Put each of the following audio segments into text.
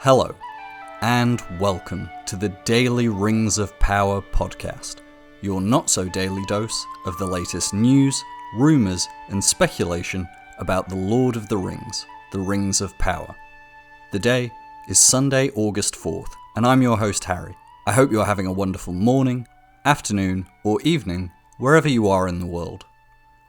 Hello, and welcome to the Daily Rings of Power podcast, your not-so-daily dose of the latest news, rumours, and speculation about the Lord of the Rings, the Rings of Power. The day is Sunday, August 4th, and I'm your host, Harry. I hope you're having a wonderful morning, afternoon, or evening, wherever you are in the world.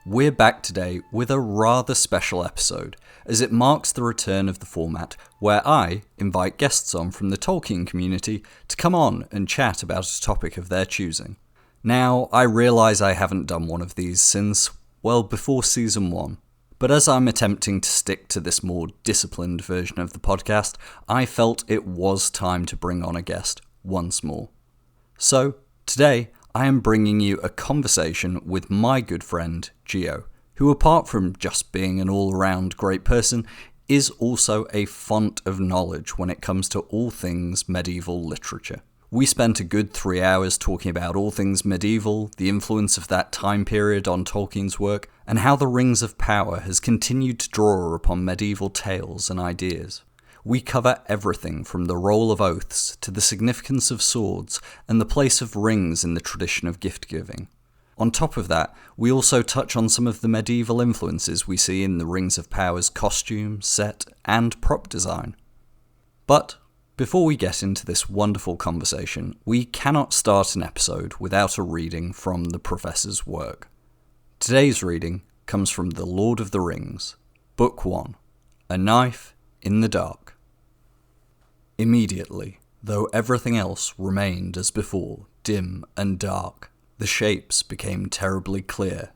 We're back today with a rather special episode, as it marks the return of the format where I invite guests on from the Tolkien community to come on and chat about a topic of their choosing. Now, I realise I haven't done one of these since, well, before Season 1, but as I'm attempting to stick to this more disciplined version of the podcast, I felt it was time to bring on a guest once more. So, today, I am bringing you a conversation with my good friend, Theo, who apart from just being an all-around great person, is also a font of knowledge when it comes to all things medieval literature. We spent a good 3 hours talking about all things medieval, the influence of that time period on Tolkien's work, and how the Rings of Power has continued to draw upon medieval tales and ideas. We cover everything from the role of oaths to the significance of swords and the place of rings in the tradition of gift-giving. On top of that, we also touch on some of the medieval influences we see in the Rings of Power's costume, set, and prop design. But before we get into this wonderful conversation, we cannot start an episode without a reading from the Professor's work. Today's reading comes from The Lord of the Rings, Book 1, A Knife in the Dark. Immediately, though everything else remained as before, dim and dark, the shapes became terribly clear.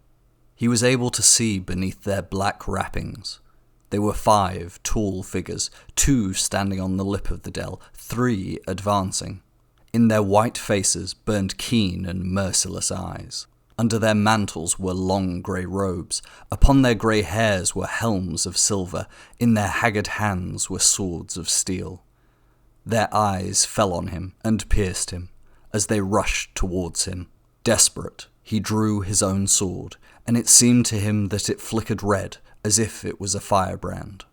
He was able to see beneath their black wrappings. They were 5 tall figures, 2 standing on the lip of the dell, 3 advancing. In their white faces burned keen and merciless eyes. Under their mantles were long grey robes. Upon their grey hairs were helms of silver. In their haggard hands were swords of steel. Their eyes fell on him and pierced him as they rushed towards him. Desperate, he drew his own sword, and it seemed to him that it flickered red as if it was a firebrand.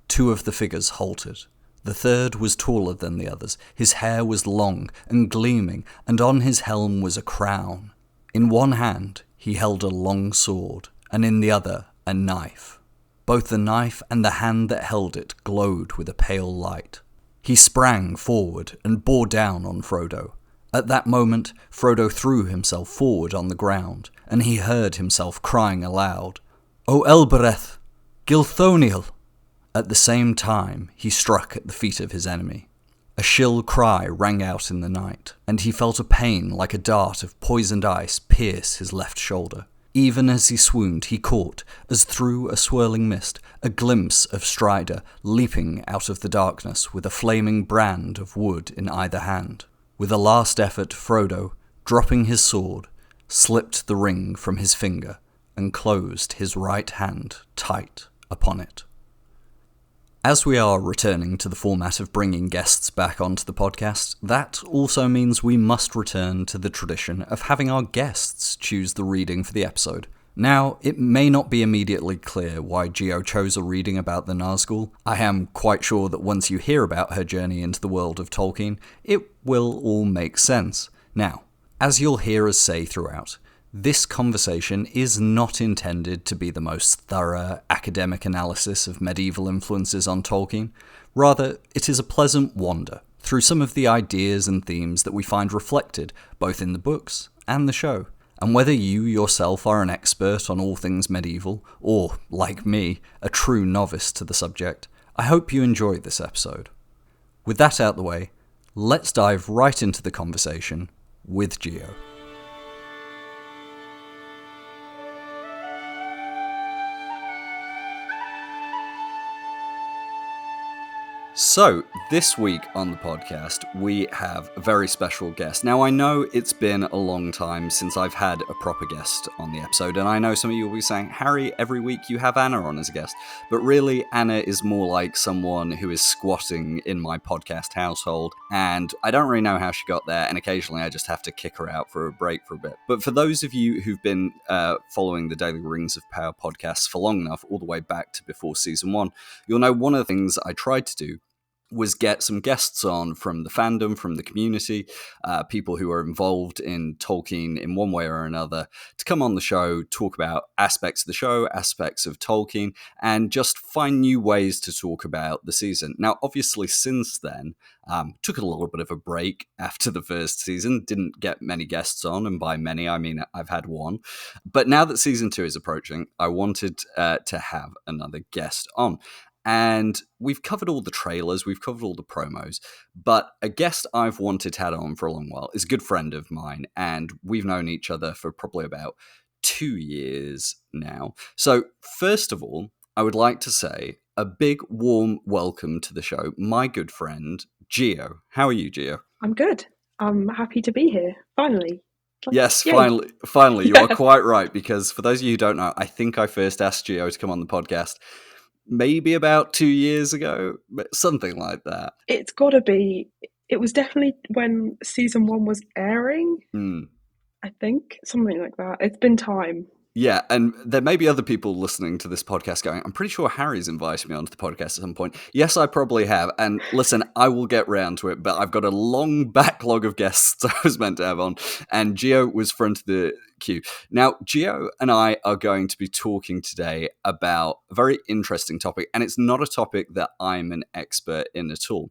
2 of the figures halted. The third was taller than the others. His hair was long and gleaming, and on his helm was a crown. In one hand he held a long sword, and in the other a knife. Both the knife and the hand that held it glowed with a pale light. He sprang forward and bore down on Frodo. At that moment, Frodo threw himself forward on the ground, and he heard himself crying aloud, "O Elbereth, Gilthoniel!" At the same time, he struck at the feet of his enemy. A shrill cry rang out in the night, and he felt a pain like a dart of poisoned ice pierce his left shoulder. Even as he swooned, he caught, as through a swirling mist, a glimpse of Strider leaping out of the darkness with a flaming brand of wood in either hand. With a last effort, Frodo, dropping his sword, slipped the ring from his finger and closed his right hand tight upon it. As we are returning to the format of bringing guests back onto the podcast, that also means we must return to the tradition of having our guests choose the reading for the episode. Now, it may not be immediately clear why Geo chose a reading about the Nazgul. I am quite sure that once you hear about her journey into the world of Tolkien, it will all make sense. Now, as you'll hear us say throughout, this conversation is not intended to be the most thorough academic analysis of medieval influences on Tolkien. Rather, it is a pleasant wander through some of the ideas and themes that we find reflected both in the books and the show. And whether you yourself are an expert on all things medieval, or, like me, a true novice to the subject, I hope you enjoy this episode. With that out the way, let's dive right into the conversation with Geo. So, this week on the podcast, we have a very special guest. Now, I know it's been a long time since I've had a proper guest on the episode, and I know some of you will be saying, Harry, every week you have Anna on as a guest. But really, Anna is more like someone who is squatting in my podcast household, and I don't really know how she got there, and occasionally I just have to kick her out for a break for a bit. But for those of you who've been following the Daily Rings of Power podcasts for long enough, all the way back to before Season 1, you'll know one of the things I tried to do was get some guests on from the fandom, from the community, people who are involved in Tolkien in one way or another, to come on the show, talk about aspects of the show, aspects of Tolkien, and just find new ways to talk about the season. Now, obviously, since then, took a little bit of a break after the first season, didn't get many guests on, and by many, I mean I've had one. But now that season 2 is approaching, I wanted to have another guest on. And we've covered all the trailers, we've covered all the promos, but a guest I've wanted to have on for a long while is a good friend of mine, and we've known each other for probably about 2 years now. So, first of all, I would like to say a big, warm welcome to the show, my good friend, Gio. How are you, Gio? I'm good. I'm happy to be here, finally. Yes, Yay. finally, you are quite right, because for those of you who don't know, I think I first asked Gio to come on the podcast maybe about 2 years ago, something like that. It's got to be. It was definitely when season 1 was airing, I think. Something like that. It's been time. Yeah, and there may be other people listening to this podcast going, I'm pretty sure Harry's invited me onto the podcast at some point. Yes, I probably have. And listen, I will get round to it, but I've got a long backlog of guests I was meant to have on, and Gio was front of the queue. Now, Gio and I are going to be talking today about a very interesting topic, and it's not a topic that I'm an expert in at all.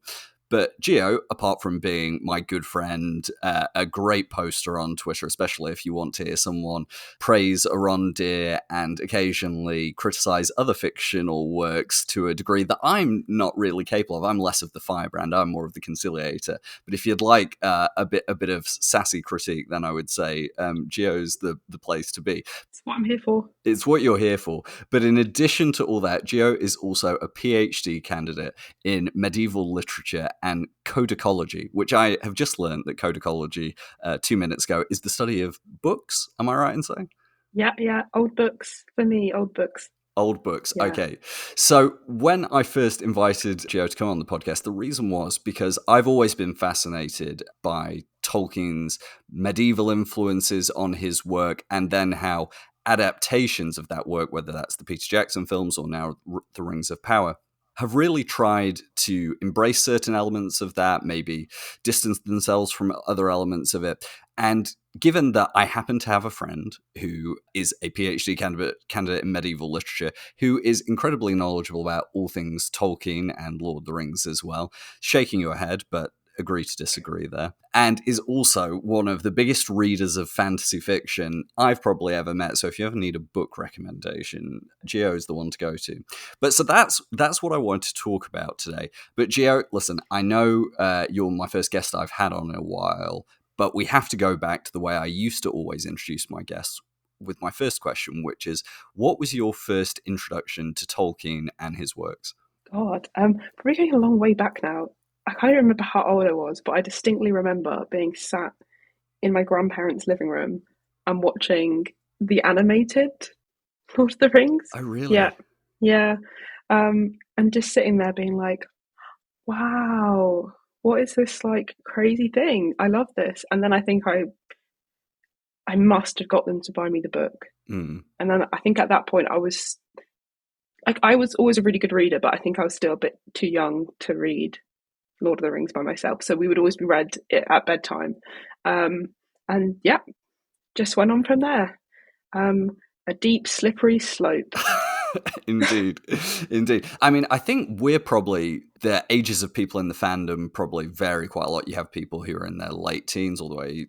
But Gio, apart from being my good friend, a great poster on Twitter, especially if you want to hear someone praise Arondir and occasionally criticize other fictional works to a degree that I'm not really capable of. I'm less of the firebrand, I'm more of the conciliator. But if you'd like a bit of sassy critique, then I would say Gio's the place to be. It's what I'm here for. It's what you're here for. But in addition to all that, Gio is also a PhD candidate in medieval literature and codicology, which I have just learned that codicology 2 minutes ago is the study of books. Am I right in saying? Yeah. Old books. For me, old books. Old books. Yeah. Okay. So when I first invited Gio to come on the podcast, the reason was because I've always been fascinated by Tolkien's medieval influences on his work, and then how adaptations of that work, whether that's the Peter Jackson films or now The Rings of Power, have really tried to embrace certain elements of that, maybe distance themselves from other elements of it. And given that I happen to have a friend who is a PhD candidate in medieval literature, who is incredibly knowledgeable about all things Tolkien and Lord of the Rings as well, shaking your head, but agree to disagree there, and is also one of the biggest readers of fantasy fiction I've probably ever met. So if you ever need a book recommendation, Gio is the one to go to. But so that's what I wanted to talk about today. But Gio, listen, I know you're my first guest I've had on in a while, but we have to go back to the way I used to always introduce my guests with my first question, which is, what was your first introduction to Tolkien and his works? God, probably going a long way back now. I can't remember how old I was, but I distinctly remember being sat in my grandparents' living room and watching the animated Lord of the Rings. Oh, really? Yeah. And just sitting there being like, wow, what is this like crazy thing? I love this. And then I think I must have got them to buy me the book. And then I think at that point I was always a really good reader, but I think I was still a bit too young to read Lord of the Rings by myself, so we would always be read at bedtime, and yeah, just went on from there. A deep slippery slope. Indeed. I mean, I think we're probably, the ages of people in the fandom probably vary quite a lot. You have people who are in their late teens all the way,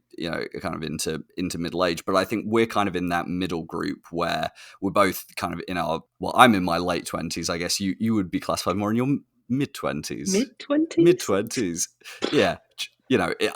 kind of into middle age. But I think we're kind of in that middle group where we're both kind of I'm in my late 20s. I guess you would be classified more in your mid-20s. Mid-20s. Yeah.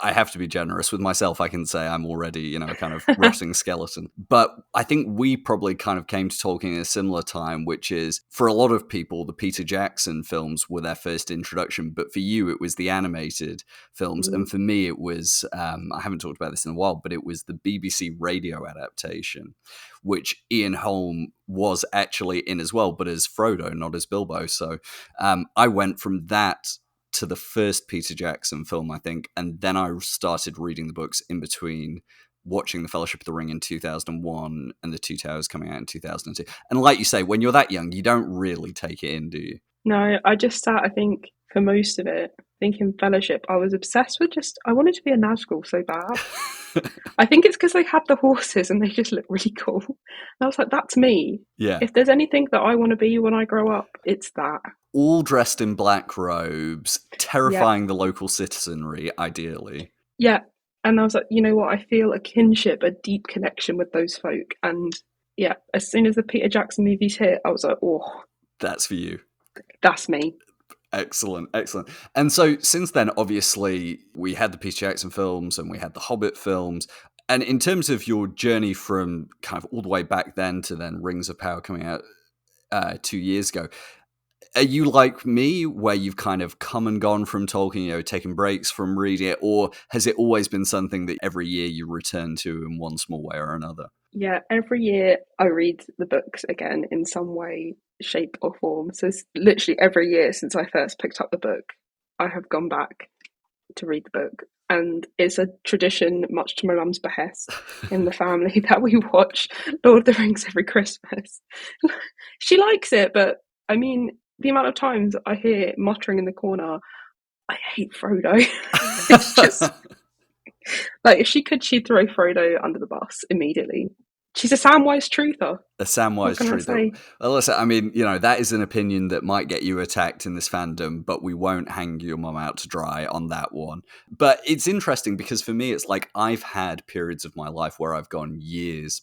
I have to be generous with myself. I can say I'm already, a kind of rotting skeleton. But I think we probably kind of came to Tolkien in a similar time, which is, for a lot of people, the Peter Jackson films were their first introduction. But for you, it was the animated films. And for me, it was, I haven't talked about this in a while, but it was the BBC radio adaptation, which Ian Holm was actually in as well, but as Frodo, not as Bilbo. So I went from that to the first Peter Jackson film, I think, and then I started reading the books in between watching The Fellowship of the Ring in 2001 and The Two Towers coming out in 2002. And like you say, when you're that young, you don't really take it in, do you? No, I just sat, I think, for most of it. I think in Fellowship, I was obsessed with I wanted to be a Nazgul so bad. I think it's because they had the horses and they just look really cool. And I was like, that's me. Yeah. If there's anything that I want to be when I grow up, it's that. All dressed in black robes, terrifying the local citizenry, ideally. Yeah. And I was like, you know what? I feel a kinship, a deep connection with those folk. And yeah, as soon as the Peter Jackson movies hit, I was like, oh, that's for you. That's me. Excellent, excellent. And so since then, obviously, we had the Peter Jackson films and we had the Hobbit films. And in terms of your journey from kind of all the way back then to then Rings of Power coming out 2 years ago, are you like me, where you've kind of come and gone from Tolkien, you know, taking breaks from reading it, or has it always been something that every year you return to in one small way or another? Yeah, every year I read the books again in some way, shape, or form. So it's literally every year since I first picked up the book, I have gone back to read the book. And it's a tradition, much to my mum's behest, in the family that we watch Lord of the Rings every Christmas. She likes it, but I mean, the amount of times I hear muttering in the corner, I hate Frodo. It's just like, if she could, she'd throw Frodo under the bus immediately. She's a Samwise truther. A Samwise truther. Well, listen, I mean, you know, that is an opinion that might get you attacked in this fandom, but we won't hang your mum out to dry on that one. But it's interesting because for me, it's like I've had periods of my life where I've gone years,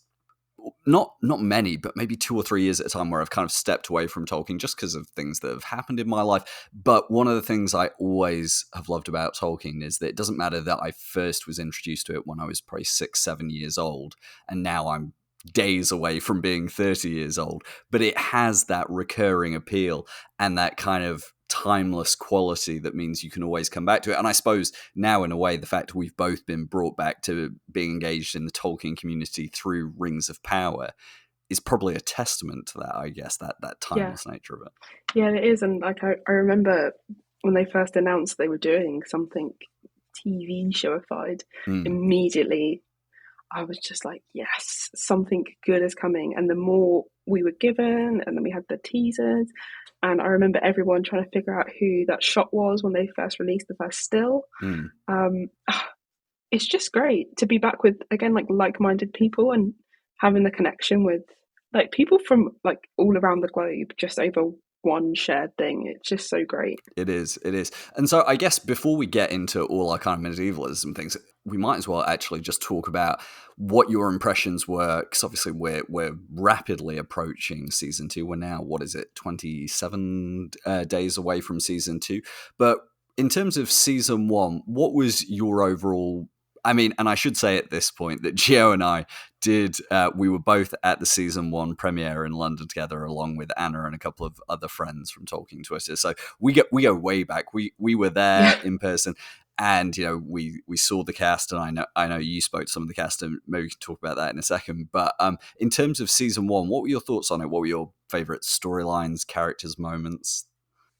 not many, but maybe 2 or 3 years at a time, where I've kind of stepped away from Tolkien just because of things that have happened in my life. But one of the things I always have loved about Tolkien is that it doesn't matter that I first was introduced to it when I was probably 6, 7 years old, and now I'm days away from being 30 years old, but it has that recurring appeal and that kind of timeless quality that means you can always come back to it. And I suppose now, in a way, the fact we've both been brought back to being engaged in the Tolkien community through Rings of Power is probably a testament to that, I guess, that timeless nature of it. Yeah, it is. And like, I remember when they first announced they were doing something TV showified, immediately I was just like, yes, something good is coming. And the more we were given, and then we had the teasers, and I remember everyone trying to figure out who that shot was when they first released the first still. It's just great to be back with, again, like-minded people and having the connection with like people from like all around the globe just over one shared thing. It's just so great. It is. And so I guess before we get into all our kind of medievalism things, we might as well actually just talk about what your impressions were, because obviously we're rapidly approaching season 2. We're now, 27 days away from season 2. But in terms of season 1, what was your overall... I mean, and I should say at this point that Gio and I we were both at the season 1 premiere in London together, along with Anna and a couple of other friends from Tolkien Twitter. So we go way back. We were there in person, and you know we saw the cast, and I know you spoke to some of the cast, and maybe we can talk about that in a second. But in terms of season 1, what were your thoughts on it? What were your favourite storylines, characters, moments?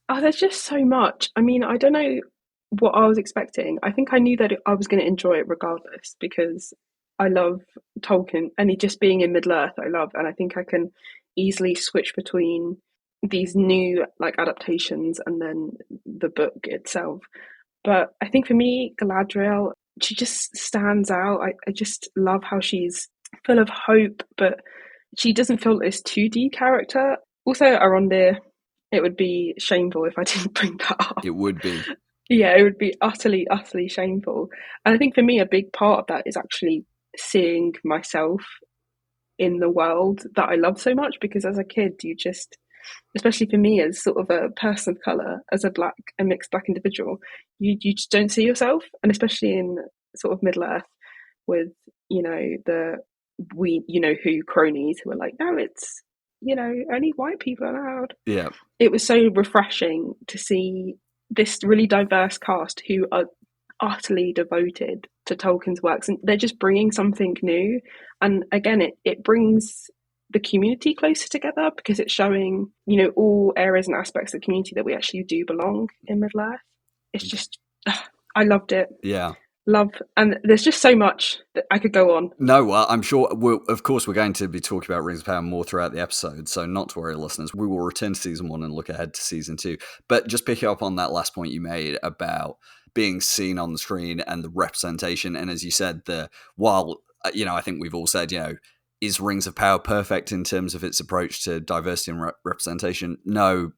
Oh, there's just so much. I mean, I don't know what I was expecting. I think I knew that I was going to enjoy it regardless, because I love Tolkien, and it just being in Middle-earth I love, and I think I can easily switch between these new like adaptations and then the book itself. But I think for me, Galadriel, she just stands out. I just love how she's full of hope, but she doesn't feel this 2D character. Also, Arondir, it would be shameful if I didn't bring that up. It would be. Yeah, it would be utterly, utterly shameful. And I think for me, a big part of that is actually seeing myself in the world that I love so much, because as a kid, you just, especially for me as sort of a person of colour, as a mixed black individual, you just don't see yourself. And especially in sort of Middle-earth with, you know, who cronies who are like, no, it's, you know, only white people are allowed. Yeah. It was so refreshing to see this really diverse cast who are utterly devoted to Tolkien's works, and they're just bringing something new. And again, it brings the community closer together, because it's showing, you know, all areas and aspects of the community that we actually do belong in Middle-earth. It's just, I loved it. Yeah. love, and there's just so much that I could go on. No, I'm sure, of course, we're going to be talking about Rings of Power more throughout the episode, so not to worry, listeners. We will return to Season 1 and look ahead to Season 2. But just picking up on that last point you made about being seen on the screen and the representation, and as you said, while, I think we've all said, is Rings of Power perfect in terms of its approach to diversity and representation? No.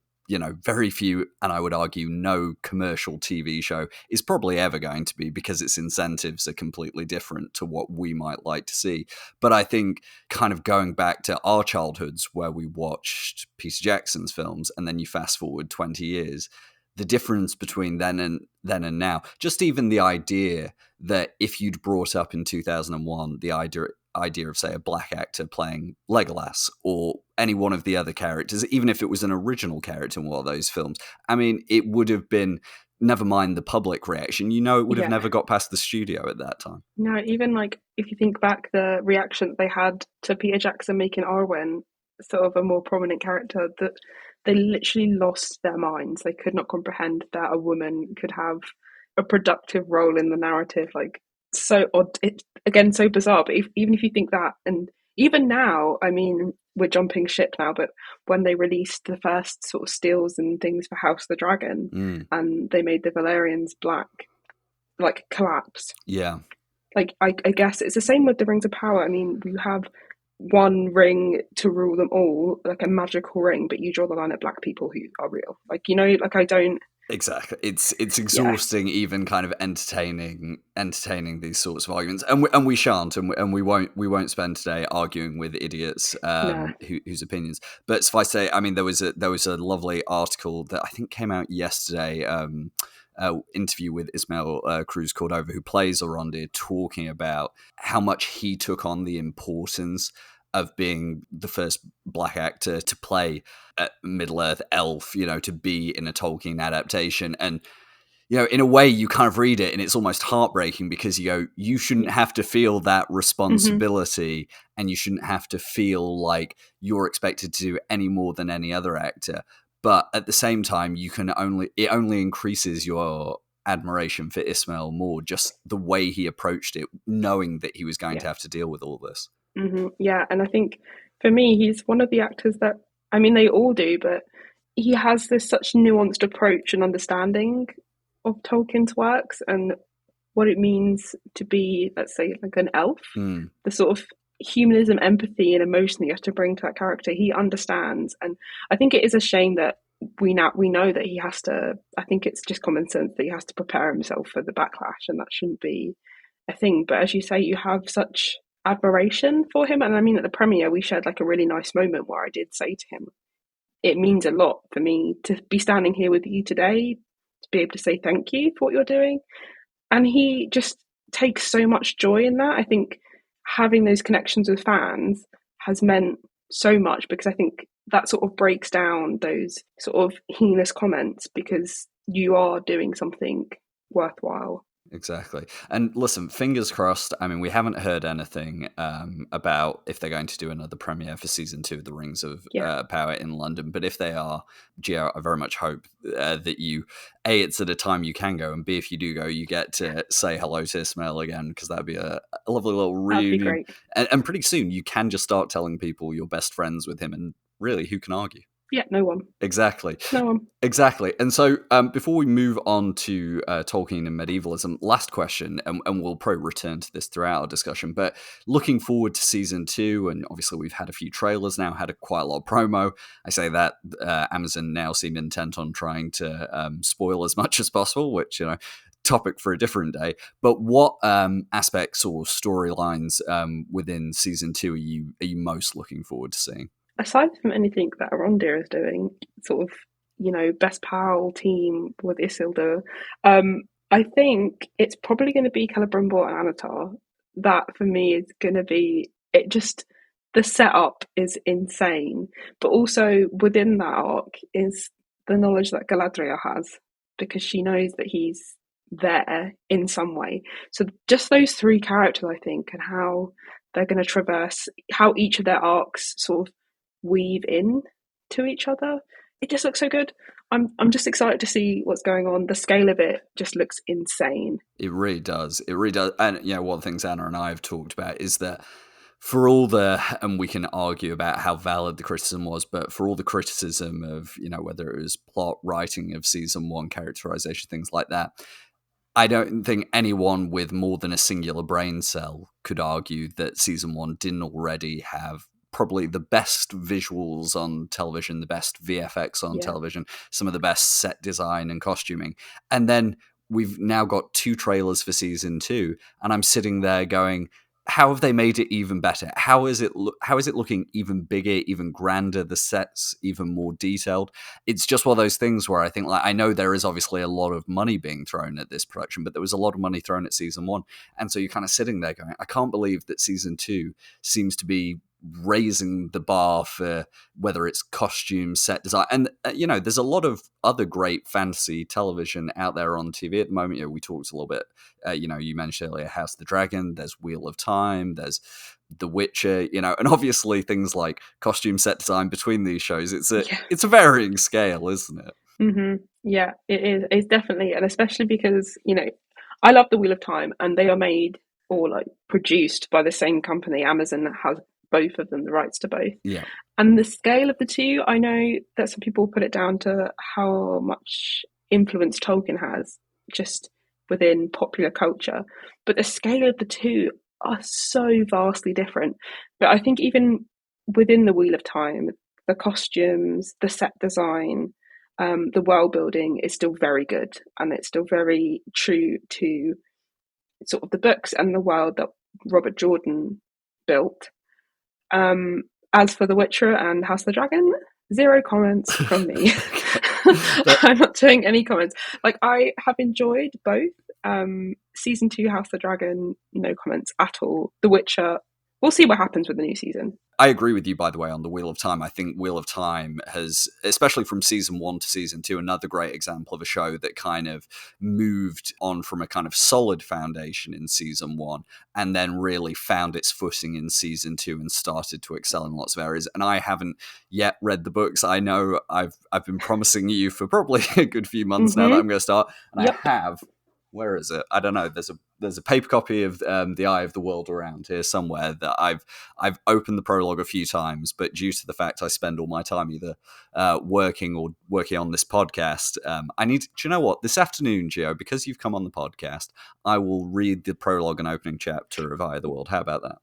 Very few, and I would argue no commercial TV show is probably ever going to be, because its incentives are completely different to what we might like to see. But I think kind of going back to our childhoods where we watched Peter Jackson's films, and then you fast forward 20 years, the difference between then and now, just even the idea that if you'd brought up in 2001 the idea of, say, a black actor playing Legolas or any one of the other characters, even if it was an original character in one of those films, I mean, it would have been, never mind the public reaction, it would have never got past the studio at that time. No, even like if you think back, the reaction they had to Peter Jackson making Arwen sort of a more prominent character, that they literally lost their minds. They could not comprehend that a woman could have a productive role in the narrative. Like, so odd. It, again, so bizarre. But even if you think that, and even now, I mean, we're jumping ship now, but when they released the first sort of stills and things for House of the Dragon, and they made the Valerians black, like, collapse. Yeah. Like, I guess it's the same with the Rings of Power. I mean, you have one ring to rule them all, like a magical ring, but you draw the line at black people who are real. Like, like, I don't. Exactly. It's exhausting, even kind of entertaining these sorts of arguments, and we shan't, and we won't spend today arguing with idiots whose opinions. But suffice to say, I mean, there was a lovely article that I think came out yesterday. Interview with Ismael Cruz Cordova, who plays Elrond, talking about how much he took on the importance of being the first black actor to play a Middle-earth elf, to be in a Tolkien adaptation. And, in a way you kind of read it and it's almost heartbreaking, because you shouldn't have to feel that responsibility, and you shouldn't have to feel like you're expected to do any more than any other actor. But at the same time, it only increases your admiration for Ismael more, just the way he approached it, knowing that he was going to have to deal with all this. Yeah, and I think for me, he's one of the actors that, I mean, they all do, but he has this such nuanced approach and understanding of Tolkien's works and what it means to be, let's say, like an elf. The sort of humanism, empathy, and emotion that you have to bring to that character, he understands. And I think it is a shame that we know that he has to. I think it's just common sense that he has to prepare himself for the backlash, and that shouldn't be a thing. But as you say, you have such admiration for him, and I mean, at the premiere we shared like a really nice moment where I did say to him, it means a lot for me to be standing here with you today, to be able to say thank you for what you're doing. And he just takes so much joy in that. I think having those connections with fans has meant so much, because I think that sort of breaks down those sort of heinous comments, because you are doing something worthwhile. Exactly. And listen, fingers crossed. I mean, we haven't heard anything about if they're going to do another premiere for season 2 of The Rings of Power in London. But if they are, Gia, I very much hope that you, A, it's at a time you can go, and B, if you do go, you get to say hello to Ismael again, because that'd be a lovely little reunion. That'd be great. And pretty soon you can just start telling people you're best friends with him, and really, who can argue? Yeah, no one. Exactly. No one. Exactly. And so before we move on to Tolkien and medievalism, last question, and we'll probably return to this throughout our discussion, but looking forward to season 2, and obviously we've had a few trailers now, had quite a lot of promo. I say that Amazon now seem intent on trying to spoil as much as possible, which, topic for a different day. But what aspects or storylines within season 2 are you most looking forward to seeing? Aside from anything that Elrond is doing, sort of, best pal team with Isildur, I think it's probably going to be Celebrimbor and Anatar. That for me is going to be it. Just the setup is insane, but also within that arc is the knowledge that Galadriel has, because she knows that he's there in some way. So just those 3 characters, I think, and how they're going to traverse, how each of their arcs sort of weave in to each other. It just looks so good. I'm just excited to see what's going on. The scale of it just looks insane. It really does. It really does. And one of the things Anna and I have talked about is that for all and we can argue about how valid the criticism was, but for all the criticism of, whether it was plot, writing of season 1, characterization, things like that, I don't think anyone with more than a singular brain cell could argue that season 1 didn't already have probably the best visuals on television, the best VFX on television, some of the best set design and costuming. And then we've now got 2 trailers for season 2, and I'm sitting there going, how have they made it even better? How is it looking even bigger, even grander? The sets even more detailed. It's just one of those things where I think, I know there is obviously a lot of money being thrown at this production, but there was a lot of money thrown at season 1, and so you're kind of sitting there going, I can't believe that season 2 seems to be raising the bar for whether it's costume, set design, and there's a lot of other great fantasy television out there on TV at the moment. We talked a little bit, you mentioned earlier House of the Dragon, there's Wheel of Time, there's The Witcher, and obviously things like costume, set design between these shows, it's a varying scale, isn't it? Mm-hmm. Yeah, it is. It's definitely, and especially because I love The Wheel of Time, and they are made or produced by the same company. Amazon has both of them, the rights to both. Yeah. And the scale of the two, I know that some people put it down to how much influence Tolkien has just within popular culture. But the scale of the two are so vastly different. But I think even within the Wheel of Time, the costumes, the set design, the world building is still very good, and it's still very true to sort of the books and the world that Robert Jordan built. As for The Witcher and House of the Dragon, 0 comments from me. I'm not doing any comments. I have enjoyed both. Season 2, House of the Dragon, no comments at all. The Witcher, we'll see what happens with the new season. I agree with you, by the way, on the Wheel of Time. I think Wheel of Time has, especially from season 1 to season 2, another great example of a show that kind of moved on from a kind of solid foundation in season 1 and then really found its footing in season 2 and started to excel in lots of areas. And I haven't yet read the books. I know I've been promising you for probably a good few months now that I'm going to start, and I have. Where is it? I don't know. There's a paper copy of The Eye of the World around here somewhere that I've opened the prologue a few times, but due to the fact I spend all my time either working or working on this podcast, I need. Do you know what? This afternoon, Gio, because you've come on the podcast, I will read the prologue and opening chapter of Eye of the World. How about that?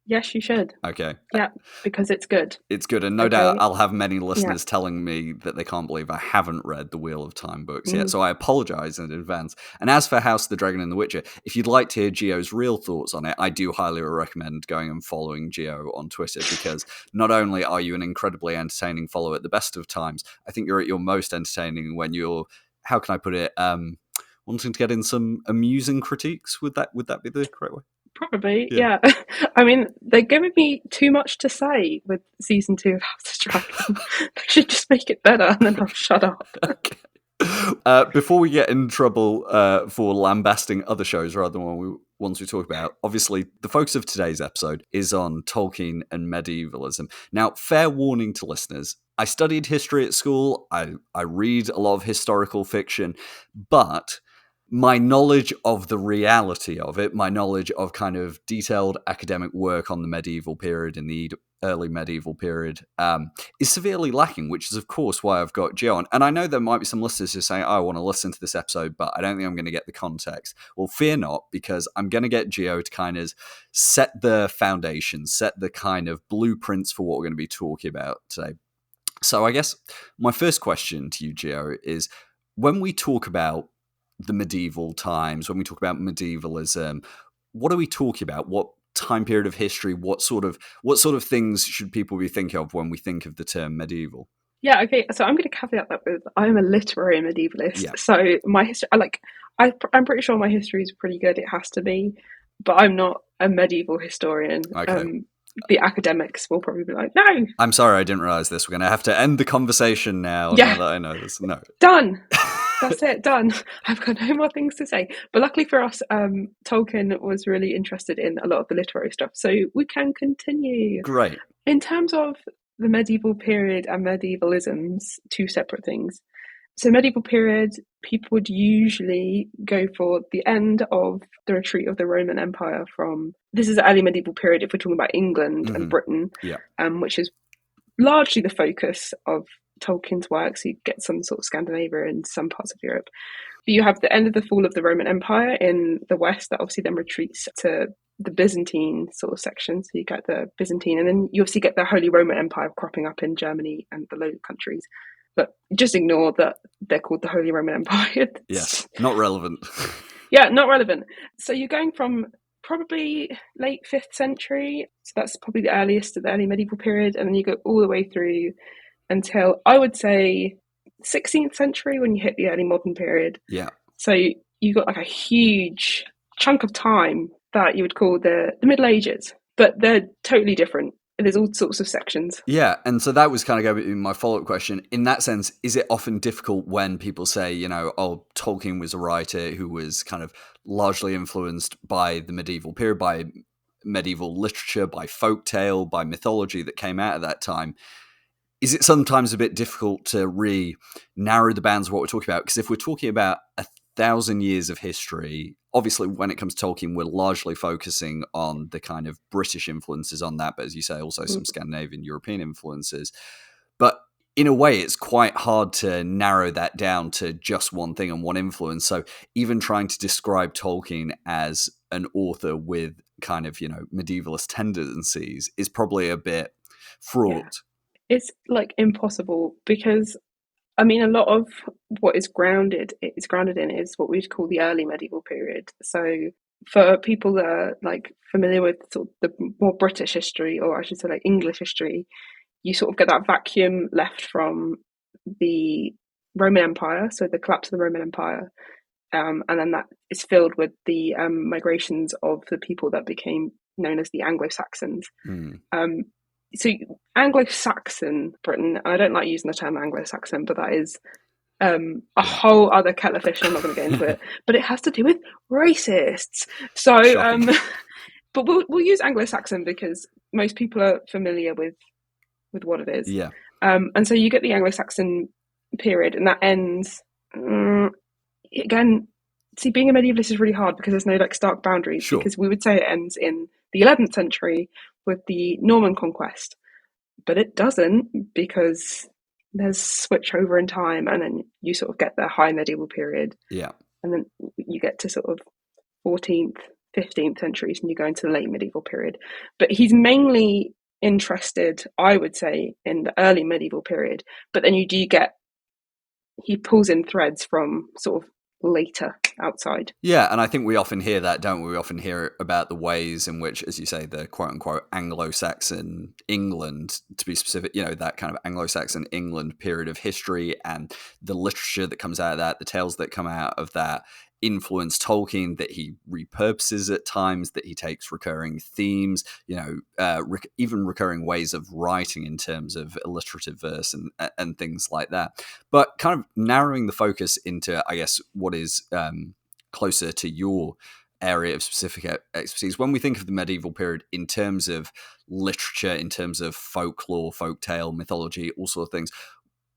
Yes, you should. Okay. Yeah, because it's good. It's good, and no doubt I'll have many listeners telling me that they can't believe I haven't read the Wheel of Time books yet, so I apologise in advance. And as for House of the Dragon and The Witcher, if you'd like to hear Gio's real thoughts on it, I do highly recommend going and following Gio on Twitter, because not only are you an incredibly entertaining follower at the best of times, I think you're at your most entertaining when you're, how can I put it, wanting to get in some amusing critiques. Would that be the correct way? Probably, yeah. I mean, they're giving me too much to say with season 2 of House of Dragon. They should just make it better, and then I'll shut up. Okay. Before we get in trouble for lambasting other shows rather than ones we talk about, obviously the focus of today's episode is on Tolkien and medievalism. Now, fair warning to listeners, I studied history at school, I read a lot of historical fiction, but my knowledge of the reality of it, my knowledge of kind of detailed academic work on the medieval period and the early medieval period is severely lacking, which is, of course, why I've got Gio on. And I know there might be some listeners who say, I want to listen to this episode, but I don't think I'm going to get the context. Well, fear not, because I'm going to get Gio to kind of set the foundation, set the kind of blueprints for what we're going to be talking about today. So I guess my first question to you, Gio, is when we talk about the medieval times, when we talk about medievalism, what are we talking about? What time period of history? What sort of things should people be thinking of when we think of the term medieval? Yeah, okay. So I'm going to caveat that with I'm a literary medievalist. Yeah. So my history, I'm pretty sure my history is pretty good. It has to be, but I'm not a medieval historian. Okay. The academics will probably be like, no. I'm sorry, I didn't realize this. We're going to have to end the conversation now. Yeah. Now that I know this. No. Done. That's it, done. I've got no more things to say. But luckily for us, Tolkien was really interested in a lot of the literary stuff, so we can continue. Great. In terms of the medieval period and medievalisms, 2 separate things. So medieval period, people would usually go for the end of the retreat of the Roman Empire from, this is the early medieval period if we're talking about England and Britain, which is largely the focus of Tolkien's works. You get some sort of Scandinavia and some parts of Europe. But you have the end of the fall of the Roman Empire in the west that obviously then retreats to the Byzantine sort of section. So you get the Byzantine, and then you obviously get the Holy Roman Empire cropping up in Germany and the Low Countries. But just ignore that they're called the Holy Roman Empire. Yes, not relevant. Yeah, not relevant. So you're going from probably late 5th century, so that's probably the earliest of the early medieval period, and then you go all the way through until, I would say, 16th century when you hit the early modern period. Yeah. So you got like a huge chunk of time that you would call the Middle Ages, but they're totally different. There's all sorts of sections. Yeah, and so that was kind of going to be my follow-up question. In that sense, is it often difficult when people say, Tolkien was a writer who was kind of largely influenced by the medieval period, by medieval literature, by folktale, by mythology that came out at that time? Is it sometimes a bit difficult to really narrow the bounds of what we're talking about? Because if we're talking about 1,000 years of history, obviously when it comes to Tolkien, we're largely focusing on the kind of British influences on that, but as you say, also some Scandinavian, European influences. But in a way, it's quite hard to narrow that down to just one thing and one influence. So even trying to describe Tolkien as an author with kind of, medievalist tendencies is probably a bit fraught. Yeah. It's like impossible because, I mean, a lot of what is grounded in is what we'd call the early medieval period. So for people that are like familiar with sort of the more British history, or I should say like English history, you sort of get that vacuum left from the Roman Empire, so the collapse of the Roman Empire, and then that is filled with the migrations of the people that became known as the Anglo-Saxons. So Anglo-Saxon Britain, I don't like using the term Anglo-Saxon, but that is a whole other kettle of fish. I'm not going to get into it, but it has to do with racists. So, but we'll use Anglo-Saxon because most people are familiar with what it is. Yeah. And so you get the Anglo-Saxon period, and that ends again. See, being a medievalist is really hard because there's no like stark boundaries. Sure. Because we would say it ends in the 11th century with the Norman conquest, but it doesn't because there's switch over in time, and then you sort of get the high medieval period. Yeah. And then you get to sort of 14th, 15th centuries, and you go into the late medieval period. But he's mainly interested, I would say, in the early medieval period. But then he pulls in threads from sort of later outside. Yeah, and I think we often hear that, don't we? We often hear about the ways in which, as you say, the quote-unquote Anglo-Saxon England, to be specific, that kind of Anglo-Saxon England period of history and the literature that comes out of that, the tales that come out of that, influence Tolkien, that he repurposes at times, that he takes recurring themes, even recurring ways of writing in terms of alliterative verse and things like that. But kind of narrowing the focus into, I guess, what is closer to your area of specific expertise. When we think of the medieval period in terms of literature, in terms of folklore, folktale, mythology, all sorts of things,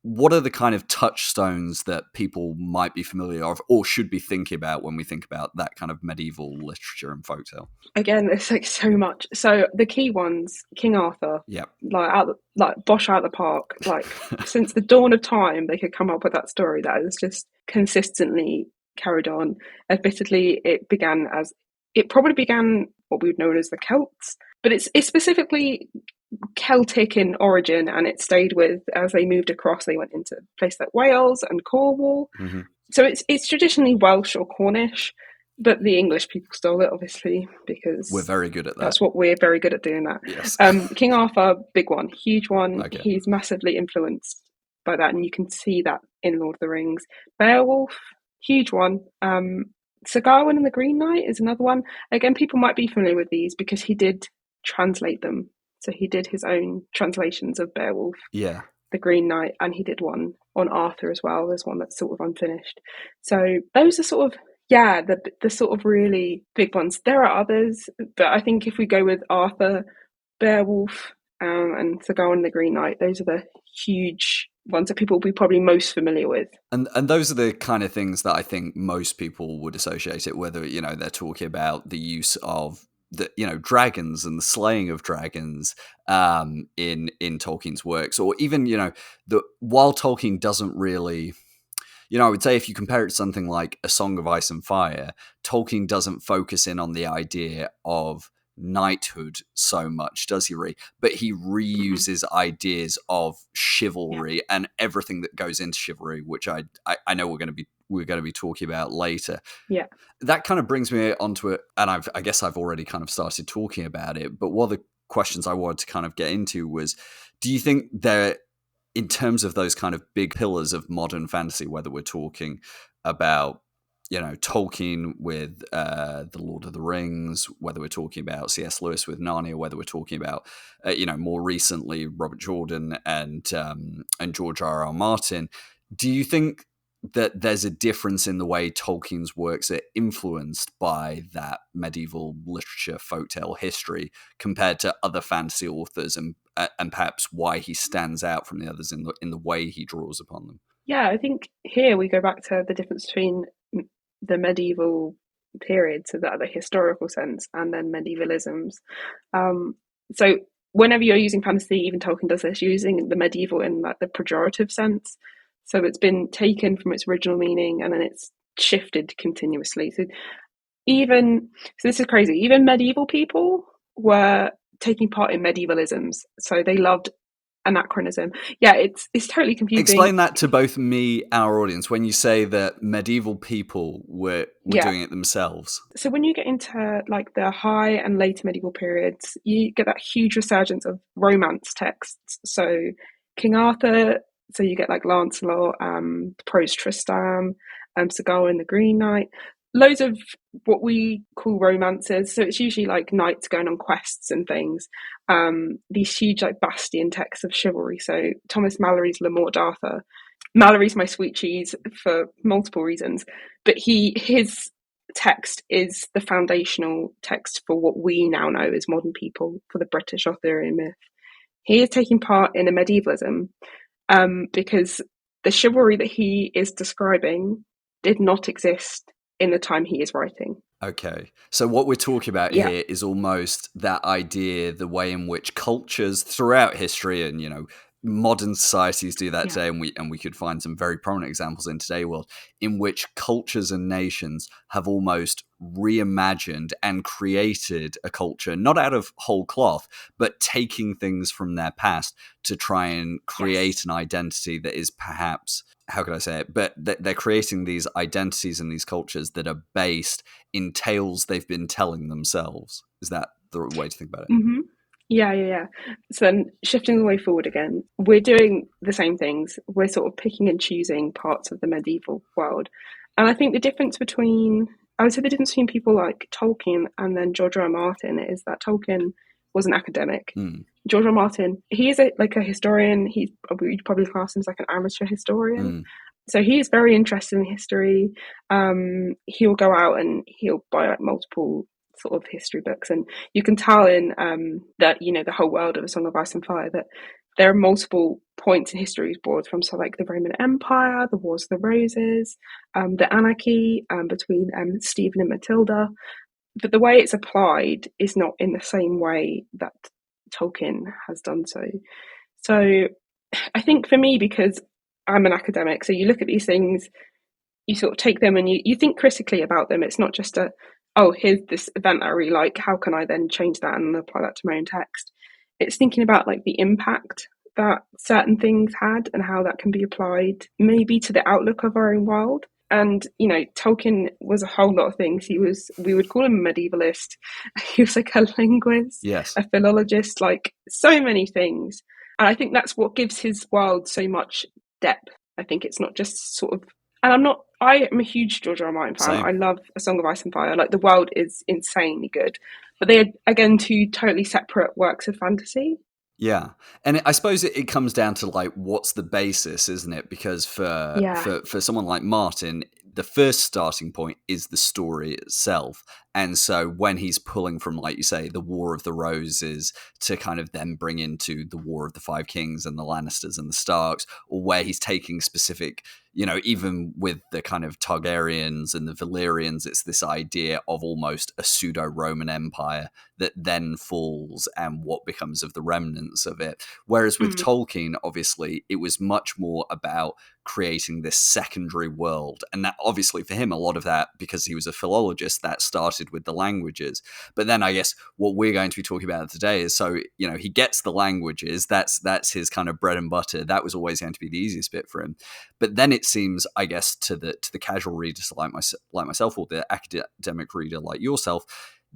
what are the kind of touchstones that people might be familiar of or should be thinking about when we think about that kind of medieval literature and folktale? Again, there's like so much. So the key ones, King Arthur, bosh out the park. Like since the dawn of time, they could come up with that story that is just consistently carried on. Admittedly, it probably began what we would know as the Celts, but it's specifically Celtic in origin, and it stayed with, as they moved across, they went into places like Wales and Cornwall. Mm-hmm. So it's traditionally Welsh or Cornish, but the English people stole it, obviously, because we're very good at that. That's what we're very good at doing that. Yes. King Arthur, big one, huge one. Okay. He's massively influenced by that, and you can see that in Lord of the Rings. Beowulf, huge one. Sir Gawain and the Green Knight is another one. Again, people might be familiar with these because he did translate them. So he did his own translations of Beowulf, the Green Knight, and he did one on Arthur as well. There's one that's sort of unfinished. So those are sort of, the sort of really big ones. There are others, but I think if we go with Arthur, Beowulf, and Sir Gawain and the Green Knight, those are the huge ones that people will be probably most familiar with. And those are the kind of things that I think most people would associate it, whether, you know, they're talking about the use of the, you know, dragons and the slaying of dragons in Tolkien's works, or even, you know, while Tolkien doesn't really, you know, I would say if you compare it to something like A Song of Ice and Fire, Tolkien doesn't focus in on the idea of knighthood so much, does he, really? But he reuses ideas of chivalry and everything that goes into chivalry, which I know we're going to be talking about later. Yeah. That kind of brings me onto it, and I guess I've already kind of started talking about it, but one of the questions I wanted to kind of get into was, do you think there, in terms of those kind of big pillars of modern fantasy, whether we're talking about, you know, Tolkien with The Lord of the Rings, whether we're talking about C.S. Lewis with Narnia, whether we're talking about, you know, more recently Robert Jordan and George R.R. Martin, do you think that there's a difference in the way Tolkien's works are influenced by that medieval literature, folktale history, compared to other fantasy authors, and perhaps why he stands out from the others in the way he draws upon them? Yeah, I think here we go back to the difference between the medieval period, so that the historical sense, and then medievalisms. So whenever you're using fantasy, even Tolkien does this, using the medieval in like the pejorative sense. So it's been taken from its original meaning and then it's shifted continuously. So this is crazy. Even medieval people were taking part in medievalisms, so they loved anachronism. Yeah, it's totally confusing. Explain that to both me, our audience, when you say that medieval people were doing it themselves. So when you get into like the high and later medieval periods, you get that huge resurgence of romance texts. So King Arthur, so you get like Lancelot, the prose Tristram, Sir Gawain the Green Knight, loads of what we call romances. So it's usually like knights going on quests and things. These huge like bastion texts of chivalry. So Thomas Malory's Le Morte d'Arthur. Malory's my sweet cheese for multiple reasons, but his text is the foundational text for what we now know as modern people, for the British Arthurian myth. He is taking part in a medievalism because the chivalry that he is describing did not exist in the time he is writing. Okay. So what we're talking about here is almost that idea, the way in which cultures throughout history, and, you know, modern societies do that today, and we could find some very prominent examples in today's world, in which cultures and nations have almost reimagined and created a culture, not out of whole cloth, but taking things from their past to try and create an identity that is perhaps, how could I say it, but they're creating these identities and these cultures that are based in tales they've been telling themselves. Is that the way to think about it? Mm-hmm. Yeah. So then shifting the way forward again, we're doing the same things. We're sort of picking and choosing parts of the medieval world. And I think the difference between people like Tolkien and then George R. R. Martin is that Tolkien was an academic. George R. R. Martin, he is a historian. You'd probably class him as like an amateur historian. So he is very interested in history. He'll go out and he'll buy like multiple sort of history books, and you can tell in that, you know, the whole world of A Song of Ice and Fire, that there are multiple points in history boards from, so like the Roman Empire, the Wars of the Roses, the anarchy between Stephen and Matilda, but the way it's applied is not in the same way that Tolkien has done so. So I think for me, because I'm an academic, so you look at these things, you sort of take them and you think critically about them. It's not just here's this event I really like, how can I then change that and apply that to my own text? It's thinking about like the impact that certain things had and how that can be applied maybe to the outlook of our own world. And, you know, Tolkien was a whole lot of things. We would call him a medievalist. He was like a linguist, a philologist, like so many things. And I think that's what gives his world so much depth. I think it's not just sort of, and I am a huge George R. R. Martin fan. Same. I love A Song of Ice and Fire. Like, the world is insanely good. But they are, again, two totally separate works of fantasy. Yeah. And I suppose it comes down to, like, what's the basis, isn't it? Because for someone like Martin, the first starting point is the story itself. And so when he's pulling from, like you say, the War of the Roses to kind of then bring into the War of the Five Kings and the Lannisters and the Starks, or where he's taking specific, even with the kind of Targaryens and the Valyrians, it's this idea of almost a pseudo-Roman Empire that then falls and what becomes of the remnants of it. Whereas with Tolkien, obviously, it was much more about creating this secondary world. And that, obviously, for him, a lot of that, because he was a philologist, that started with the languages. But then I guess what we're going to be talking about today is, so, he gets the languages. That's his kind of bread and butter. That was always going to be the easiest bit for him. But then it seems, I guess, to the casual readers like myself, or the academic reader like yourself,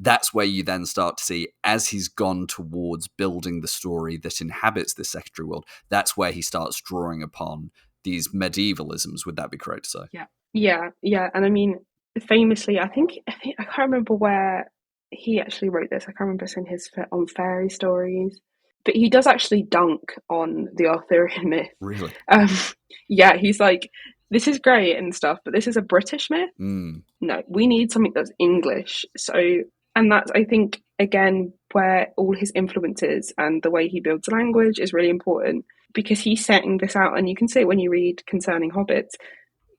that's where you then start to see, as he's gone towards building the story that inhabits this secondary world, that's where he starts drawing upon these medievalisms. Would that be correct to say? Yeah. And I mean, famously, I think I can't remember where he actually wrote this. I can't remember seeing his on fairy stories, but he does actually dunk on the Arthurian myth. Really? Yeah, he's like, this is great and stuff, but this is a British myth. No, we need something that's English. So, and that's, I think, again, where all his influences and the way he builds language is really important, because he's setting this out, and you can see it when you read concerning hobbits,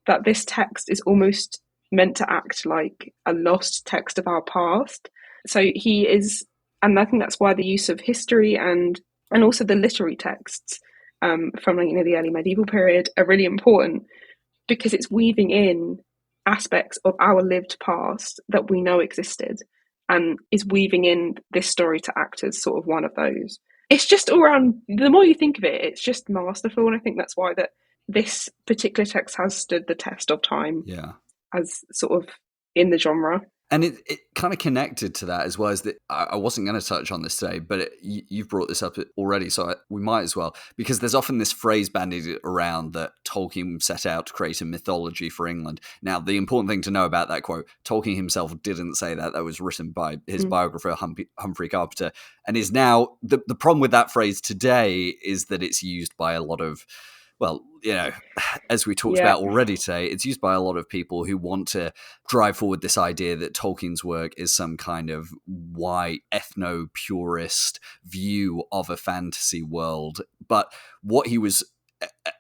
that this text is almost meant to act like a lost text of our past. So he is, and I think that's why the use of history and also the literary texts from the early medieval period are really important, because it's weaving in aspects of our lived past that we know existed, and is weaving in this story to act as sort of one of those. It's just all around, the more you think of it, it's just masterful, and I think that's why that this particular text has stood the test of time. Yeah. As sort of in the genre. And it kind of connected to that as well, as that I wasn't going to touch on this today, but you've brought this up already, so we might as well, because there's often this phrase bandied around that Tolkien set out to create a mythology for England. Now, the important thing to know about that quote, Tolkien himself didn't say that. That was written by his biographer, Humphrey Carpenter, and is now, the problem with that phrase today is that it's used by a lot of, well, as we talked about already today, it's used by a lot of people who want to drive forward this idea that Tolkien's work is some kind of white ethno-purist view of a fantasy world. But what he was,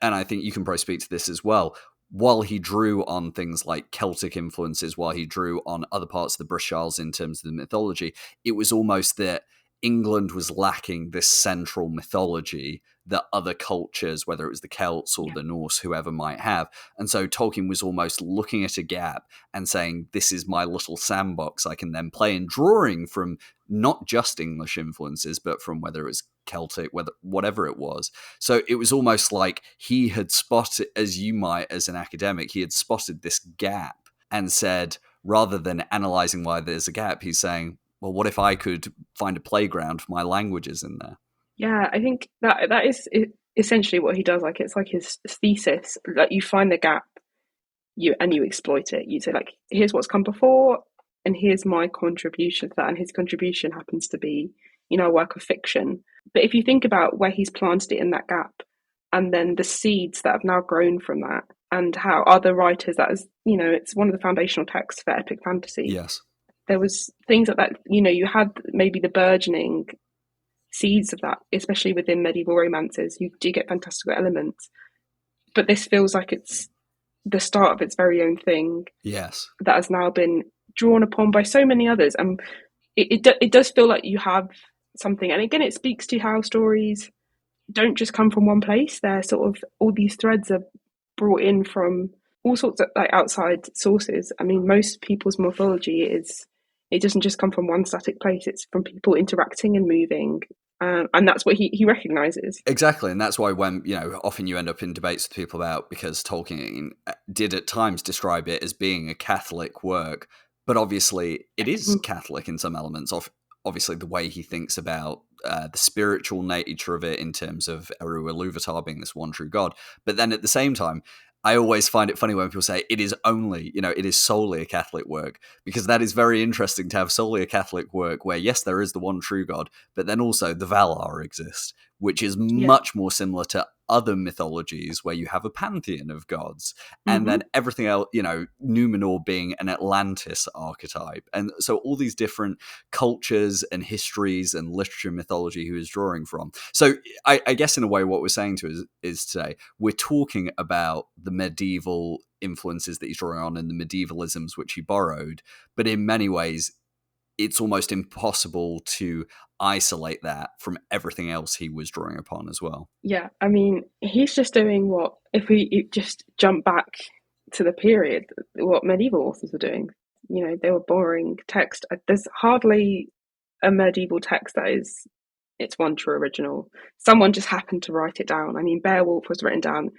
and I think you can probably speak to this as well, while he drew on things like Celtic influences, while he drew on other parts of the British Isles in terms of the mythology, it was almost that England was lacking this central mythology that other cultures, whether it was the Celts or the Norse, whoever might have. And so Tolkien was almost looking at a gap and saying, this is my little sandbox I can then play in, drawing from not just English influences, but from whether it was Celtic, whatever it was. So it was almost like he had spotted, as you might as an academic, he had spotted this gap and said, rather than analysing why there's a gap, he's saying, well, what if I could find a playground for my languages in there? Yeah, I think that is essentially what he does. Like, it's like his thesis. Like, you find the gap, you exploit it. You say, like, here's what's come before, and here's my contribution to that. And his contribution happens to be, a work of fiction. But if you think about where he's planted it in that gap, and then the seeds that have now grown from that, and how other writers, that is, it's one of the foundational texts for epic fantasy. Yes. There was things like that, you had maybe the burgeoning seeds of that, especially within medieval romances. You do get fantastical elements, but this feels like it's the start of its very own thing. Yes. That has now been drawn upon by so many others. And it does feel like you have something. And again, it speaks to how stories don't just come from one place. They're sort of, all these threads are brought in from all sorts of like outside sources. I mean, most people's mythology it doesn't just come from one static place. It's from people interacting and moving. And that's what he recognises. Exactly. And that's why when, often you end up in debates with people about, because Tolkien did at times describe it as being a Catholic work, but obviously it is Catholic in some elements. Obviously the way he thinks about the spiritual nature of it in terms of Eru Ilúvatar being this one true God. But then at the same time, I always find it funny when people say it is only, it is solely a Catholic work, because that is very interesting to have solely a Catholic work where, yes, there is the one true God, but then also the Valar exist, which is much more similar to other mythologies where you have a pantheon of gods, and then everything else, Numenor being an Atlantis archetype. And so all these different cultures and histories and literature and mythology he was drawing from. So I guess in a way what we're saying to us is today, we're talking about the medieval influences that he's drawing on and the medievalisms which he borrowed, but in many ways it's almost impossible to isolate that from everything else he was drawing upon as well. Yeah, I mean, he's just doing what, if we just jump back to the period, what medieval authors were doing. They were borrowing text. There's hardly a medieval text that is its one true original. Someone just happened to write it down. I mean, Beowulf was written down.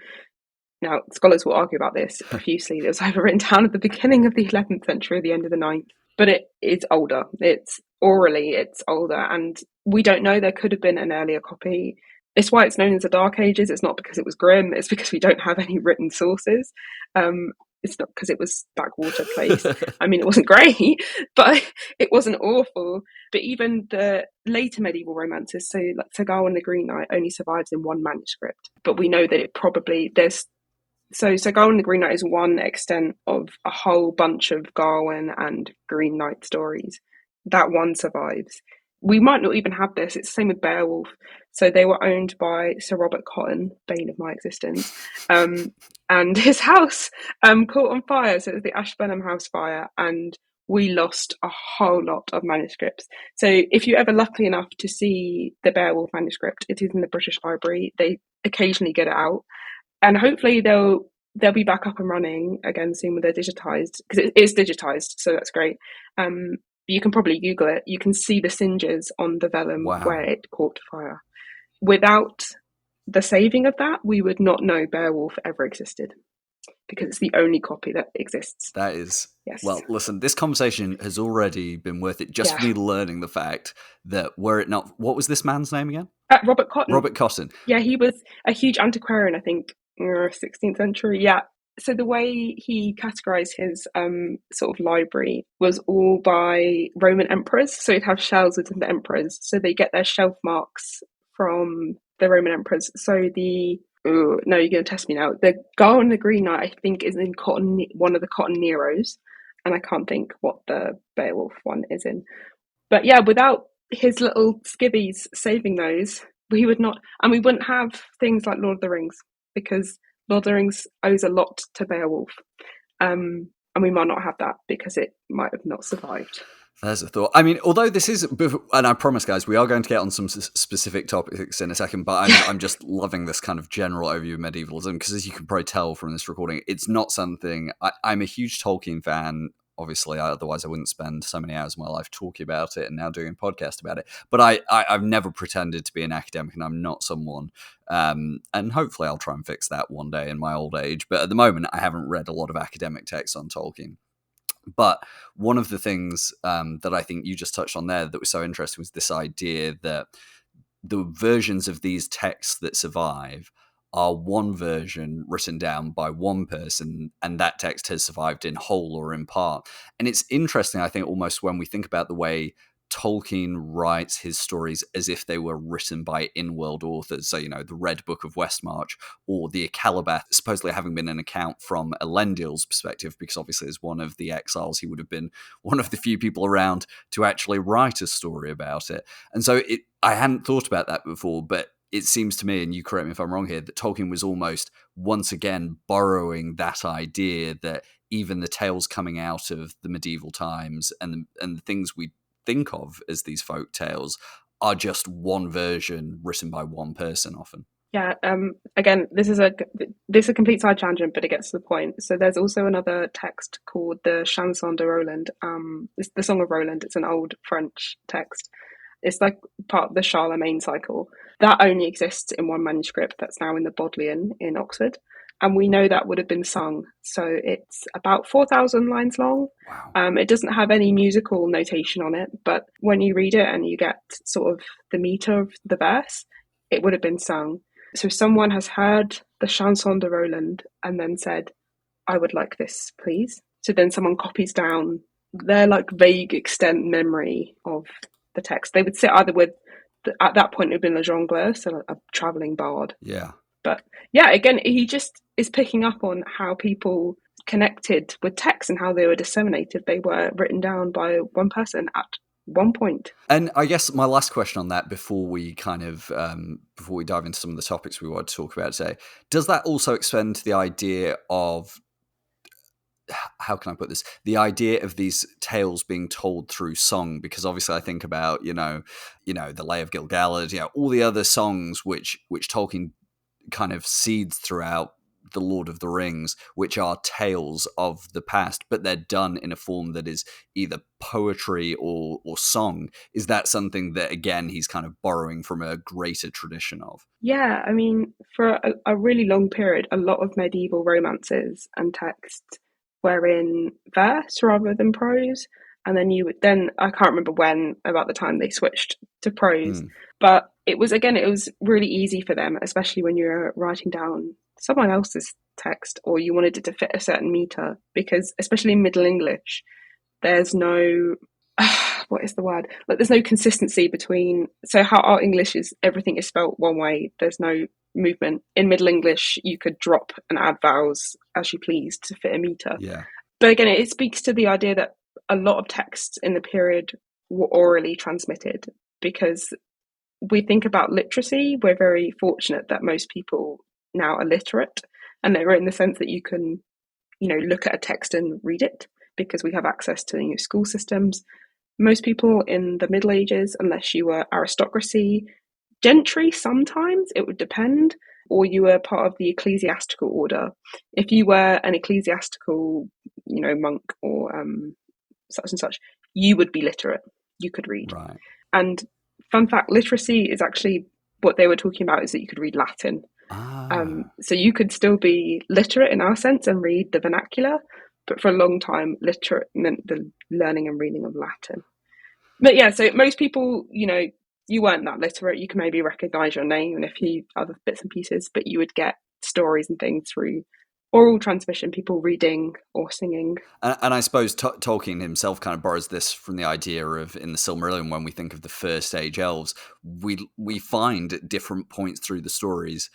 Now, scholars will argue about this profusely. It was either written down at the beginning of the 11th century or the end of the 9th. But it is older. It's older. And we don't know. There could have been an earlier copy. It's why it's known as the Dark Ages. It's not because it was grim. It's because we don't have any written sources. It's not because it was backwater place. I mean, it wasn't great, but it wasn't awful. But even the later medieval romances, so like Sir Gawain the Green Knight, only survives in one manuscript. But we know that it probably So Gawain the Green Knight is one extent of a whole bunch of Gawain and Green Knight stories. That one survives. We might not even have this. It's the same with Beowulf. So they were owned by Sir Robert Cotton, bane of my existence, and his house caught on fire. So it was the Ashburnham House fire, and we lost a whole lot of manuscripts. So if you're ever lucky enough to see the Beowulf manuscript, it is in the British Library. They occasionally get it out. And hopefully they'll be back up and running again soon when they're digitized, because it is digitized, so that's great. You can probably Google it. You can see the singes on the vellum where it caught fire. Without the saving of that, we would not know Beowulf ever existed, because it's the only copy that exists. That is, yes. Well, listen, this conversation has already been worth it just for me learning the fact that were it not, what was this man's name again? Robert Cotton. Robert Cotton. Yeah, he was a huge antiquarian, I think, 16th century. Yeah. So the way he categorized his sort of library was all by Roman emperors. So he'd have shells with the emperors. So they get their shelf marks from the Roman emperors. So no, you're going to test me now. The Gawain the Green Knight, I think, is in one of the Cotton Neros. And I can't think what the Beowulf one is in. But yeah, without his little skivvies saving those, we would not, and we wouldn't have things like Lord of the Rings, because Lord of the Rings owes a lot to Beowulf. And we might not have that because it might have not survived. There's a thought. I mean, although this is, and I promise, guys, we are going to get on some specific topics in a second, but I'm just loving this kind of general overview of medievalism, because as you can probably tell from this recording, it's not something, I'm a huge Tolkien fan. Obviously, otherwise I wouldn't spend so many hours of my life talking about it and now doing a podcast about it. But I've never pretended to be an academic, and I'm not someone. And hopefully I'll try and fix that one day in my old age. But at the moment, I haven't read a lot of academic texts on Tolkien. But one of the things that I think you just touched on there that was so interesting was this idea that the versions of these texts that survive are one version written down by one person, and that text has survived in whole or in part. And it's interesting, I think, almost when we think about the way Tolkien writes his stories as if they were written by in-world authors. So, the Red Book of Westmarch or the Akalabath, supposedly having been an account from Elendil's perspective, because obviously as one of the exiles, he would have been one of the few people around to actually write a story about it. And so I hadn't thought about that before, but it seems to me, and you correct me if I'm wrong here, that Tolkien was almost once again borrowing that idea that even the tales coming out of the medieval times and the things we think of as these folk tales are just one version written by one person often. Yeah, again, this is a complete side tangent, but it gets to the point. So there's also another text called the Chanson de Roland. It's the Song of Roland. It's an old French text. It's like part of the Charlemagne cycle. That only exists in one manuscript that's now in the Bodleian in Oxford. And we know that would have been sung. So it's about 4,000 lines long. Wow. It doesn't have any musical notation on it, but when you read it and you get sort of the meter of the verse, it would have been sung. So someone has heard the Chanson de Roland and then said, I would like this, please. So then someone copies down their like vague extent memory of the text. They would sit either with, at that point it would have been a jongleur, so a travelling bard. Yeah. But yeah, again, he just is picking up on how people connected with text and how they were disseminated. They were written down by one person at one point. And I guess my last question on that before we before we dive into some of the topics we want to talk about today, does that also extend to the idea of, how can I put this? The idea of these tales being told through song, because obviously I think about, the Lay of Gil-galad, all the other songs which Tolkien kind of seeds throughout the Lord of the Rings, which are tales of the past, but they're done in a form that is either poetry or song. Is that something that, again, he's kind of borrowing from a greater tradition of? Yeah, I mean, for a really long period, a lot of medieval romances and texts were in verse rather than prose. And then I can't remember when, about the time they switched to prose. But it was really easy for them, especially when you're writing down someone else's text or you wanted it to fit a certain meter, because especially in Middle English, there's no what is the word? Like, there's no consistency between, so how our English is, everything is spelt one way. There's no movement. In Middle English, you could drop and add vowels as you please to fit a meter. Yeah. But again, it speaks to the idea that a lot of texts in the period were orally transmitted, because we think about literacy, we're very fortunate that most people now are literate, and they're in the sense that you can, look at a text and read it because we have access to school systems. Most people in the Middle Ages, unless you were aristocracy, gentry sometimes, it would depend, or you were part of the ecclesiastical order. If you were an ecclesiastical, monk or such and such, you would be literate. You could read. Right. And fun fact, literacy is actually, what they were talking about is that you could read Latin. So you could still be literate in our sense and read the vernacular, but for a long time, literate meant the learning and reading of Latin. But yeah, so most people, you weren't that literate. You can maybe recognise your name and a few other bits and pieces, but you would get stories and things through oral transmission, people reading or singing. And I suppose Tolkien himself kind of borrows this from the idea of, in the Silmarillion, when we think of the First Age elves, we find at different points through the stories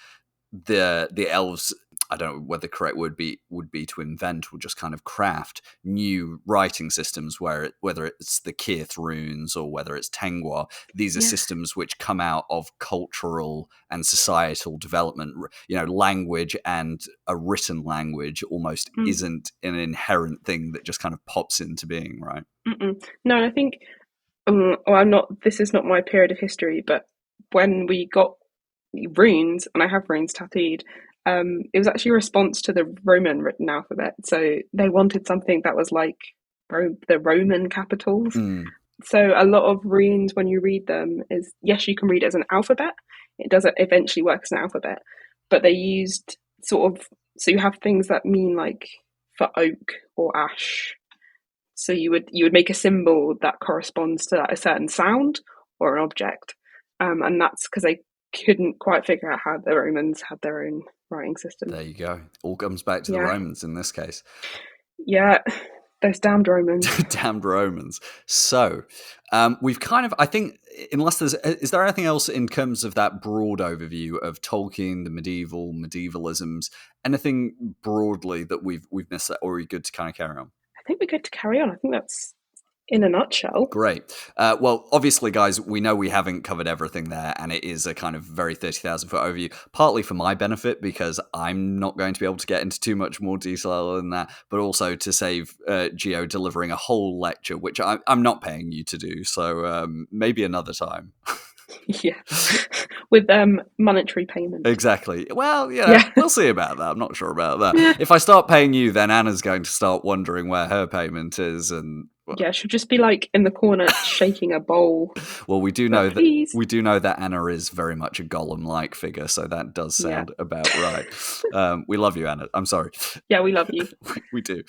the elves, I don't know whether the correct word would be to invent or just kind of craft new writing systems, whether it's the Cirith runes or whether it's Tengwa. These are systems which come out of cultural and societal development. Language, and a written language almost isn't an inherent thing that just kind of pops into being, right? No, I think, this is not my period of history, but when we got runes, and I have runes tattooed, it was actually a response to the Roman written alphabet. So they wanted something that was like the Roman capitals. So a lot of runes, when you read them, is, yes, you can read it as an alphabet. It doesn't eventually work as an alphabet, but they used so you have things that mean, like for oak or ash. So you would make a symbol that corresponds to a certain sound or an object, and that's because they couldn't quite figure out how the Romans had their own writing system. There you go. All comes back to the Romans in this case. Yeah, those damned Romans. Damned Romans. So, we've kind of, I think, unless is there anything else in terms of that broad overview of Tolkien, the medievalisms, anything broadly that we've missed, or are we good to kind of carry on? I think we're good to carry on. I think that's in a nutshell. Great. Well, obviously, guys, we know we haven't covered everything there, and it is a kind of very 30,000 foot overview, partly for my benefit, because I'm not going to be able to get into too much more detail than that, but also to save Gio delivering a whole lecture, which I'm not paying you to do, so maybe another time. Yeah, with monetary payment. Exactly. Well, we'll see about that. I'm not sure about that. Yeah. If I start paying you, then Anna's going to start wondering where her payment is, and yeah, she'll just be like in the corner shaking a bowl. Well, we do know that Anna is very much a Gollum-like figure, so that does sound about right. We love you, Anna. I'm sorry. Yeah, we love you. We do.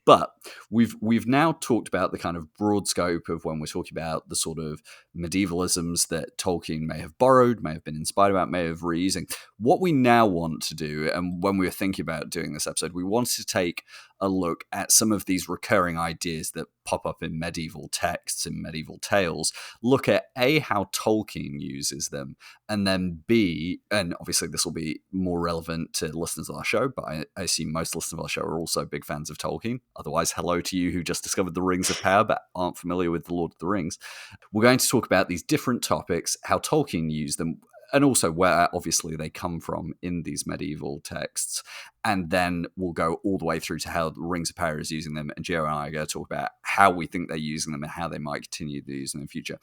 But we've now talked about the kind of broad scope of when we're talking about the sort of medievalisms that Tolkien may have borrowed, may have been inspired about, may have reusing. What we now want to do, and when we were thinking about doing this episode, we wanted to take a look at some of these recurring ideas that pop pop up in medieval texts, in medieval tales, look at A, how Tolkien uses them, and then B, and obviously this will be more relevant to listeners of our show, but I assume most listeners of our show are also big fans of Tolkien. Otherwise, hello to you who just discovered the Rings of Power but aren't familiar with the Lord of the Rings. We're going to talk about these different topics, how Tolkien used them, and also where obviously they come from in these medieval texts. And then we'll go all the way through to how the Rings of Power is using them. And Gio and I are going to talk about how we think they're using them and how they might continue to use them in the future.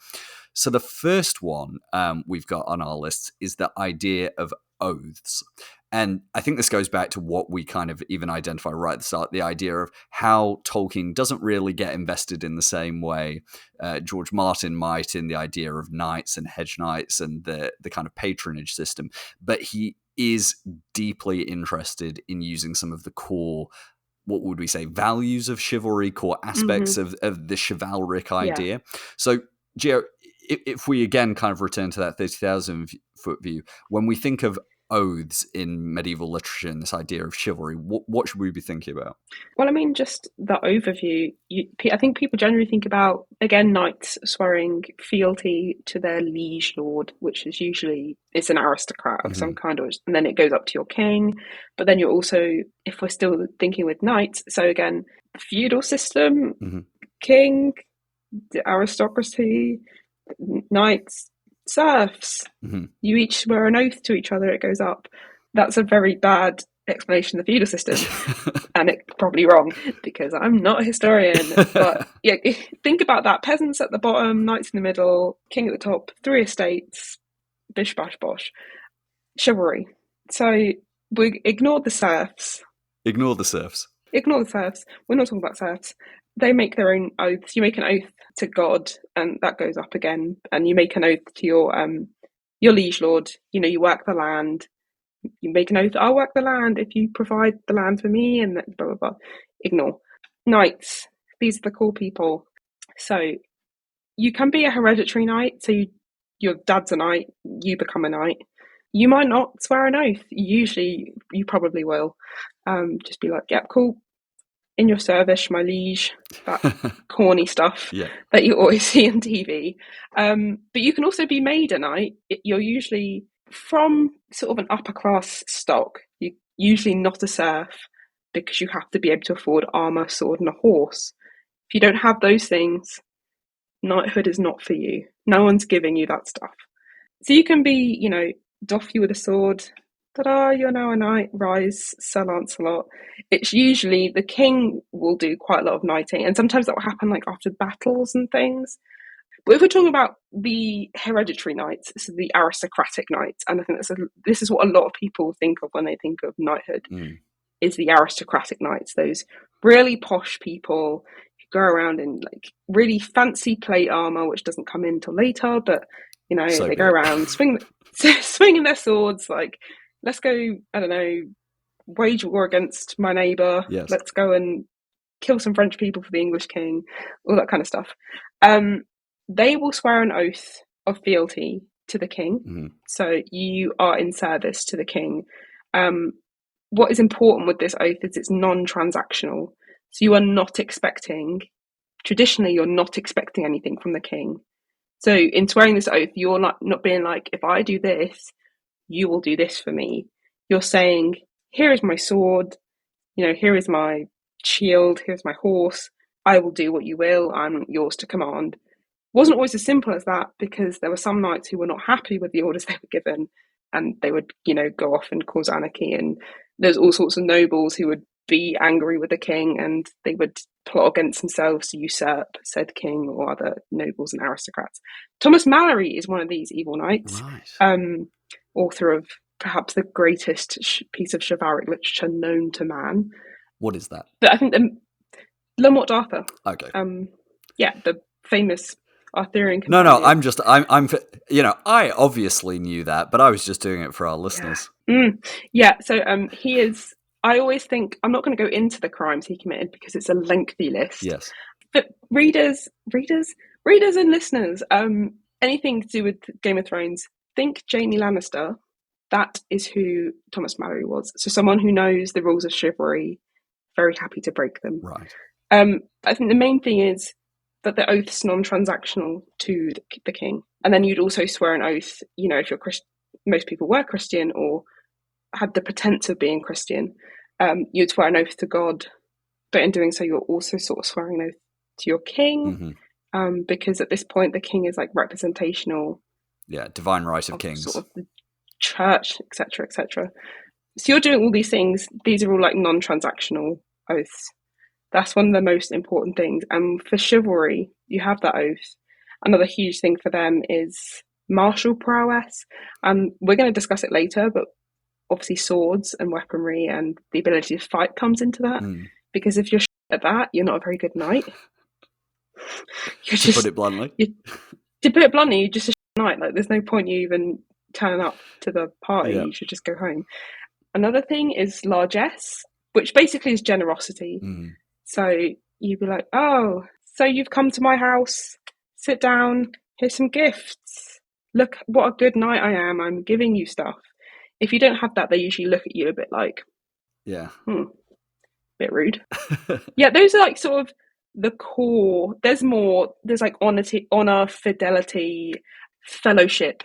So the first one we've got on our list is the idea of oaths. And I think this goes back to what we kind of even identify right at the start, the idea of how Tolkien doesn't really get invested in the same way George Martin might in the idea of knights and hedge knights and the kind of patronage system. But he is deeply interested in using some of the core, what would we say, values of chivalry, core aspects of the chivalric idea. Yeah. So, Gio, if we again kind of return to that 30,000 foot view, when we think of oaths in medieval literature and this idea of chivalry, what should we be thinking about? Well, I mean, just the overview. I think people generally think about, again, knights swearing fealty to their liege lord, which is usually, it's an aristocrat of some kind, and then it goes up to your king. But then you're also, if we're still thinking with knights, so again, the feudal system, king, the aristocracy, knights, serfs. You each swear an oath to each other, it goes up. That's a very bad explanation of the feudal system, and it's probably wrong because I'm not a historian. But yeah, think about that: peasants at the bottom, knights in the middle, king at the top, 3 estates, bish bash bosh, chivalry. So we ignore the serfs. Ignore the serfs. Ignore the serfs. We're not talking about serfs. They make their own oaths. You make an oath to God, and that goes up again. And you make an oath to your liege lord. You know, you work the land. You make an oath, I'll work the land if you provide the land for me, and blah, blah, blah. Ignore. Knights. These are the cool people. So you can be a hereditary knight. So your dad's a knight, you become a knight. You might not swear an oath. Usually, you probably will. Just be like, yep, cool. In your service, my liege. That corny stuff that you always see on TV. But you can also be made a knight. You're usually from sort of an upper class stock. You're usually not a serf because you have to be able to afford armor, sword, and a horse. If you don't have those things, knighthood is not for you. No one's giving you that stuff. So you can be, you know, doff you with a sword. Ta-da, you're now a knight. Rise, Sir Lancelot. It's usually the king will do quite a lot of knighting, and sometimes that will happen like after battles and things. But if we're talking about the hereditary knights, so the aristocratic knights, and I think this is what a lot of people think of when they think of knighthood, is the aristocratic knights, those really posh people who go around in like really fancy plate armor, which doesn't come in till later, but you know, they go around swinging their swords, like, let's go, I don't know, wage war against my neighbour. Yes. Let's go and kill some French people for the English king, all that kind of stuff. They will swear an oath of fealty to the king. So you are in service to the king. What is important with this oath is it's non-transactional. So you are not expecting, traditionally, you're not expecting anything from the king. So in swearing this oath, you're not being like, if I do this, you will do this for me. You're saying, here is my sword, you know, here is my shield, here's my horse. I will do what you will. I'm yours to command. Wasn't always as simple as that, because there were some knights who were not happy with the orders they were given, and they would, you know, go off and cause anarchy. And there's all sorts of nobles who would be angry with the king, and they would plot against themselves to usurp said king or other nobles and aristocrats. Thomas Malory is one of these evil knights, author of perhaps the greatest piece of chivalric literature known to man. What is that? But I think Le Morte d'Arthur. Okay. The famous Arthurian companion. No, I'm you know, I obviously knew that, but I was just doing it for our listeners. So he is, I always think, I'm not going to go into the crimes he committed because it's a lengthy list. Yes. But readers and listeners, anything to do with Game of Thrones, think Jaime Lannister. That is who Thomas Malory was. So someone who knows the rules of chivalry, very happy to break them. Right. I think the main thing is that the oath's non-transactional to the king. And then you'd also swear an oath, if you're Christian, most people were Christian or had the pretense of being Christian, you'd swear an oath to God, but in doing so, you're also sort of swearing an oath to your king, because at this point, the king is like representational. Yeah, divine right of kings. Sort of the church, etc., etc. So you're doing all these things. These are all like non-transactional oaths. That's one of the most important things. And for chivalry, you have that oath. Another huge thing for them is martial prowess. And we're going to discuss it later, but obviously swords and weaponry and the ability to fight comes into that. Because if you're at that, you're not a very good knight. To put it bluntly. To put it bluntly, you're just a knight. Like, there's no point you even turning up to the party. Yeah. You should just go home. Another thing is largesse, which basically is generosity. So you'd be like, oh, so you've come to my house, sit down, here's some gifts. Look what a good knight I am, I'm giving you stuff. If you don't have that, they usually look at you a bit like, bit rude. Yeah, those are like sort of the core. There's more, there's like honor, fidelity, fellowship.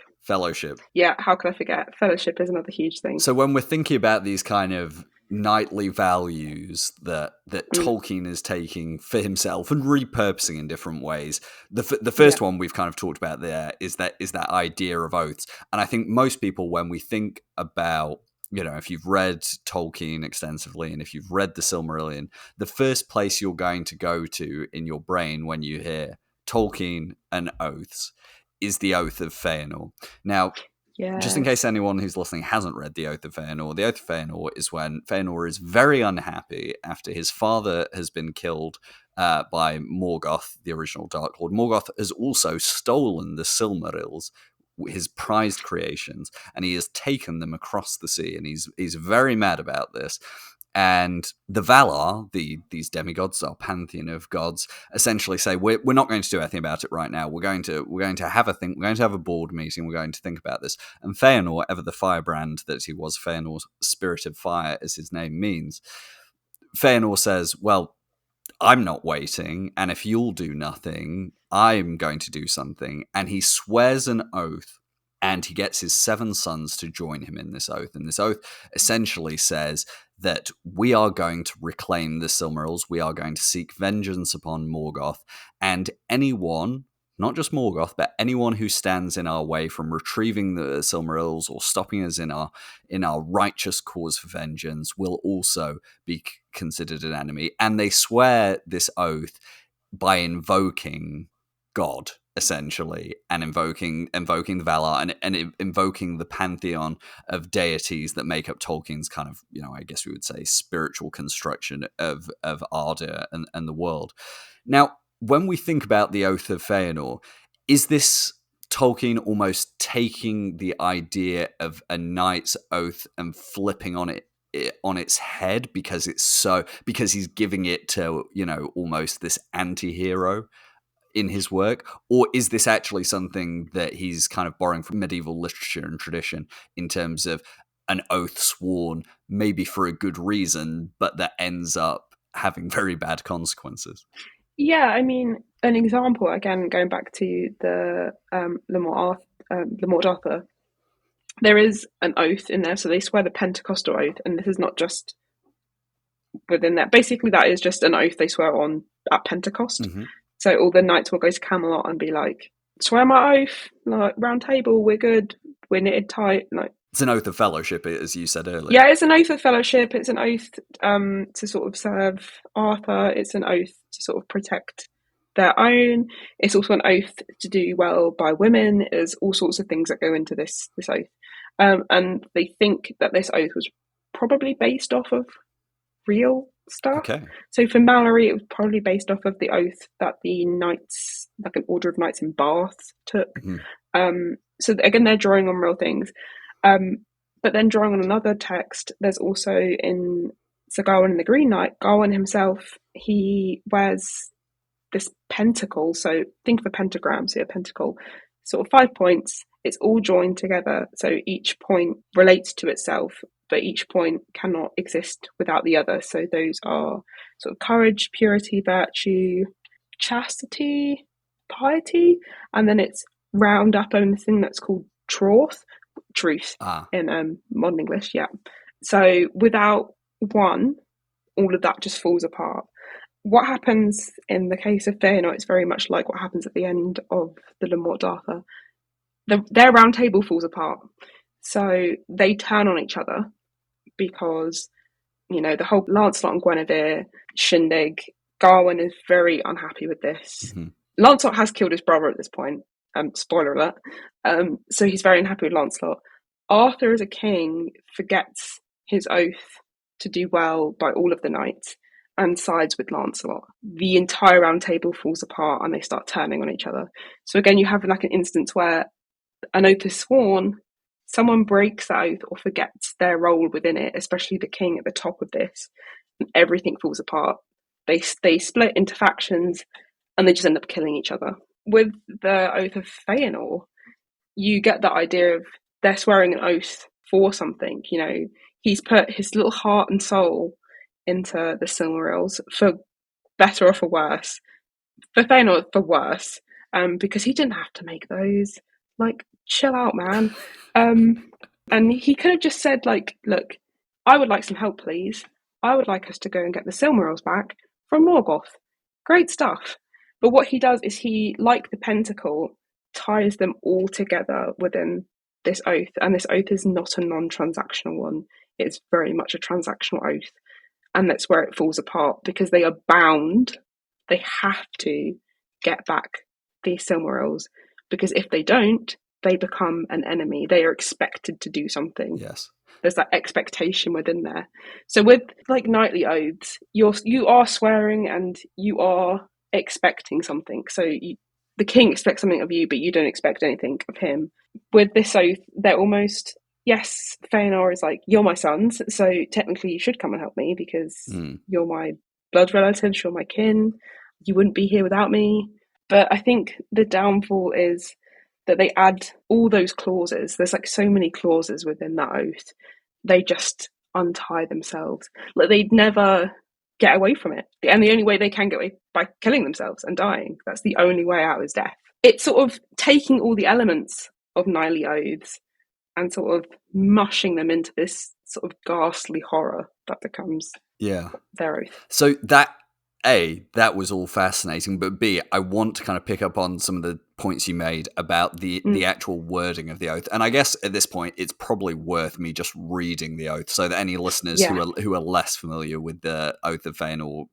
Yeah, how could I forget? Fellowship is another huge thing. So when we're thinking about these kind of knightly values that Tolkien is taking for himself and repurposing in different ways, the first one we've kind of talked about there is that idea of oaths. And I think most people, when we think about, if you've read Tolkien extensively and if you've read the Silmarillion, the first place you're going to go to in your brain when you hear Tolkien and oaths is the Oath of Fëanor. Now, just in case anyone who's listening hasn't read the Oath of Fëanor, the Oath of Fëanor is when Fëanor is very unhappy after his father has been killed by Morgoth, the original Dark Lord. Morgoth has also stolen the Silmarils, his prized creations, and he has taken them across the sea, and he's very mad about this. And the Valar, these demigods, our pantheon of gods, essentially say we're not going to do anything about it right now. We're going to have a think. We're going to have a board meeting. We're going to think about this. And Fëanor, ever the firebrand that he was, Fëanor, spirit of fire, as his name means, Fëanor says, "Well, I'm not waiting, and if you'll do nothing, I'm going to do something." And he swears an oath. And he gets his 7 sons to join him in this oath. And this oath essentially says that we are going to reclaim the Silmarils. We are going to seek vengeance upon Morgoth. And anyone, not just Morgoth, but anyone who stands in our way from retrieving the Silmarils or stopping us in our righteous cause for vengeance will also be considered an enemy. And they swear this oath by invoking God, essentially, and invoking the Valar and invoking the pantheon of deities that make up Tolkien's kind of, I guess we would say, spiritual construction of Arda and the world. Now, when we think about the Oath of Fëanor, is this Tolkien almost taking the idea of a knight's oath and flipping on its head because he's giving it to, almost this anti-hero in his work? Or is this actually something that he's kind of borrowing from medieval literature and tradition in terms of an oath sworn maybe for a good reason, but that ends up having very bad consequences? Yeah, I mean, an example, again, going back to the Mort Arthur, there is an oath in there, so they swear the Pentecostal oath, and this is not just within that. Basically, that is just an oath they swear on at Pentecost. Mm-hmm. So all the knights will go to Camelot and be like, swear my oath, like, round table, we're good, we're knitted tight. Like, it's an oath of fellowship, as you said earlier. Yeah, it's an oath of fellowship. It's an oath to sort of serve Arthur. It's an oath to sort of protect their own. It's also an oath to do well by women. There's all sorts of things that go into this oath. And they think that this oath was probably based off of real stuff. Okay. So for Mallory, it was probably based off of the oath that the knights, like an order of knights in Bath, took. Mm-hmm. So again, they're drawing on real things. But then drawing on another text, there's also in Sir Gawain and the Green Knight, Gawain himself, he wears this pentacle. So think of a pentagram, so a pentacle, sort of 5 points. It's all joined together. So each point relates to itself, but each point cannot exist without the other. So those are sort of courage, purity, virtue, chastity, piety, and then it's round up on the thing that's called truth in modern English. Yeah. So without one, all of that just falls apart. What happens in the case of Fëanor, it's very much like what happens at the end of the Le Morte d'Arthur. Their round table falls apart. So they turn on each other because, the whole Lancelot and Guinevere shindig, Gawain is very unhappy with this. Mm-hmm. Lancelot has killed his brother at this point. Spoiler alert. So he's very unhappy with Lancelot. Arthur, as a king, forgets his oath to do well by all of the knights and sides with Lancelot. The entire round table falls apart and they start turning on each other. So again, you have like an instance where an oath is sworn, someone breaks that oath or forgets their role within it, especially the king at the top of this, and everything falls apart. They split into factions and they just end up killing each other. With the Oath of Fëanor, you get that idea of they're swearing an oath for something. He's put his little heart and soul into the Silmarils, for better or for worse. For Fëanor, for worse, because he didn't have to make those. Like, chill out, man. And he could have just said, like, look, I would like some help, please. I would like us to go and get the Silmarils back from Morgoth. Great stuff. But what he does is he, like the Pentacle, ties them all together within this oath. And this oath is not a non-transactional one. It's very much a transactional oath. And that's where it falls apart, because they are bound. They have to get back the Silmarils, because if they don't, they become an enemy. They are expected to do something. Yes. There's that expectation within there. So with like knightly oaths, you are swearing and you are expecting something. So the king expects something of you, but you don't expect anything of him. With this oath, they're almost, yes, Fëanor is like, you're my sons, so technically you should come and help me because you're my blood relatives, you're my kin. You wouldn't be here without me. But I think the downfall is that they add all those clauses. There's like so many clauses within that oath. They just untie themselves. Like they'd never get away from it. And the only way they can get away by killing themselves and dying. That's the only way out is death. It's sort of taking all the elements of knightly oaths and sort of mushing them into this sort of ghastly horror that becomes their oath. So that was all fascinating, but B, I want to kind of pick up on some of the points you made about the actual wording of the oath. And I guess at this point, it's probably worth me just reading the oath so that any listeners who are less familiar with the Oath of Fëanor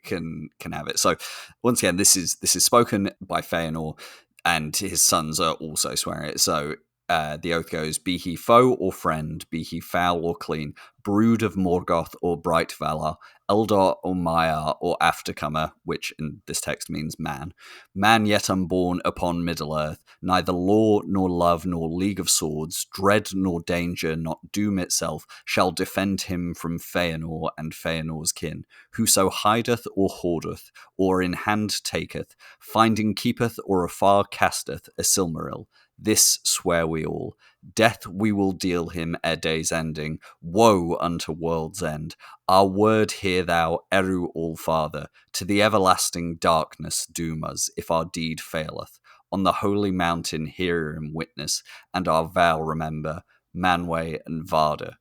can have it. So once again, this is spoken by Fëanor, and his sons are also swearing it. So the oath goes, be he foe or friend, be he foul or clean, brood of Morgoth or bright Valar, Eldar or Maiar or aftercomer, which in this text means man yet unborn upon Middle-earth, neither law nor love nor league of swords, dread nor danger, not doom itself, shall defend him from Fëanor and Fëanor's kin. Whoso hideth or hoardeth, or in hand taketh, finding keepeth or afar casteth a Silmaril. This swear we all. Death we will deal him ere day's ending. Woe unto world's end. Our word hear thou, Eru All-Father. To the everlasting darkness doom us, if our deed faileth. On the holy mountain hear him witness, and our vow remember, Manwë and Vardar.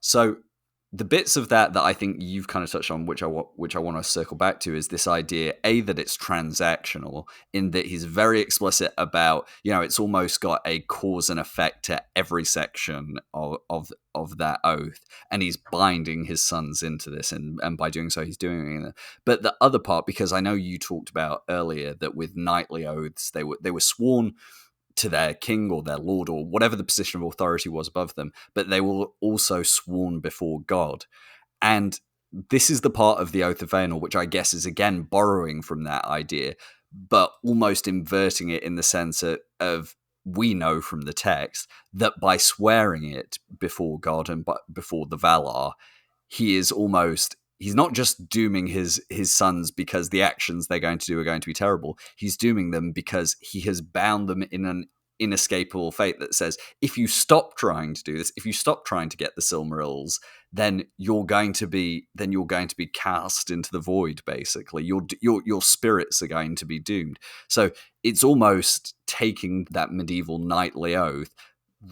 So the bits of that I think you've kind of touched on, which I want to circle back to, is this idea, that it's transactional, in that he's very explicit about, it's almost got a cause and effect to every section of that oath, and he's binding his sons into this, and by doing so, he's doing it. But the other part, because I know you talked about earlier that with knightly oaths, they were sworn to their king or their lord or whatever the position of authority was above them, but they were also sworn before God. And this is the part of the Oath of Fëanor, which I guess is again borrowing from that idea, but almost inverting it in the sense of we know from the text that by swearing it before God and before the Valar, he's not just dooming his sons because the actions they're going to do are going to be terrible. He's dooming them because he has bound them in an inescapable fate that says, if you stop trying to do this, if you stop trying to get the Silmarils, then you're going to be cast into the void. Basically, your spirits are going to be doomed. So it's almost taking that medieval knightly oath,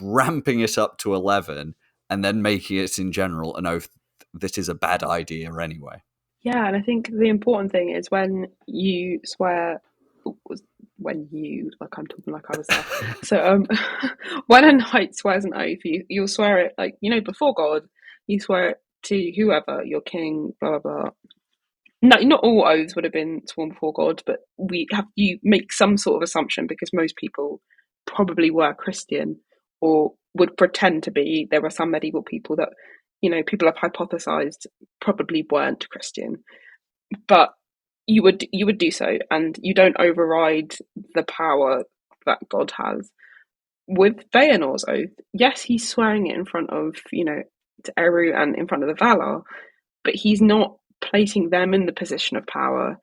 ramping it up to 11, and then making it in general an oath that is a bad idea anyway. Yeah, and I think the important thing is when you swear, like I'm talking like I was there. So when a knight swears an oath, you'll swear it like, before God, you swear it to whoever, your king, blah, blah, blah. No, not all oaths would have been sworn before God, but you make some sort of assumption because most people probably were Christian or would pretend to be. There were some medieval people that, people have hypothesized probably weren't Christian, but you would do so, and you don't override the power that God has. With Fëanor's oath, yes, he's swearing it in front of, to Eru and in front of the Valar, but he's not placing them in the position of power.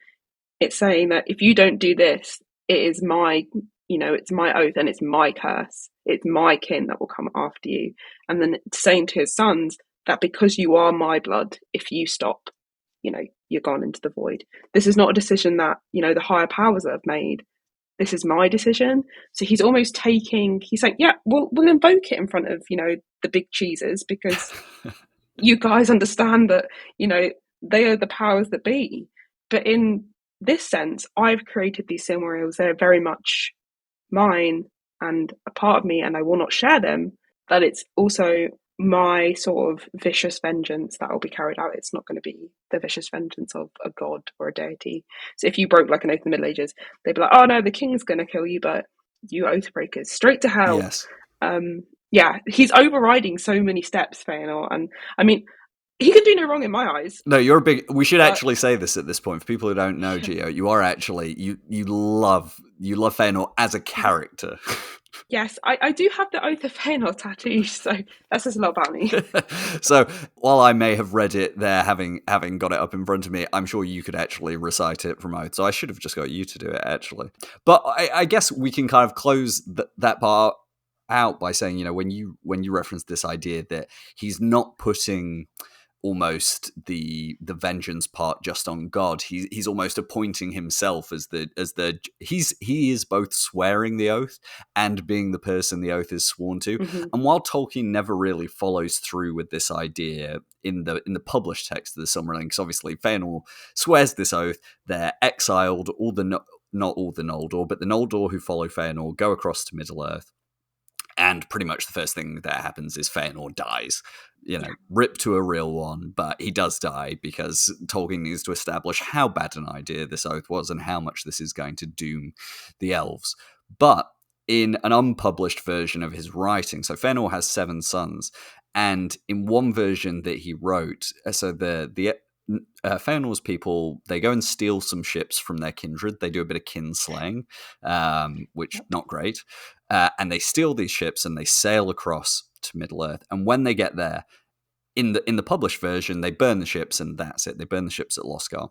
It's saying that if you don't do this, it is it's my oath and it's my curse. It's my kin that will come after you. And then saying to his sons that because you are my blood, if you stop, you're gone into the void. This is not a decision that, the higher powers have made. This is my decision. So he's almost he's saying, yeah, we'll invoke it in front of, the big cheeses because you guys understand that, they are the powers that be. But in this sense, I've created these Silmarils. They're very much mine and a part of me, and I will not share them. That it's also my sort of vicious vengeance that will be carried out. It's not going to be the vicious vengeance of a god or a deity. So if you broke like an oath in the Middle Ages, they'd be like, oh no, the king's going to kill you, but you Oathbreakers, straight to hell. Yes. Yeah, he's overriding so many steps, Fëanor, and I mean, he can do no wrong in my eyes. No, you're a big. We should actually say this at this point for people who don't know, Gio. You are actually you love Fëanor as a character. Yes, I do have the Oath of Fëanor tattoo, so that says a lot about me. So while I may have read it there, having got it up in front of me, I'm sure you could actually recite it from Oath. So I should have just got you to do it, actually. But I guess we can kind of close that part out by saying, when you reference this idea that he's not putting almost the vengeance part just on God, he's almost appointing himself as he is both swearing the oath and being the person the oath is sworn to. Mm-hmm. And while Tolkien never really follows through with this idea in the published text of the Silmarillion, because obviously Fëanor swears this oath, they're exiled, not all the Noldor, but the Noldor who follow Fëanor go across to Middle-earth. And pretty much the first thing that happens is Fëanor dies. Ripped to a real one, but he does die because Tolkien needs to establish how bad an idea this oath was and how much this is going to doom the elves. But in an unpublished version of his writing, so Fëanor has 7 sons, and in one version that he wrote, so the Fëanor's people, they go and steal some ships from their kindred. They do a bit of kinslaying, which not great. And they steal these ships and they sail across to Middle-earth. And when they get there, in the published version, they burn the ships and that's it. They burn the ships at Loscar.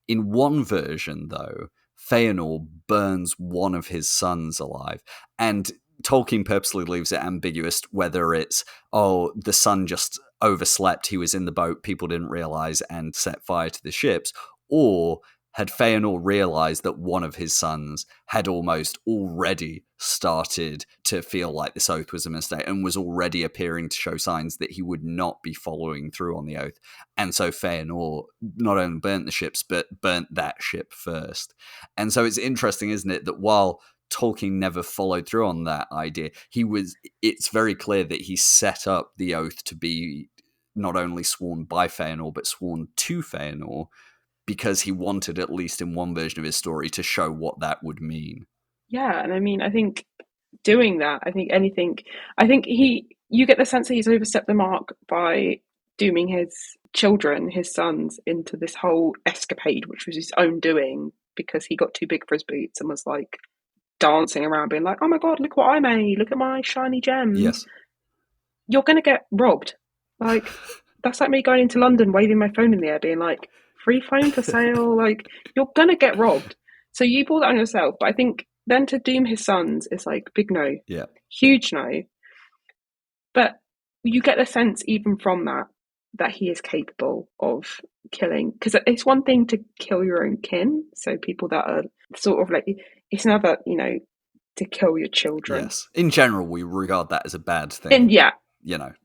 In one version, though, Fëanor burns one of his sons alive. And Tolkien purposely leaves it ambiguous whether it's, the son just overslept, he was in the boat, people didn't realize and set fire to the ships, or had Fëanor realized that one of his sons had almost already started to feel like this oath was a mistake and was already appearing to show signs that he would not be following through on the oath. And so Fëanor not only burnt the ships, but burnt that ship first. And so it's interesting, isn't it, that while Tolkien never followed through on that idea, it's very clear that he set up the oath to be not only sworn by Fëanor, but sworn to Fëanor, because he wanted, at least in one version of his story, to show what that would mean. Yeah, and I mean, I think doing that, you get the sense that he's overstepped the mark by dooming his children, his sons, into this whole escapade, which was his own doing, because he got too big for his boots and was like dancing around being like, oh my god, look what I made, look at my shiny gems. Yes. You're going to get robbed. Like, that's like me going into London, waving my phone in the air, being like, free phone for sale. Like, you're going to get robbed. So you pull that on yourself. But I think then to doom his sons is like big no, Yeah. huge no. But you get the sense even from that he is capable of killing, because it's one thing to kill your own kin, so people that are sort of like, it's another, to kill your children. Yes. In general, we regard that as a bad thing. And yeah,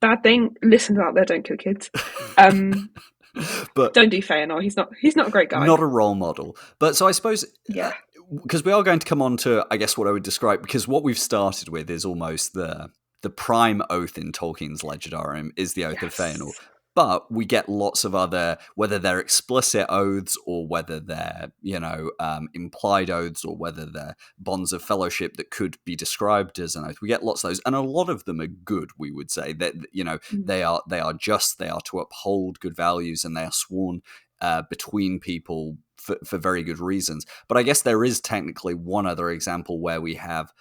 bad thing. Listeners out there, don't kill kids. But don't do Fëanor. He's not a great guy. Not a role model. But so I suppose, because we are going to come on to, I guess, what I would describe, because what we've started with is almost the prime oath in Tolkien's Legendarium is the Oath of Fëanor. But we get lots of other, whether they're explicit oaths or whether they're, implied oaths or whether they're bonds of fellowship that could be described as an oath. We get lots of those, and a lot of them are good. We would say that they are just, they are to uphold good values, and they are sworn between people for very good reasons. But I guess there is technically one other example where we have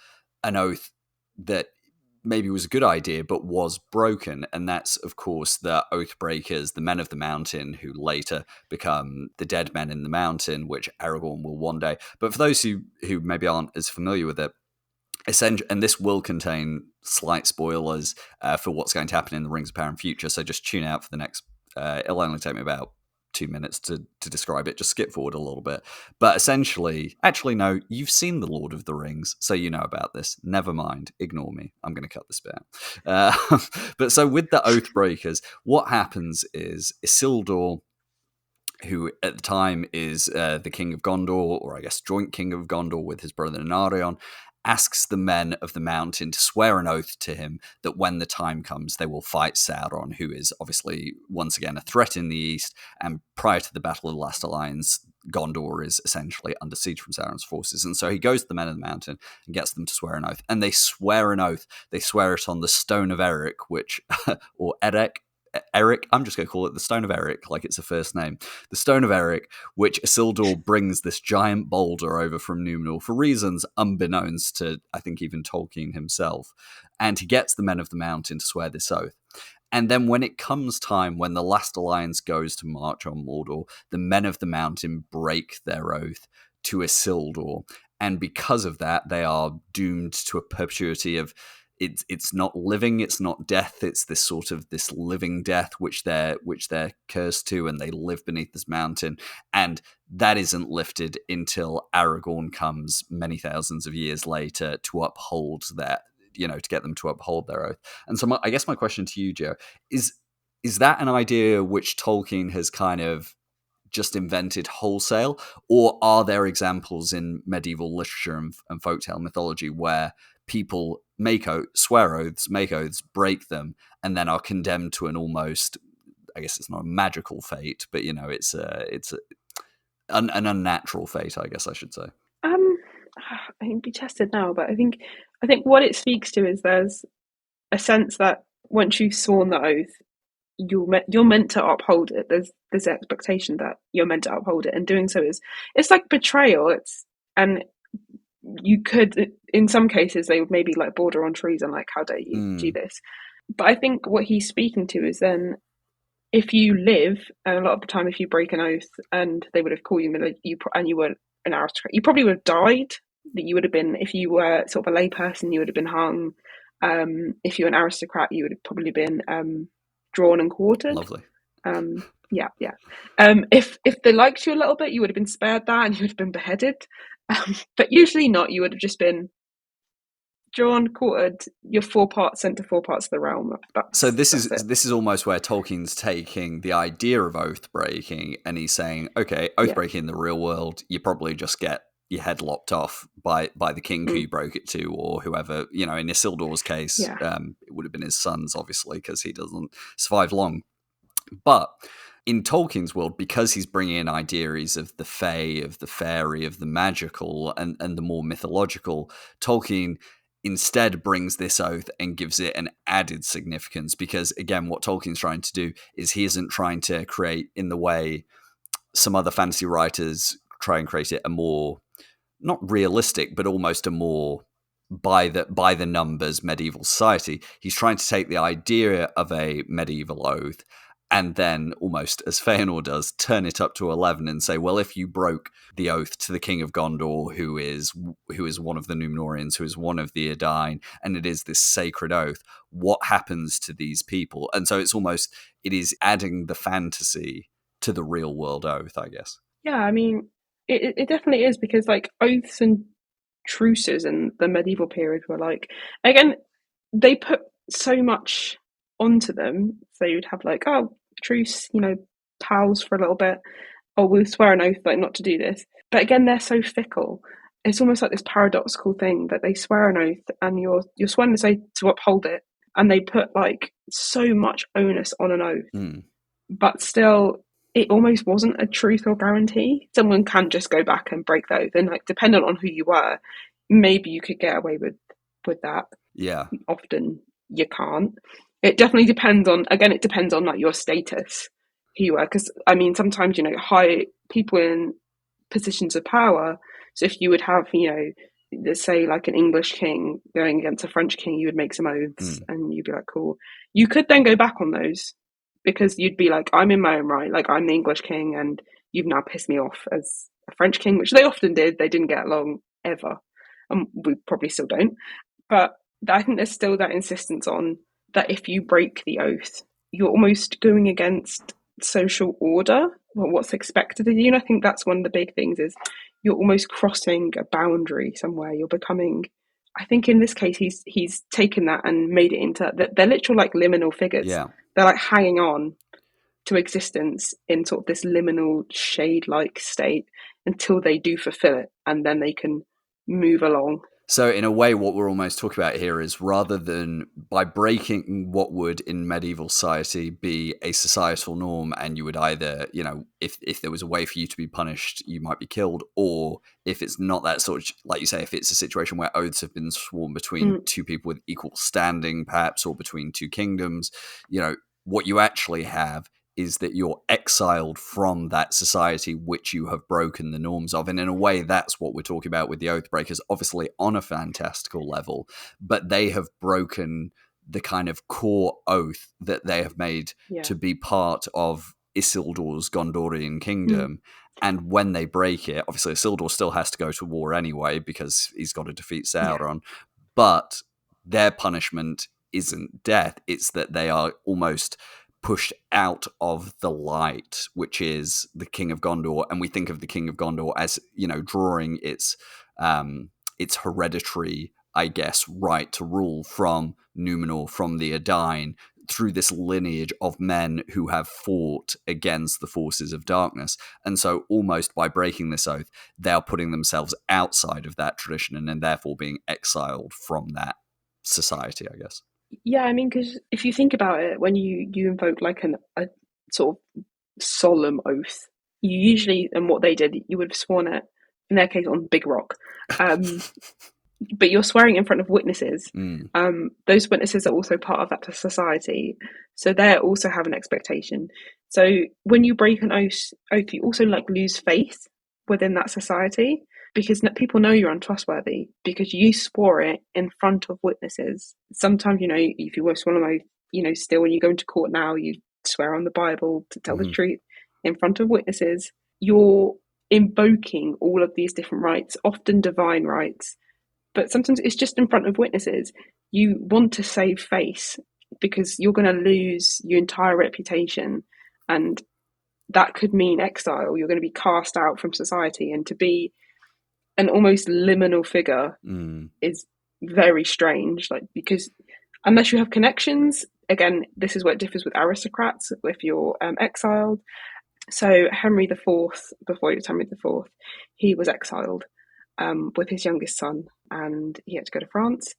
an oath that maybe was a good idea but was broken, and that's of course the Oathbreakers, the Men of the Mountain, who later become the Dead Men in the Mountain, which Aragorn will one day. But for those who maybe aren't as familiar with it, and this will contain slight spoilers for what's going to happen in the Rings of Power in future, so just tune out for the next it'll only take me about 2 minutes to describe it. Just skip forward a little bit. But essentially, actually, no, you've seen The Lord of the Rings, so you know about this. Never mind. Ignore me. I'm going to cut this bit out. But so with the Oathbreakers, what happens is Isildur, who at the time is the King of Gondor, or I guess joint King of Gondor with his brother Narion, asks the Men of the Mountain to swear an oath to him that when the time comes, they will fight Sauron, who is obviously, once again, a threat in the east. And prior to the Battle of the Last Alliance, Gondor is essentially under siege from Sauron's forces. And so he goes to the Men of the Mountain and gets them to swear an oath. And they swear an oath. They swear it on the Stone of Eric, which, or Eric, I'm just going to call it the Stone of Eric, like it's a first name. The Stone of Eric, which Isildur brings this giant boulder over from Númenor for reasons unbeknownst to, I think, even Tolkien himself. And he gets the Men of the Mountain to swear this oath. And then when it comes time, when the last alliance goes to march on Mordor, the Men of the Mountain break their oath to Isildur. And because of that, they are doomed to a perpetuity of it's not living, it's not death, it's this sort of this living death which they're cursed to, and they live beneath this mountain. And that isn't lifted until Aragorn comes many thousands of years later to uphold that, to get them to uphold their oath. And so I guess my question to you, Joe, is that an idea which Tolkien has kind of just invented wholesale, or are there examples in medieval literature and folktale mythology where people swear oaths, make oaths, break them, and then are condemned to an almost, I guess it's not a magical fate, but it's an unnatural fate, I guess I should say. I think be tested now, but I think what it speaks to is there's a sense that once you've sworn the oath, you're meant to uphold it. There's an expectation that you're meant to uphold it, and doing so it's like betrayal. And you could, in some cases, they would maybe like border on treason, like how dare you do this. But I think what he's speaking to is then, if you live, and a lot of the time, if you break an oath, and they would have called you, and you were an aristocrat, you probably would have died. That you would have been, if you were sort of a layperson, you would have been hung. If you were an aristocrat, you would have probably been drawn and quartered. Lovely. Yeah. If they liked you a little bit, you would have been spared that, and you would have been beheaded. But usually not. You would have just been drawn, quartered. You're sent to 4 parts of the realm. So this is almost where Tolkien's taking the idea of oath breaking, and he's saying, okay, oath breaking in the real world, you probably just get your head lopped off by the king who you broke it to, or whoever. In Isildur's case, it would have been his sons, obviously, because he doesn't survive long. But in Tolkien's world, because he's bringing in ideas of the fae, of the fairy, of the magical, and the more mythological, Tolkien instead brings this oath and gives it an added significance. Because, again, what Tolkien's trying to do is he isn't trying to create, in the way some other fantasy writers try and create it, a more, not realistic, but almost a more by the numbers medieval society. He's trying to take the idea of a medieval oath and then, almost as Fëanor does, turn it up to 11 and say, well, if you broke the oath to the King of Gondor, who is one of the Númenóreans, who is one of the Edain, and it is this sacred oath, what happens to these people? And so it is adding the fantasy to the real world oath, I guess. Yeah, I mean, it definitely is, because like oaths and truces in the medieval period were like, again, they put so much onto them. So you'd have like, oh, truce, pals for a little bit. Oh, we'll swear an oath like not to do this. But again, they're so fickle. It's almost like this paradoxical thing that they swear an oath and you're sworn to say to uphold it, and they put like so much onus on an oath. But still, it almost wasn't a truth or guarantee. Someone can just go back and break the oath, and like depending on who you were, maybe you could get away with that. Yeah. Often you can't. It definitely depends on like your status, who you were. Because I mean, sometimes high people in positions of power. So if you would have let's say like an English king going against a French king, you would make some oaths, and you'd be like, cool. You could then go back on those, because you'd be like, I'm in my own right, like I'm the English king, and you've now pissed me off as a French king, which they often did. They didn't get along ever, and we probably still don't. But I think there's still that insistence on that if you break the oath, you're almost going against social order, or what's expected of you. And I think that's one of the big things, is you're almost crossing a boundary somewhere. You're becoming, I think in this case, he's taken that and made it into, they're literal like liminal figures. Yeah. They're like hanging on to existence in sort of this liminal shade-like state until they do fulfill it, and then they can move along. So in a way, what we're almost talking about here is, rather than by breaking what would in medieval society be a societal norm, and you would either, if there was a way for you to be punished, you might be killed, or if it's not that sort of, like you say, if it's a situation where oaths have been sworn between two people with equal standing, perhaps, or between two kingdoms, what you actually have is that you're exiled from that society which you have broken the norms of. And in a way, that's what we're talking about with the Oathbreakers, obviously on a fantastical level, but they have broken the kind of core oath that they have made to be part of Isildur's Gondorian kingdom. And when they break it, obviously Isildur still has to go to war anyway, because he's got to defeat Sauron, but their punishment isn't death. It's that they are almost pushed out of the light, which is the King of Gondor. And we think of the King of Gondor as, drawing its hereditary, I guess, right to rule from Númenor, from the Edain, through this lineage of men who have fought against the forces of darkness. And so almost by breaking this oath, they are putting themselves outside of that tradition, and then therefore being exiled from that society, I guess. Yeah, I mean, because if you think about it, when you invoke like a sort of solemn oath, you usually, and what they did, you would have sworn it, in their case, on Big Rock. But you're swearing in front of witnesses. Those witnesses are also part of that society, so they also have an expectation. So when you break an oath, you also like lose faith within that society, because people know you're untrustworthy because you swore it in front of witnesses. Sometimes, if you were sworn an oath, still when you go into court now, you swear on the Bible to tell the truth in front of witnesses. You're invoking all of these different rights, often divine rights, but sometimes it's just in front of witnesses. You want to save face because you're going to lose your entire reputation, and that could mean exile. You're going to be cast out from society, and to be an almost liminal figure is very strange, because unless you have connections, again, this is where it differs with aristocrats if you're exiled. So Henry IV, before he was Henry IV, he was exiled with his youngest son, and he had to go to France.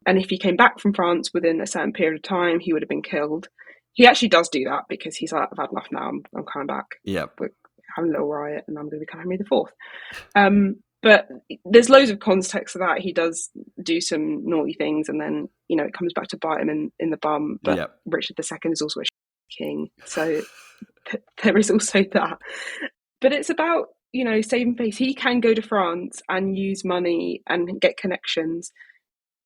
And if he came back from France within a certain period of time, he would have been killed. He actually does do that because he's like, I've had enough now, I'm coming back. We're having a little riot and I'm going to become Henry IV. But there's loads of context to that. He does do some naughty things, and then, it comes back to bite him in the bum. But Richard II is also a king. So there is also that. But it's about, saving face. He can go to France and use money and get connections.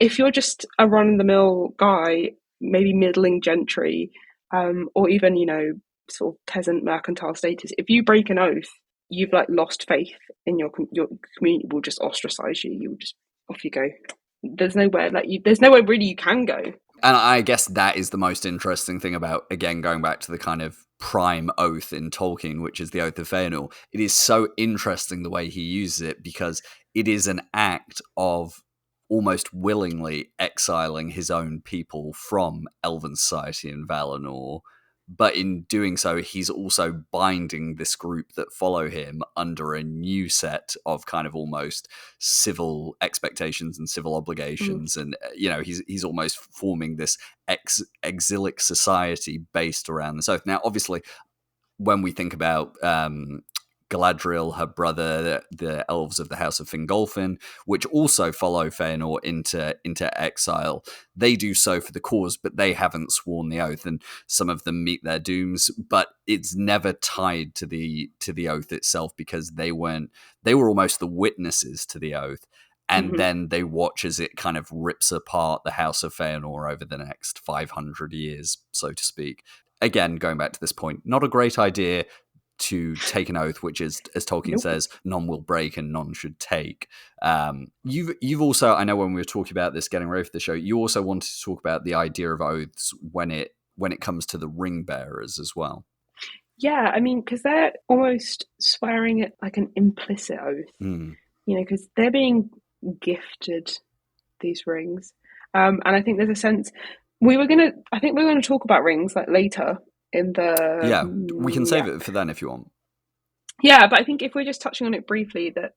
If you're just a run-of-the-mill guy, maybe middling gentry, or even, sort of peasant mercantile status. If you break an oath, you've like lost faith in your community. Will just ostracize you. You'll just off you go. There's nowhere there's nowhere really you can go. And I guess that is the most interesting thing about, again, going back to the kind of prime oath in Tolkien, which is the Oath of Fëanor. It is so interesting the way he uses it, because it is an act of almost willingly exiling his own people from Elven society in Valinor. But in doing so, he's also binding this group that follow him under a new set of kind of almost civil expectations and civil obligations. And, he's almost forming this exilic society based around this oath. Now, obviously, when we think about Galadriel, her brother, the elves of the House of Fingolfin, which also follow Fëanor into exile. They do so for the cause, but they haven't sworn the oath, and some of them meet their dooms. But it's never tied to the oath itself, because they were almost the witnesses to the oath, and then they watch as it kind of rips apart the House of Fëanor over the next 500 years, so to speak. Again, going back to this point, not a great idea to take an oath, which is, as Tolkien says, none will break and none should take. You've also, I know when we were talking about this, getting ready for the show, you also wanted to talk about the idea of oaths when it comes to the Ringbearers as well. Yeah, I mean, because they're almost swearing it like an implicit oath, because they're being gifted these rings. And I think there's a sense we're going to talk about rings like later in the... Yeah, we can save it for then if you want. Yeah, but I think if we're just touching on it briefly, that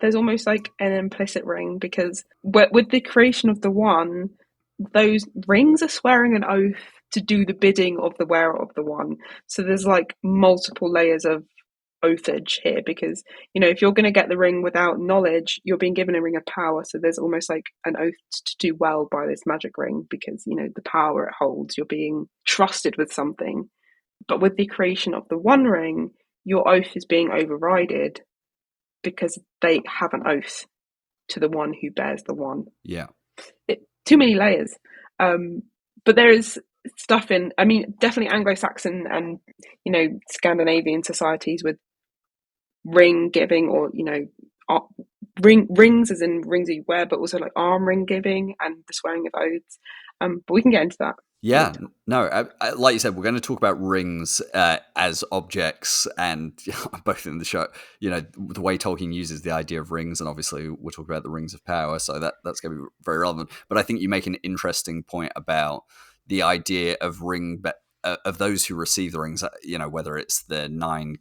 there's almost like an implicit ring, because with the creation of the One, those rings are swearing an oath to do the bidding of the wearer of the One. So there's like multiple layers of oathage here, because, if you're going to get the ring without knowledge, you're being given a ring of power. So there's almost like an oath to do well by this magic ring, because, the power it holds, you're being trusted with something. But with the creation of the One Ring, your oath is being overridden, because they have an oath to the one who bears the One. Yeah. Too many layers. But there is stuff in, definitely Anglo-Saxon and, Scandinavian societies with ring giving, or, rings as in rings you wear, but also like arm ring giving and the swearing of oaths. But we can get into that. Yeah, no, like you said, we're going to talk about rings as objects, and both in the show, the way Tolkien uses the idea of rings, and obviously we'll talk about the rings of power, so that's going to be very relevant. But I think you make an interesting point about the idea of of those who receive the rings, whether it's the nine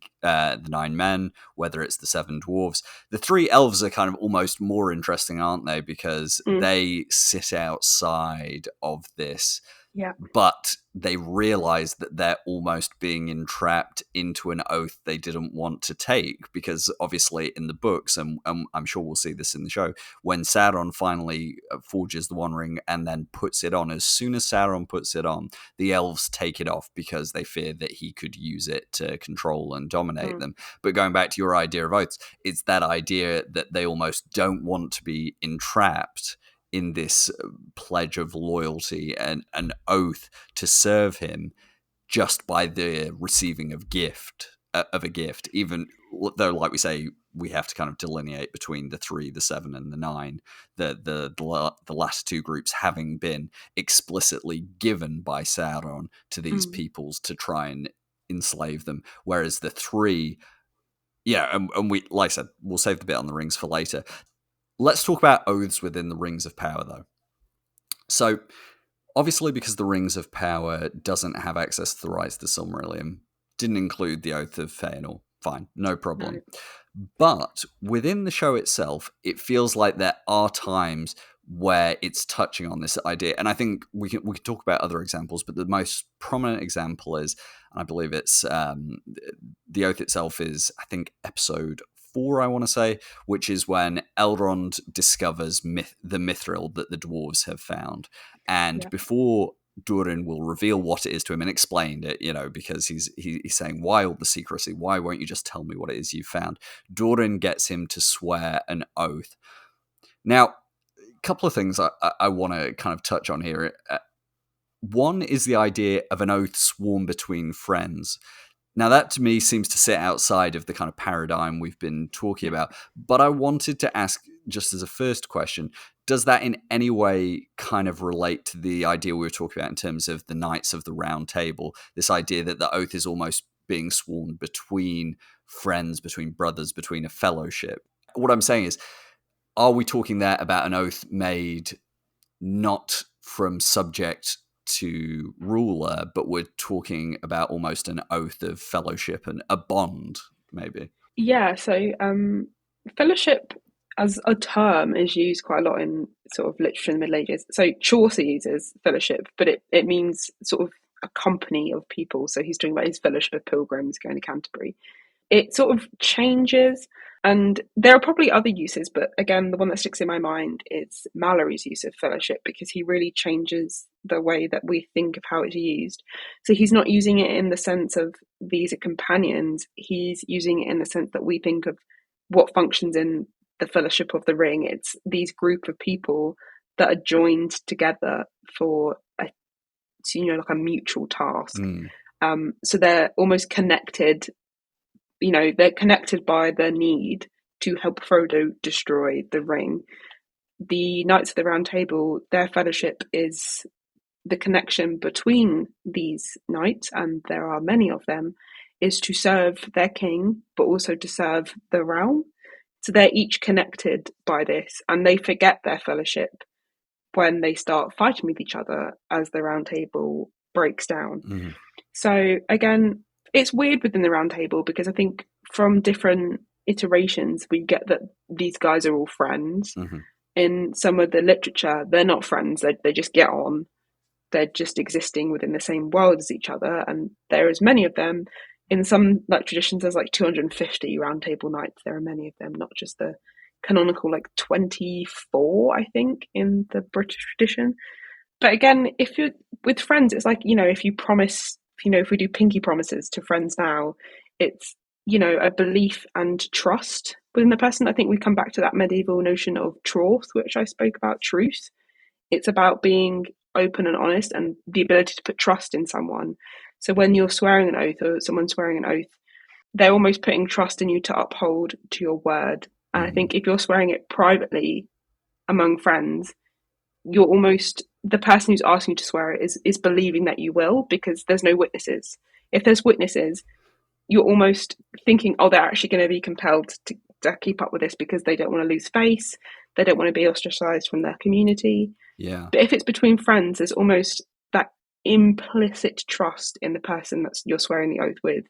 men, whether it's the 7 dwarves. The 3 elves are kind of almost more interesting, aren't they? Because they sit outside of this. Yeah. But they realize that they're almost being entrapped into an oath they didn't want to take, because obviously in the books, and I'm sure we'll see this in the show, when Sauron finally forges the One Ring and then puts it on, as soon as Sauron puts it on, the elves take it off because they fear that he could use it to control and dominate them. But going back to your idea of oaths, it's that idea that they almost don't want to be entrapped in this pledge of loyalty and an oath to serve him, just by the receiving of a gift, even though, like we say, we have to kind of delineate between the 3, the 7, and the 9, the last 2 groups having been explicitly given by Sauron to these peoples to try and enslave them, whereas the 3, and we, like I said, we'll save the bit on the rings for later. Let's talk about oaths within the Rings of Power, though. So, obviously, because the Rings of Power doesn't have access to the rights to Silmarillion, didn't include the Oath of Fëanor. Fine, no problem. No. But within the show itself, it feels like there are times where it's touching on this idea, and I think we can talk about other examples, but the most prominent example is, and I believe it's the Oath itself is, I think, episode 4, I want to say, which is when Elrond discovers the mithril that the dwarves have found. And before Durin will reveal what it is to him and explain it, because he's saying, why all the secrecy? Why won't you just tell me what it is you found? Durin gets him to swear an oath. Now, a couple of things I want to kind of touch on here. One is the idea of an oath sworn between friends. Now, that to me seems to sit outside of the kind of paradigm we've been talking about. But I wanted to ask, just as a first question, does that in any way kind of relate to the idea we were talking about in terms of the Knights of the Round Table? This idea that the oath is almost being sworn between friends, between brothers, between a fellowship. What I'm saying is, are we talking there about an oath made not from subject to ruler, but we're talking about almost an oath of fellowship and a bond, maybe? Yeah, so fellowship as a term is used quite a lot in sort of literature in the Middle Ages. So Chaucer uses fellowship, but it means sort of a company of people. So he's talking about his fellowship of pilgrims going to Canterbury. It sort of changes, and there are probably other uses, but again, the one that sticks in my mind is Mallory's use of fellowship, because he really changes the way that we think of how it's used. So he's not using it in the sense of these are companions, he's using it in the sense that we think of what functions in the Fellowship of the Ring. It's these group of people that are joined together for like a mutual task. So they're almost connected. They're connected by the need to help Frodo destroy the ring. The Knights of the Round Table, their fellowship is the connection between these knights, and there are many of them, is to serve their king, but also to serve the realm. So they're each connected by this, and they forget their fellowship when they start fighting with each other as the Round Table breaks down. So again, it's weird within the Round Table, because I think from different iterations we get that these guys are all friends. In some of the literature, they're not friends, they just get on. They're just existing within the same world as each other, and there is many of them. In some traditions, there's 250 Round Table Knights. There are many of them, not just the canonical 24, I think, in the British tradition. But again, if you're with friends, it's if you promise, if we do pinky promises to friends now, it's a belief and trust within the person. I think we come back to that medieval notion of troth, which I spoke about, truth. It's about being open and honest, and the ability to put trust in someone. So when you're swearing an oath, or someone's swearing an oath, they're almost putting trust in you to uphold to your word. And I think if you're swearing it privately among friends, you're almost, the person who's asking you to swear it is believing that you will, because there's no witnesses. If there's witnesses, you're almost thinking, oh, they're actually going to be compelled to keep up with this because they don't want to lose face. They don't want to be ostracized from their community. Yeah. But if it's between friends, there's almost that implicit trust in the person that you're swearing the oath with,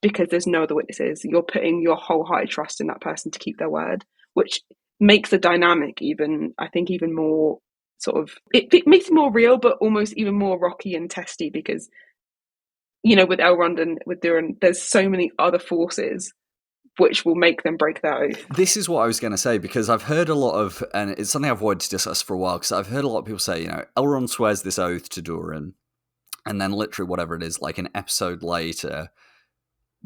because there's no other witnesses. You're putting your wholehearted trust in that person to keep their word, which makes the dynamic even more sort of, it makes it more real, but almost even more rocky and testy, because with Elrond and with Durin, there's so many other forces which will make them break their oath. This is what I was going to say, because I've heard a lot of, and it's something I've wanted to discuss for a while, because I've heard a lot of people say, Elrond swears this oath to Durin, and then literally whatever it is, an episode later,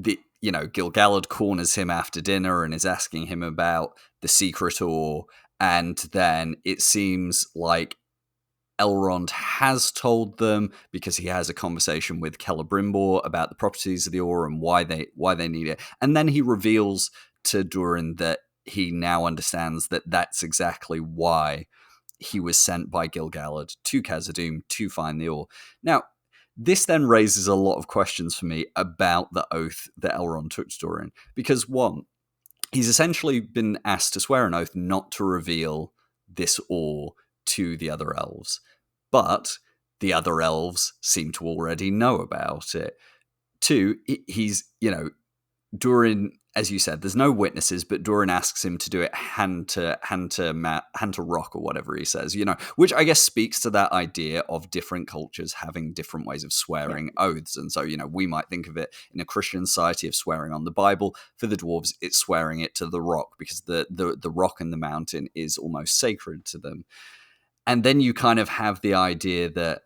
Gil-galad corners him after dinner and is asking him about the secret ore, and then it seems like Elrond has told them, because he has a conversation with Celebrimbor about the properties of the ore and why they need it. And then he reveals to Durin that he now understands that that's exactly why he was sent by Gil-galad to Khazad-dûm to find the ore. Now, this then raises a lot of questions for me about the oath that Elrond took to Durin. Because one, he's essentially been asked to swear an oath not to reveal this ore to the other elves. But the other elves seem to already know about it. Two, he's, Durin, as you said, there's no witnesses, but Durin asks him to do it hand to rock, or whatever he says, which I guess speaks to that idea of different cultures having different ways of swearing oaths. And so, we might think of it in a Christian society of swearing on the Bible. For the dwarves, it's swearing it to the rock, because the rock and the mountain is almost sacred to them. And then you kind of have the idea that,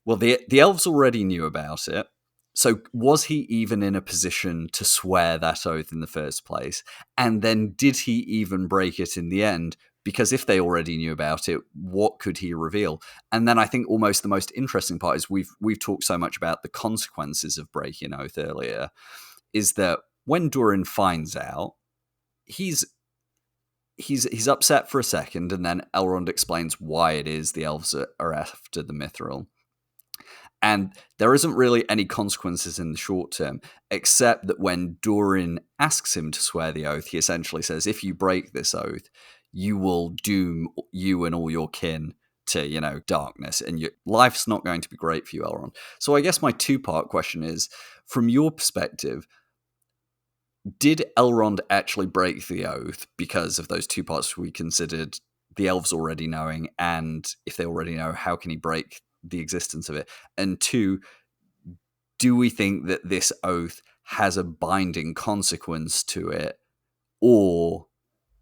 well, the elves already knew about it. So was he even in a position to swear that oath in the first place? And then did he even break it in the end? Because if they already knew about it, what could he reveal? And then I think almost the most interesting part is we've talked so much about the consequences of breaking an oath earlier, is that when Durin finds out, he's upset for a second, and then Elrond explains why it is the elves are after the mithril. And there isn't really any consequences in the short term, except that when Durin asks him to swear the oath, he essentially says, if you break this oath, you will doom you and all your kin to, darkness, and your life's not going to be great for you, Elrond. So I guess my two-part question is, from your perspective, did Elrond actually break the oath because of those two parts we considered, the elves already knowing, and if they already know, how can he break the existence of it? And two, do we think that this oath has a binding consequence to it, or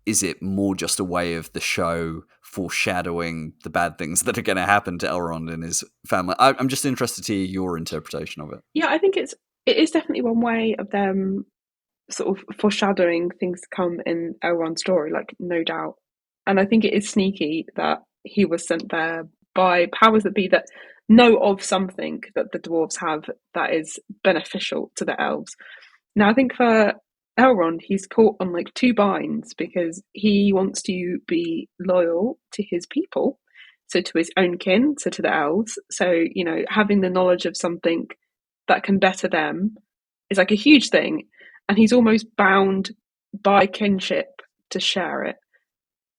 is it more just a way of the show foreshadowing the bad things that are going to happen to Elrond and his family? I'm just interested to hear your interpretation of it. Yeah, I think it is definitely one way of them sort of foreshadowing things to come in Elrond's story, like, no doubt. And I think it is sneaky that he was sent there by powers that be that know of something that the dwarves have that is beneficial to the elves. Now, I think for Elrond, he's caught on like two binds because he wants to be loyal to his people, so to his own kin, so to the elves. So, having the knowledge of something that can better them is like a huge thing. And he's almost bound by kinship to share it.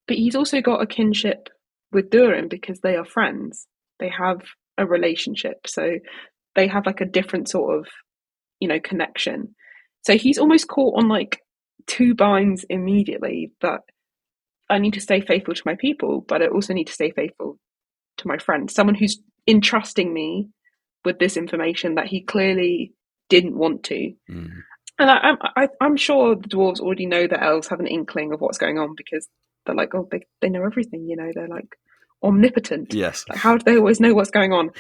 But he's also got a kinship with Durin because they are friends. They have a relationship. So they have like a different sort of, connection. So he's almost caught on like two binds immediately, that I need to stay faithful to my people, but I also need to stay faithful to my friends. Someone who's entrusting me with this information that he clearly didn't want to. Mm. And I'm sure the dwarves already know that elves have an inkling of what's going on because they're like, oh, they know everything, they're like omnipotent. Yes. Like, how do they always know what's going on?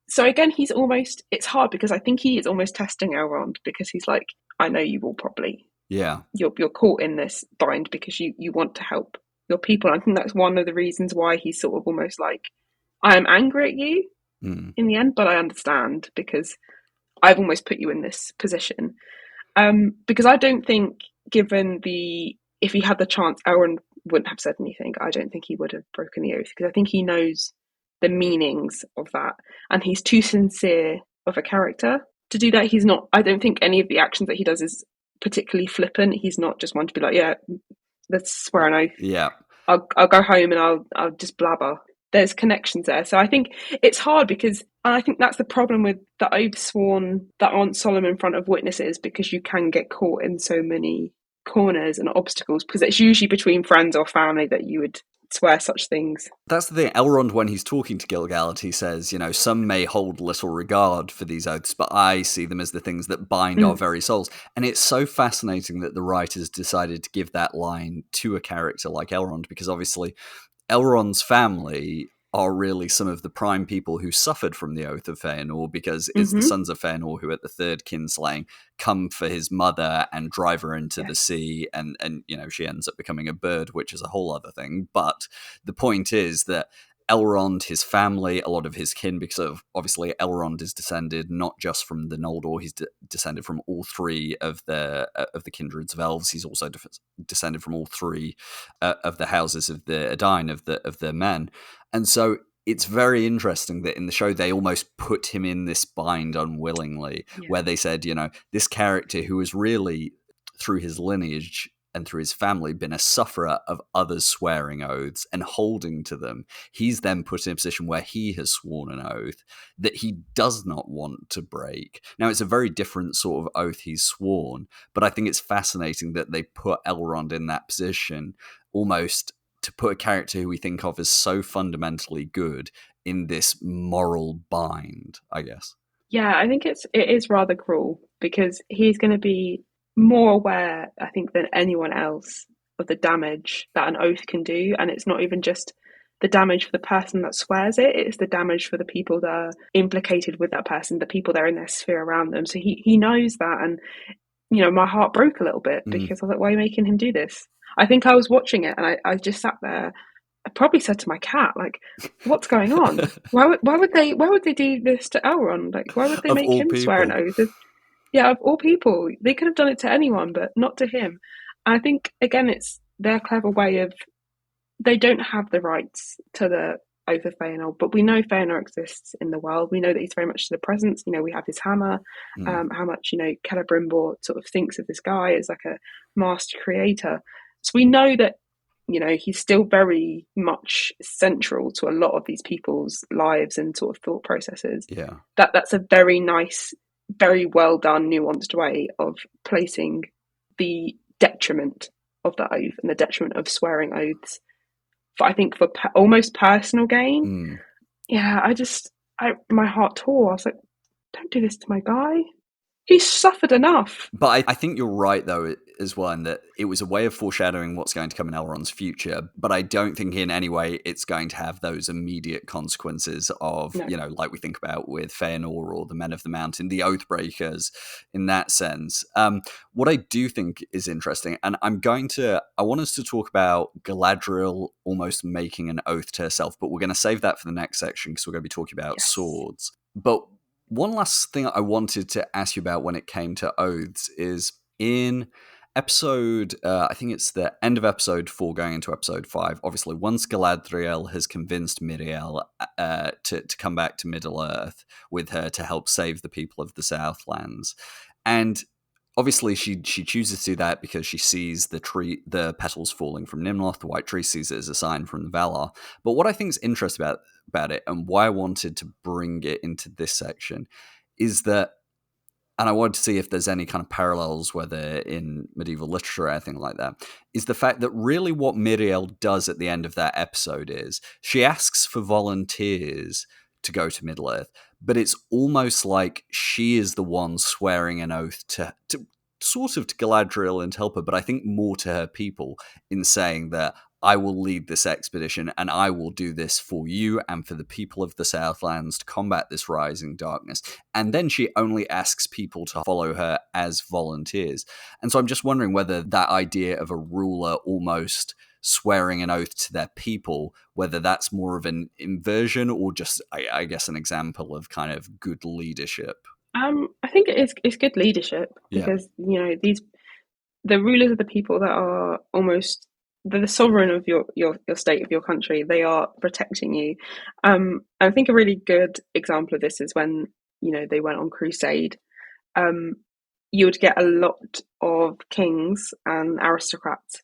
So again, it's hard because I think he is almost testing Elrond because he's like, I know you will probably, you're caught in this bind because you want to help your people. And I think that's one of the reasons why he's sort of almost like, I am angry at you in the end, but I understand because I've almost put you in this position. Because I don't think, given if he had the chance, Elrond wouldn't have said anything. I don't think he would have broken the oath because I think he knows the meanings of that, and he's too sincere of a character to do that. He's not. I don't think any of the actions that he does is particularly flippant. He's not just one to be like, yeah, let's swear an oath. Yeah, I'll go home and I'll just blabber. There's connections there. So I think it's hard because, and I think that's the problem with the oaths sworn that aren't solemn in front of witnesses, because you can get caught in so many corners and obstacles because it's usually between friends or family that you would swear such things. That's the thing. Elrond, when he's talking to Gil-galad, he says, some may hold little regard for these oaths, but I see them as the things that bind our very souls. And it's so fascinating that the writers decided to give that line to a character like Elrond, because obviously Elrond's family are really some of the prime people who suffered from the Oath of Fëanor, because it's the sons of Fëanor who, at the third kinslaying, come for his mother and drive her into the sea, and she ends up becoming a bird, which is a whole other thing. But the point is that Elrond, his family, a lot of his kin, because obviously Elrond is descended not just from the Noldor, he's descended from all three of the kindreds of elves. He's also descended from all three of the houses of the Edain, of the men. And so it's very interesting that in the show they almost put him in this bind unwillingly, where they said, this character who is really, through his lineage and through his family, been a sufferer of others swearing oaths and holding to them, he's then put in a position where he has sworn an oath that he does not want to break. Now, it's a very different sort of oath he's sworn, but I think it's fascinating that they put Elrond in that position, almost to put a character who we think of as so fundamentally good in this moral bind, I guess. Yeah, I think it is rather cruel, because he's going to be more aware, I think, than anyone else of the damage that an oath can do. And it's not even just the damage for the person that swears it, it's the damage for the people that are implicated with that person, the people that are in their sphere around them. So he knows that. And, my heart broke a little bit because I was like, why are you making him do this? I think I was watching it and I just sat there. I probably said to my cat, like, "What's going on? Why would they do this to Elrond? Like, why would they Of make all him swear an people. oath? Yeah, of all people, they could have done it to anyone, but not to him." And I think again, it's their clever way of they don't have the rights to the Oath of Fëanor, but we know Fëanor exists in the world. We know that he's very much to the presence. You know, we have his hammer. How much Celebrimbor sort of thinks of this guy as like a master creator. So we know that he's still very much central to a lot of these people's lives and sort of thought processes. Yeah. That's a very nice, very well done, nuanced way of placing the detriment of the oath and the detriment of swearing oaths. I think for almost personal gain. Yeah, my heart tore. I was like, don't do this to my guy. He's suffered enough. But I think you're right, though, as well, in that it was a way of foreshadowing what's going to come in Elrond's future, but I don't think in any way it's going to have those immediate consequences of, like we think about with Fëanor or the Men of the Mountain, the Oathbreakers, in that sense. What I do think is interesting, and I want us to talk about Galadriel almost making an oath to herself, but we're going to save that for the next section because we're going to be talking about swords. But one last thing I wanted to ask you about when it came to oaths is in episode, I think it's the end of episode 4 going into episode 5, obviously once Galadriel has convinced Míriel to come back to Middle-earth with her to help save the people of the Southlands, and obviously she chooses to do that because she sees the petals falling from Nimloth, the White Tree, sees it as a sign from the Valar. But what I think is interesting about it, and why I wanted to bring it into this section, is that, and I wanted to see if there's any kind of parallels, whether in medieval literature or anything like that, is the fact that really what Míriel does at the end of that episode is she asks for volunteers to go to Middle-earth, but it's almost like she is the one swearing an oath to sort of to Galadriel and help her, but I think more to her people in saying that I will lead this expedition and I will do this for you and for the people of the Southlands to combat this rising darkness. And then she only asks people to follow her as volunteers. And so I'm just wondering whether that idea of a ruler almost swearing an oath to their people, whether that's more of an inversion or just, I guess, an example of kind of good leadership. I think it's good leadership because the rulers of the people that are almost the sovereign of your state, of your country. They are protecting you. I think a really good example of this is when they went on crusade. You would get a lot of kings and aristocrats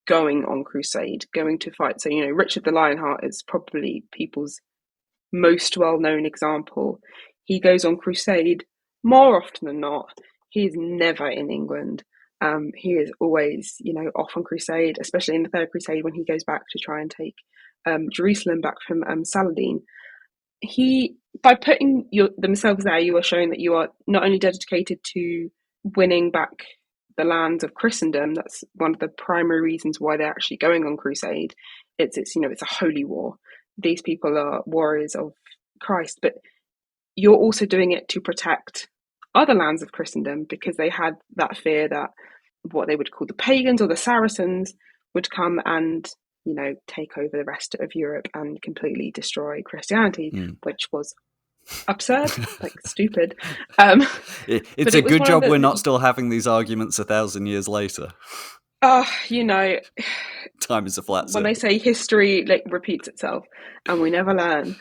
going on crusade, going to fight. So Richard the Lionheart is probably people's most well-known example. He goes on crusade more often than not. He is never in England. He is always, off on crusade, especially in the Third Crusade when he goes back to try and take Jerusalem back from Saladin. By putting themselves there, you are showing that you are not only dedicated to winning back the lands of Christendom. That's one of the primary reasons why they're actually going on crusade. It's a holy war. These people are warriors of Christ, but you're also doing it to protect other lands of Christendom because they had that fear that what they would call the pagans or the Saracens would come and take over the rest of Europe and completely destroy Christianity, which was absurd, like stupid. It's a good job we're not still having these arguments 1,000 years later. Time is a flat circle. When they say history repeats itself and we never learn.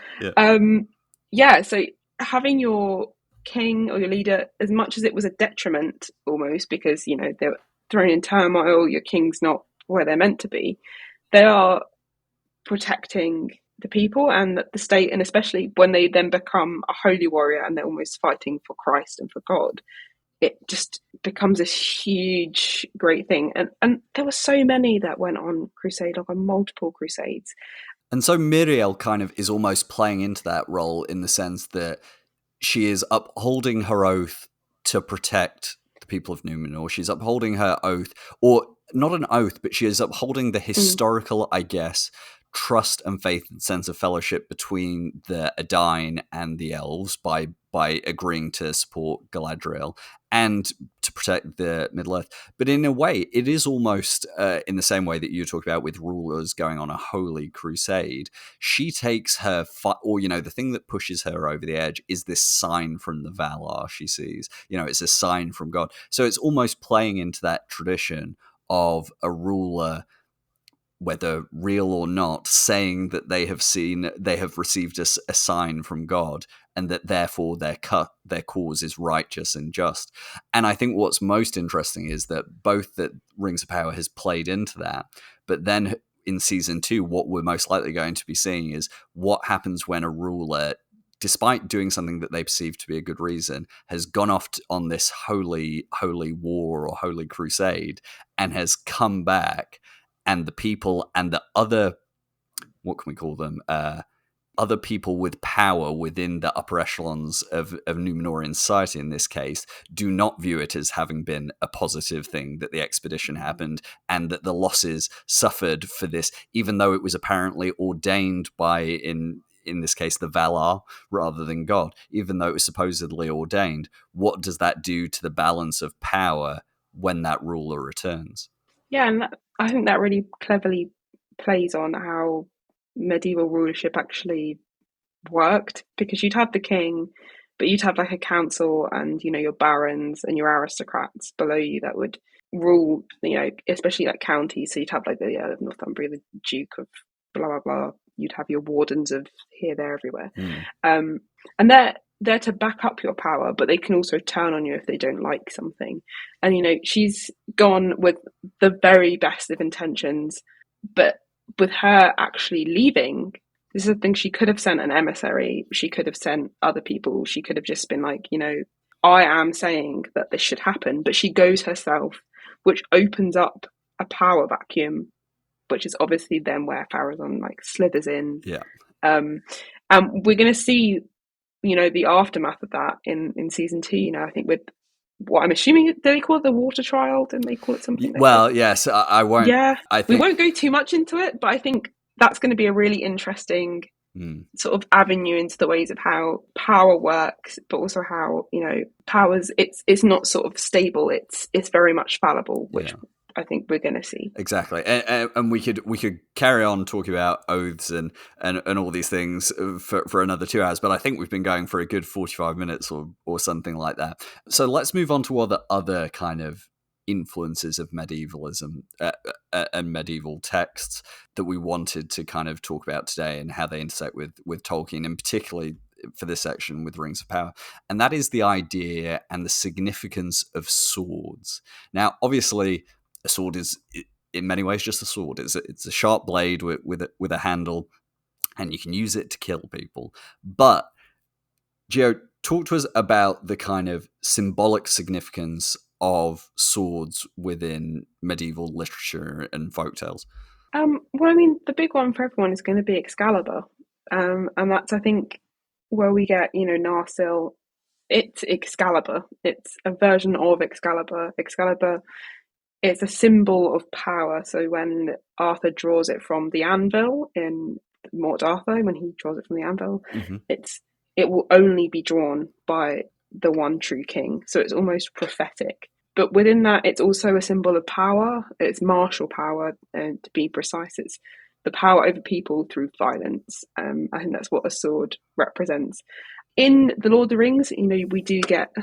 So having your king or your leader, as much as it was a detriment almost because they're thrown in turmoil, your king's not where they're meant to be, they are protecting the people and the state, and especially when they then become a holy warrior and they're almost fighting for Christ and for God, it just becomes this huge great thing. And there were so many that went on crusade, on multiple crusades. And so Míriel kind of is almost playing into that role in the sense that she is upholding her oath to protect the people of Númenor. She's upholding her oath, or not an oath, but she is upholding the historical, I guess, trust and faith and sense of fellowship between the Edain and the elves by agreeing to support Galadriel and to protect the Middle-earth. But in a way, it is almost in the same way that you talk about with rulers going on a holy crusade. She takes her, the thing that pushes her over the edge is this sign from the Valar she sees. It's a sign from God. So it's almost playing into that tradition of a ruler, whether real or not, saying that they have received a sign from God, and that therefore their cause is righteous and just. And I think what's most interesting is that both that Rings of Power has played into that, but then in season 2, what we're most likely going to be seeing is what happens when a ruler, despite doing something that they perceive to be a good reason, has gone off on this holy war or holy crusade and has come back, and the people and the other, what can we call them? Other people with power within the upper echelons of Númenórean society, in this case, do not view it as having been a positive thing that the expedition happened and that the losses suffered for this, even though it was apparently ordained by, in this case, the Valar rather than God, even though it was supposedly ordained. What does that do to the balance of power when that ruler returns? Yeah, and I think that really cleverly plays on how medieval rulership actually worked, because you'd have the king, but you'd have like a council and your barons and your aristocrats below you that would rule, especially like counties. So you'd have like the of Northumbria, the Duke of blah blah blah. You'd have your wardens of here, there, everywhere, and they're to back up your power, but they can also turn on you if they don't like something. And she's gone with the very best of intentions, but with her actually leaving, this is the thing, she could have sent an emissary, she could have sent other people, she could have just been like, I am saying that this should happen, but she goes herself, which opens up a power vacuum, which is obviously then where Farazon slithers in. Yeah. And we're going to see the aftermath of that in season 2. I think with what I'm assuming, do they call it the water trial? Didn't they call it something? Well, yes, I won't. Yeah, I think we won't go too much into it, but I think that's going to be a really interesting sort of avenue into the ways of how power works, but also how powers, it's not sort of stable. It's very much fallible, which I think we're going to see. Exactly, and we could carry on talking about oaths and all these things for another 2 hours, but I think we've been going for a good 45 minutes or something like that. So let's move on to what the other kind of influences of medievalism and medieval texts that we wanted to kind of talk about today, and how they intersect with Tolkien, and particularly for this section with Rings of Power. And that is the idea and the significance of swords. Now, obviously, a sword is in many ways just a sword. It's a sharp blade with a handle, and you can use it to kill people. But Gio, talk to us about the kind of symbolic significance of swords within medieval literature and folktales. Well, I mean, the big one for everyone is going to be Excalibur, and that's, I think, where we get Narsil. It's Excalibur. It's a version of Excalibur. Excalibur, it's a symbol of power. So when Arthur draws it from the anvil in Mort Arthur, when he draws it from the anvil, it will only be drawn by the one true king. So it's almost prophetic. But within that, it's also a symbol of power. It's martial power, and to be precise, it's the power over people through violence. I think that's what a sword represents. In The Lord of the Rings, we do get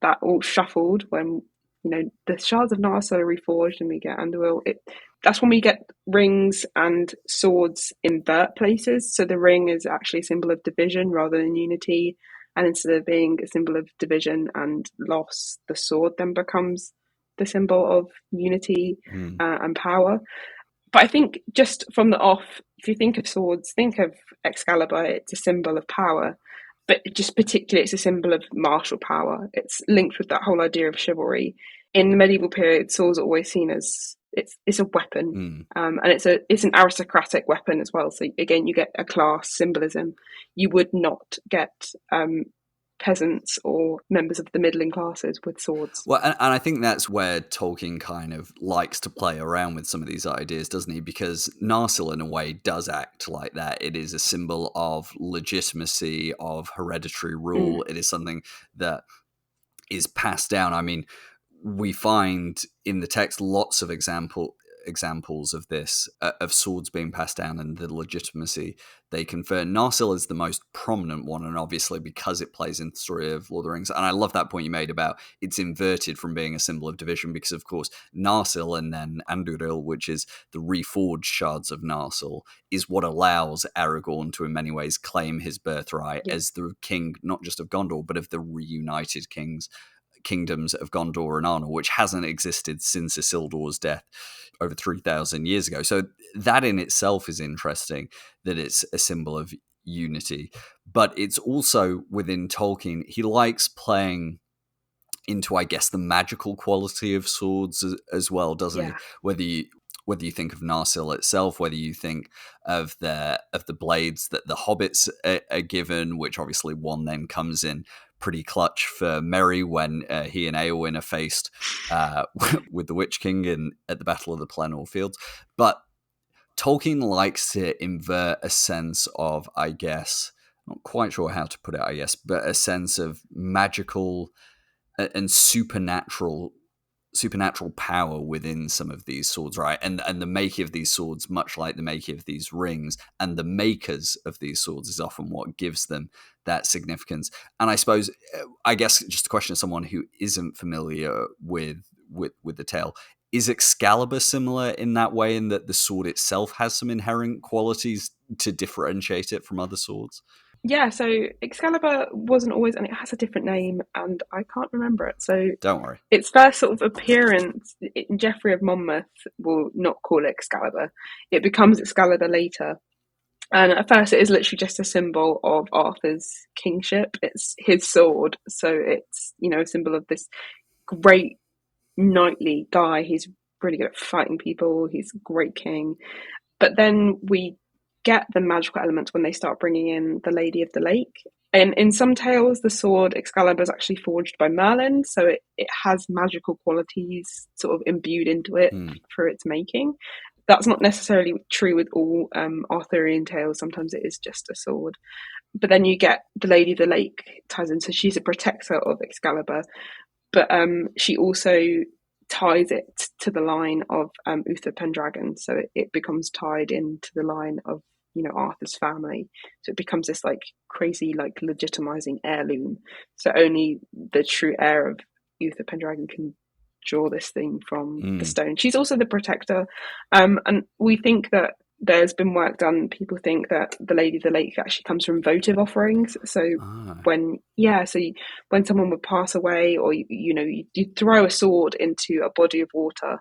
that all shuffled when the shards of Narsil are reforged and we get Underworld. That's when we get rings and swords invert places. So the ring is actually a symbol of division rather than unity. And instead of being a symbol of division and loss, the sword then becomes the symbol of unity and power. But I think just from the off, if you think of swords, think of Excalibur, it's a symbol of power. But just particularly, it's a symbol of martial power. It's linked with that whole idea of chivalry. In the medieval period, swords are always seen as it's a weapon, and it's an aristocratic weapon as well. So again, you get a class symbolism. You would not get peasants or members of the middling classes with swords. Well, and I think that's where Tolkien kind of likes to play around with some of these ideas, doesn't he? Because Narsil, in a way, does act like that. It is a symbol of legitimacy, of hereditary rule. It is something that is passed down. I mean, we find in the text lots of examples of this, of swords being passed down and the legitimacy they confer. Narsil is the most prominent one, and obviously because it plays in the story of Lord of the Rings. And I love that point you made about it's inverted from being a symbol of division, because of course Narsil and then Andúril, which is the reforged shards of Narsil, is what allows Aragorn to in many ways claim his birthright as the king, not just of Gondor, but of the reunited kingdoms of Gondor and Arnor, which hasn't existed since Isildur's death over 3,000 years ago. So that in itself is interesting, that it's a symbol of unity. But it's also, within Tolkien, he likes playing into, I guess, the magical quality of swords as well, doesn't he? Whether you think of Narsil itself, whether you think of the blades that the hobbits are given, which obviously one then comes in pretty clutch for Merry when he and Éowyn are faced with the Witch King at the Battle of the Pelennor Fields. But Tolkien likes to invert a sense of, I guess, not quite sure how to put it, I guess, but a sense of magical and supernatural power within some of these swords, right? And the making of these swords, much like the making of these rings, and the makers of these swords is often what gives them that significance. And I guess just a question of someone who isn't familiar with the tale, is Excalibur similar in that way, in that the sword itself has some inherent qualities to differentiate it from other swords? Yeah, so Excalibur wasn't always, and it has a different name, and I can't remember it. So don't worry. Its first sort of appearance, Geoffrey of Monmouth will not call it Excalibur. It becomes Excalibur later. And at first, it is literally just a symbol of Arthur's kingship. It's his sword, so it's, a symbol of this great knightly guy. He's really good at fighting people. He's a great king. But then we get the magical elements when they start bringing in the Lady of the Lake. And in some tales, the sword Excalibur is actually forged by Merlin, so it has magical qualities sort of imbued into it for its making. That's not necessarily true with all Arthurian tales. Sometimes it is just a sword. But then you get the Lady of the Lake ties in, so she's a protector of Excalibur. But she also ties it to the line of Uther Pendragon, so it becomes tied into the line of Arthur's family, so it becomes this like crazy like legitimizing heirloom. So only the true heir of Uther Pendragon can draw this thing from the stone. She's also the protector, and we think that there's been work done. People think that the Lady of the Lake actually comes from votive offerings. So when someone would pass away, or you throw a sword into a body of water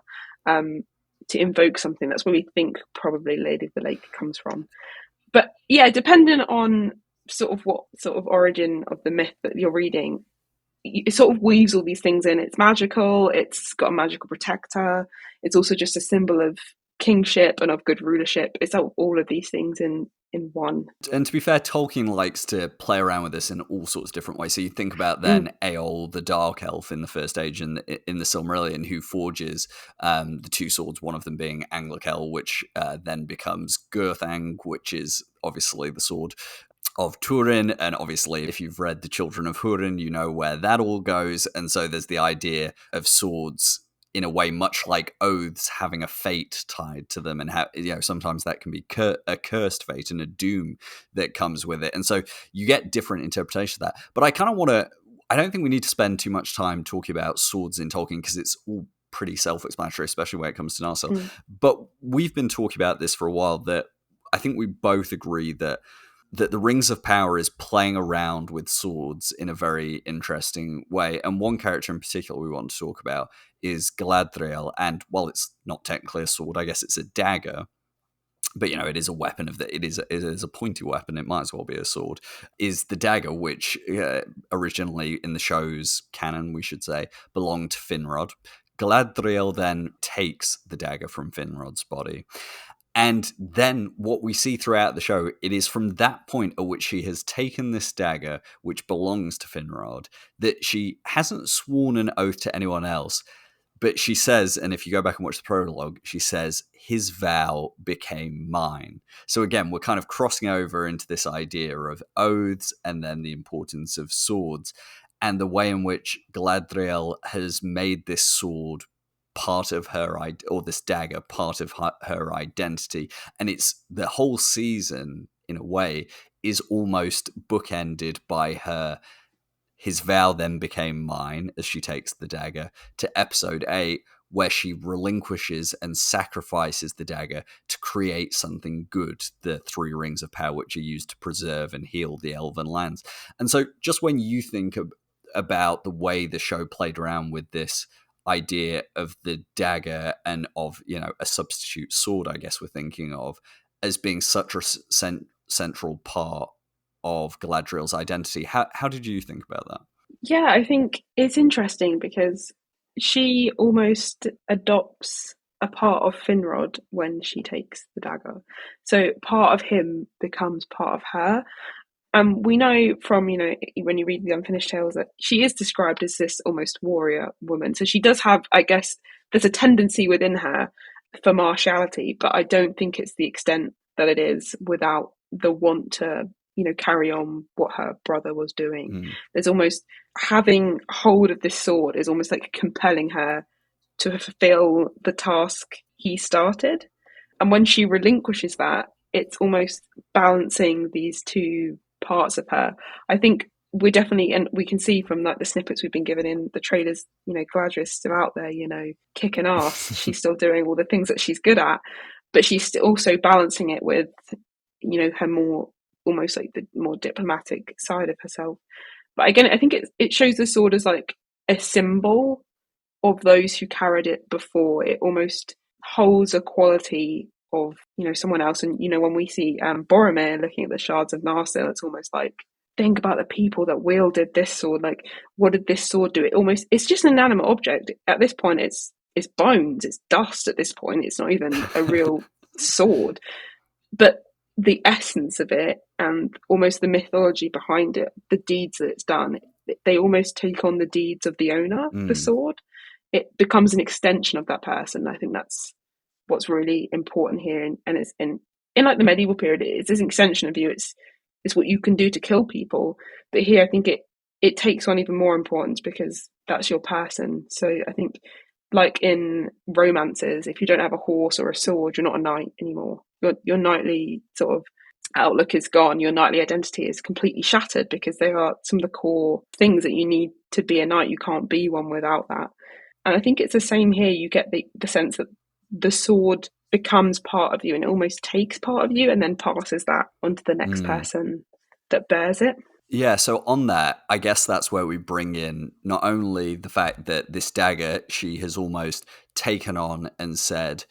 to invoke something. That's where we think probably Lady of the Lake comes from. But yeah, depending on sort of what sort of origin of the myth that you're reading, it sort of weaves all these things in. It's magical, it's got a magical protector, it's also just a symbol of kingship and of good rulership. It's all of these things in one. And to be fair, Tolkien likes to play around with this in all sorts of different ways. So you think about then Eol, the Dark Elf in the First Age in the Silmarillion, who forges the two swords, one of them being Anglakel, which then becomes Gurthang, which is obviously the sword of Durin, and obviously if you've read The Children of Húrin, you know where that all goes. And so there's the idea of swords in a way much like oaths having a fate tied to them, and how sometimes that can be a cursed fate and a doom that comes with it. And so you get different interpretations of that. But I don't think we need to spend too much time talking about swords in Tolkien, because it's all pretty self-explanatory, especially when it comes to Narsil. But we've been talking about this for a while, that I think we both agree that the Rings of Power is playing around with swords in a very interesting way. And one character in particular we want to talk about is Galadriel. And while it's not technically a sword, I guess it's a dagger, but it is a weapon it is a pointy weapon, it might as well be a sword, is the dagger, which originally in the show's canon, we should say, belonged to Finrod. Galadriel then takes the dagger from Finrod's body. And then what we see throughout the show, it is from that point at which she has taken this dagger, which belongs to Finrod, that she hasn't sworn an oath to anyone else. But she says, and if you go back and watch the prologue, she says, his vow became mine. So again, we're kind of crossing over into this idea of oaths and then the importance of swords and the way in which Galadriel has made this sword part of her, or this dagger part of her identity. And it's the whole season, in a way, is almost bookended by her his vow then became mine as she takes the dagger, to episode 8, where she relinquishes and sacrifices the dagger to create something good, the 3 rings of power, which are used to preserve and heal the elven lands. And so just when you think about the way the show played around with this idea of the dagger and of, a substitute sword, I guess we're thinking of, as being such a central part of Galadriel's identity. How did you think about that? Yeah, I think it's interesting because she almost adopts a part of Finrod when she takes the dagger. So part of him becomes part of her. We know from, when you read the Unfinished Tales that she is described as this almost warrior woman. So she does have, I guess, there's a tendency within her for martiality, but I don't think it's the extent that it is without the want to, carry on what her brother was doing. There's almost having hold of this sword is almost like compelling her to fulfill the task he started. And when she relinquishes that, it's almost balancing these two parts of her. I think we're definitely, and we can see from like the snippets we've been given in the trailers, Galadriel's still out there, kicking ass. She's still doing all the things that she's good at, but she's also balancing it with, her more, almost like the more diplomatic side of herself. But again, I think it shows the sword as like a symbol of those who carried it before. It almost holds a quality of, someone else. And, when we see Boromir looking at the shards of Narsil, it's almost like, think about the people that wielded this sword. Like, what did this sword do? It's just an inanimate object. At this point, it's bones, it's dust at this point. It's not even a real sword. But the essence of it and almost the mythology behind it, the deeds that it's done, they almost take on the deeds of the owner of the sword. It becomes an extension of that person. I think that's what's really important here. And it's in like the medieval period, it's an extension of you. It's what you can do to kill people. But here, I think it takes on even more importance because that's your person. So I think, like in romances, if you don't have a horse or a sword, you're not a knight anymore. Your knightly sort of outlook is gone. Your knightly identity is completely shattered because they are some of the core things that you need to be a knight. You can't be one without that. And I think it's the same here. You get the sense that the sword becomes part of you and it almost takes part of you and then passes that onto the next person that bears it. Yeah, so on that, I guess that's where we bring in not only the fact that this dagger she has almost taken on and said,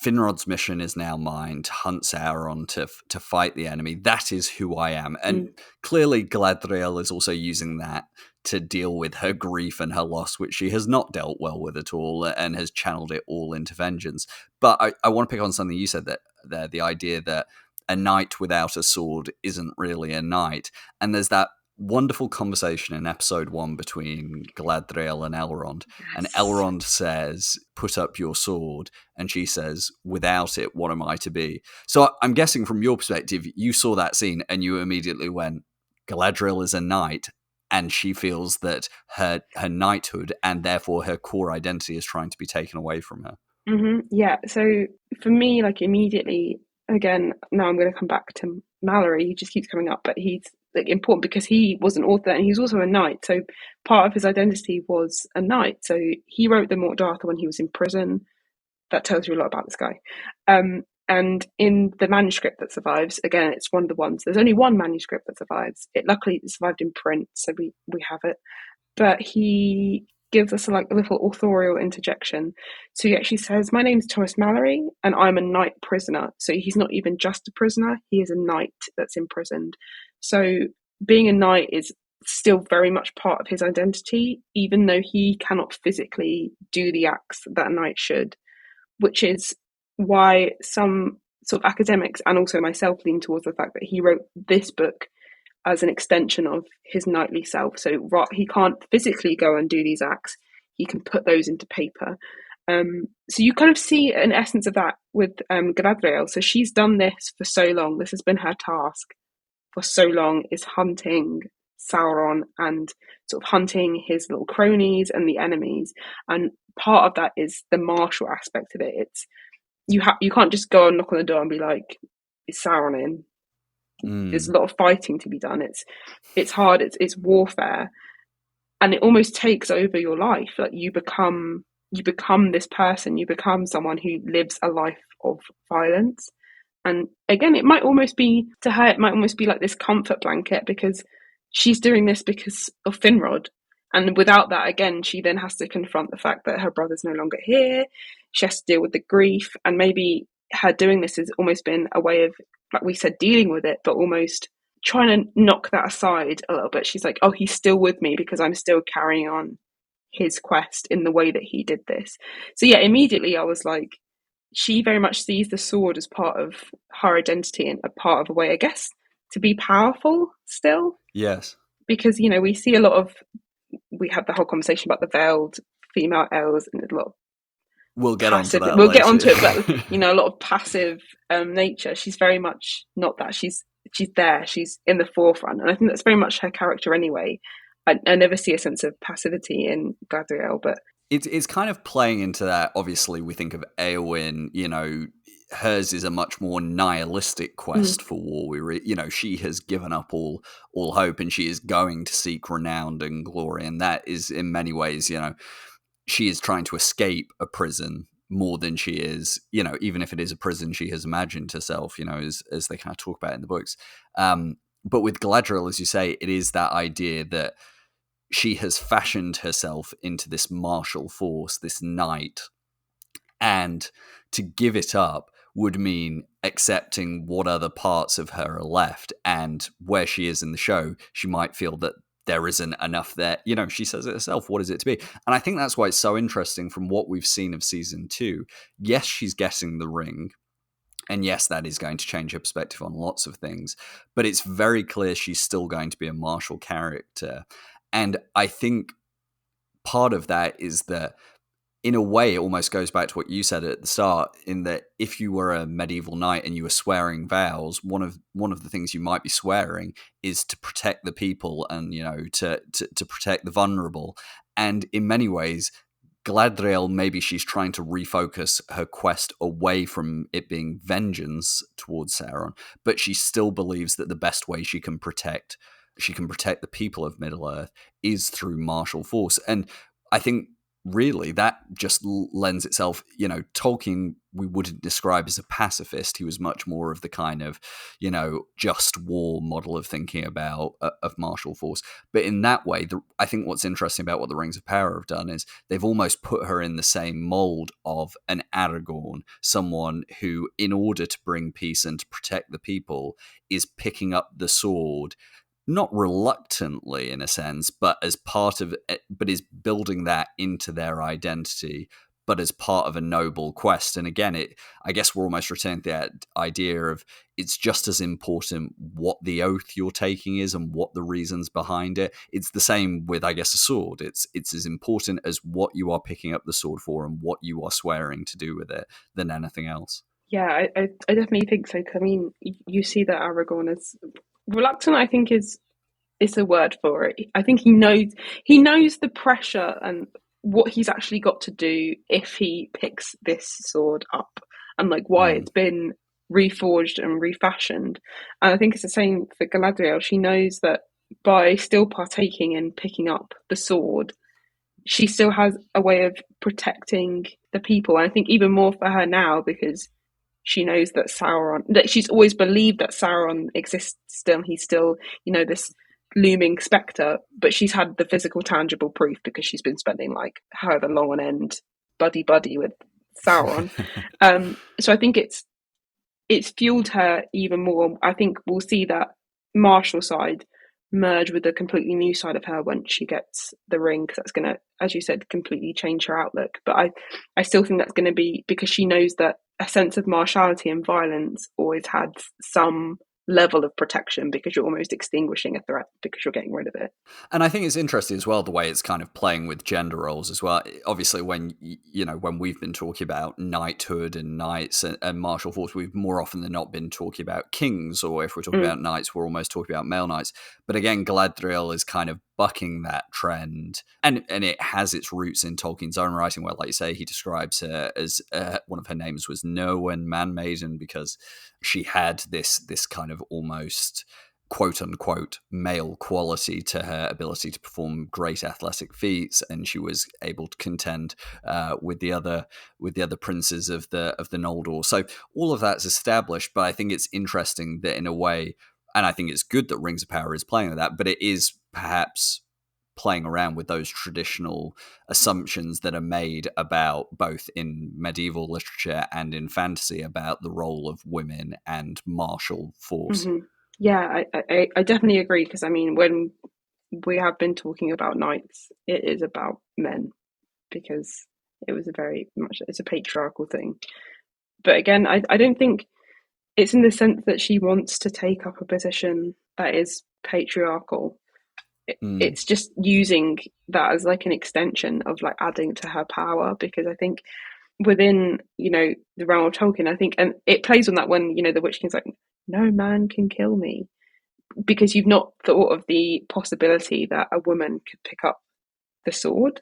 Finrod's mission is now mine, to hunt Sauron, to fight the enemy. That is who I am. And clearly Galadriel is also using that to deal with her grief and her loss, which she has not dealt well with at all and has channeled it all into vengeance. But I want to pick on something you said there, the idea that a knight without a sword isn't really a knight. And there's that wonderful conversation in episode 1 between Galadriel and Elrond. Yes. And Elrond says, put up your sword. And she says, without it, what am I to be? So I'm guessing from your perspective, you saw that scene and you immediately went, Galadriel is a knight. And she feels that her knighthood and therefore her core identity is trying to be taken away from her. Mm-hmm. Yeah. So for me, like immediately, again, now I'm going to come back to Mallory. He just keeps coming up, but he's like important because he was an author and he was also a knight. So part of his identity was a knight. So he wrote the Morte d'Arthur when he was in prison. That tells you a lot about this guy. And in the manuscript that survives, again, it's one of the ones. There's only one manuscript that survives. Luckily, it survived in print, so we have it. But he gives us a little authorial interjection. So he actually says, my name's Thomas Mallory and I'm a knight prisoner. So he's not even just a prisoner, he is a knight that's imprisoned. So being a knight is still very much part of his identity, even though he cannot physically do the acts that a knight should, which is why some sort of academics and also myself lean towards the fact that he wrote this book as an extension of his knightly self. So he can't physically go and do these acts, he can put those into paper. So you kind of see an essence of that with Galadriel. So she's done this for so long. This has been her task for so long, is hunting Sauron and sort of hunting his little cronies and the enemies. And part of that is the martial aspect of it. It's you can't just go and knock on the door and be like, "Is Sauron in?" There's a lot of fighting to be done. It's hard. It's warfare, and it almost takes over your life. Like you become this person. You become someone who lives a life of violence. And again, it might almost be to her. It might almost be like this comfort blanket because she's doing this because of Finrod. And without that, again, she then has to confront the fact that her brother's no longer here. She has to deal with the grief, and maybe her doing this has almost been a way of, like we said, dealing with it, but almost trying to knock that aside a little bit. She's like, oh, he's still with me because I'm still carrying on his quest in the way that he did this. So yeah, immediately I was like, she very much sees the sword as part of her identity and a part of a way, I guess, to be powerful still. Yes. Because, we see we had the whole conversation about the veiled female elves and a lot of We'll get passive, onto that we'll later. get onto it, but a lot of passive nature. She's very much not that. She's there. She's in the forefront, and I think that's very much her character anyway. I never see a sense of passivity in Galadriel, but it's kind of playing into that. Obviously, we think of Éowyn. Hers is a much more nihilistic quest for war. She has given up all hope, and she is going to seek renown and glory, and that is in many ways, she is trying to escape a prison more than she is, even if it is a prison she has imagined herself, as they kind of talk about in the books. But with Galadriel, as you say, it is that idea that she has fashioned herself into this martial force, this knight, and to give it up would mean accepting what other parts of her are left. And where she is in the show, she might feel that there isn't enough there. She says it herself, what is it to be? And I think that's why it's so interesting from what we've seen of season 2. Yes, she's getting the ring. And yes, that is going to change her perspective on lots of things. But it's very clear she's still going to be a martial character. And I think part of that is that, in a way, it almost goes back to what you said at the start, in that if you were a medieval knight and you were swearing vows, one of the things you might be swearing is to protect the people and, to protect the vulnerable. And in many ways, Galadriel, maybe she's trying to refocus her quest away from it being vengeance towards Sauron, but she still believes that the best way she can protect the people of Middle-earth is through martial force. And I think really that just lends itself, Tolkien we wouldn't describe as a pacifist. He was much more of the kind of, just war model of thinking about of martial force. But in that way, I think what's interesting about what the Rings of Power have done is they've almost put her in the same mold of an Aragorn, someone who, in order to bring peace and to protect the people, is picking up the sword, not reluctantly in a sense, but as part of it, but is building that into their identity, but as part of a noble quest. And again, I guess we're almost returning to that idea of it's just as important what the oath you're taking is and what the reasons behind it. It's the same with, I guess, a sword. It's as important as what you are picking up the sword for and what you are swearing to do with it than anything else. Yeah, I definitely think so. I mean, you see that Aragorn is reluctant. I think is a word for it. I think he knows the pressure and what he's actually got to do if he picks this sword up, and like why it's been reforged and refashioned. And I think it's the same for Galadriel. She knows that by still partaking in picking up the sword, she still has a way of protecting the people. And I think even more for her now, because she knows that she's always believed that Sauron exists still. He's still, this looming spectre, but she's had the physical, tangible proof because she's been spending like however long on end buddy with Sauron. So I think it's fueled her even more. I think we'll see that martial side merge with a completely new side of her once she gets the ring, because that's going to, as you said, completely change her outlook. But I still think that's going to be because she knows that a sense of martiality and violence always had some level of protection, because you're almost extinguishing a threat because you're getting rid of it. And I think it's interesting as well the way it's kind of playing with gender roles as well. Obviously, when we've been talking about knighthood and knights and martial force, we've more often than not been talking about kings, or if we're talking about knights, we're almost talking about male knights. But again, Galadriel is kind of bucking that trend, and it has its roots in Tolkien's own writing, where, like you say, he describes her as one of her names was Nowen, Man Maiden, because she had this kind of almost quote unquote male quality to her ability to perform great athletic feats, and she was able to contend with the other princes of the Noldor. So all of that's established, but I think it's interesting that in a way, and I think it's good that Rings of Power is playing with that, but it is perhaps playing around with those traditional assumptions that are made about, both in medieval literature and in fantasy, about the role of women and martial force. Mm-hmm. Yeah, I definitely agree, because I mean, when we have been talking about knights, it is about men, because it was it's a patriarchal thing. But again, I don't think it's in the sense that she wants to take up a position that is patriarchal. It's just using that as like an extension of like adding to her power, because I think within, the realm of Tolkien, I think, and it plays on that when, the Witch King's like, no man can kill me, because you've not thought of the possibility that a woman could pick up the sword.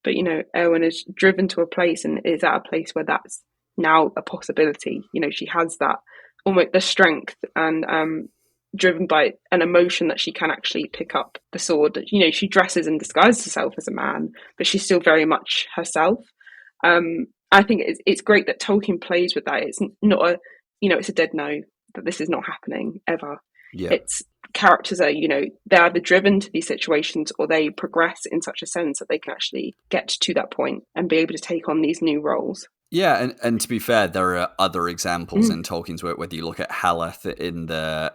But, Eowyn is driven to a place and is at a place where that's now a possibility. She has that almost the strength and driven by an emotion that she can actually pick up the sword. She dresses and disguises herself as a man, but she's still very much herself. I think it's great that Tolkien plays with that. It's not it's a dead no, that this is not happening ever. Yeah. It's characters are, they're either driven to these situations, or they progress in such a sense that they can actually get to that point and be able to take on these new roles. Yeah, and to be fair, there are other examples in Tolkien's work, whether you look at Haleth in the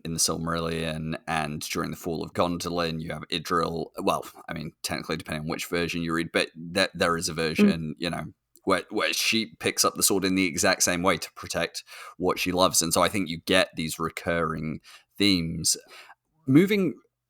Silmarillion, and during the fall of Gondolin, you have Idril. Well, I mean, technically, depending on which version you read, but there is a version, where she picks up the sword in the exact same way to protect what she loves. And so I think you get these recurring themes.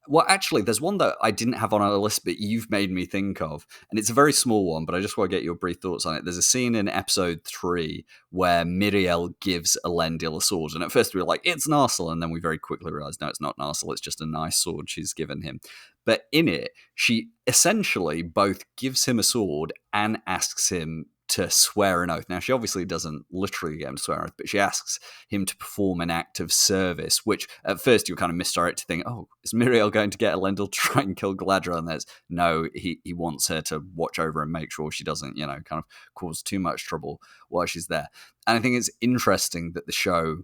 Well, actually, there's one that I didn't have on our list, but you've made me think of, and it's a very small one, but I just want to get your brief thoughts on it. There's a scene in episode 3 where Míriel gives Elendil a sword, and at first we were like, it's Narsil, and then we very quickly realised, no, it's not Narsil, it's just a nice sword she's given him. But in it, she essentially both gives him a sword and asks him to swear an oath. Now, she obviously doesn't literally get him to swear an oath, but she asks him to perform an act of service, which at first you kind of misdirect to think, oh, is Míriel going to get Elendil to try and kill Galadriel? And there's no, he wants her to watch over and make sure she doesn't, kind of cause too much trouble while she's there. And I think it's interesting that the show,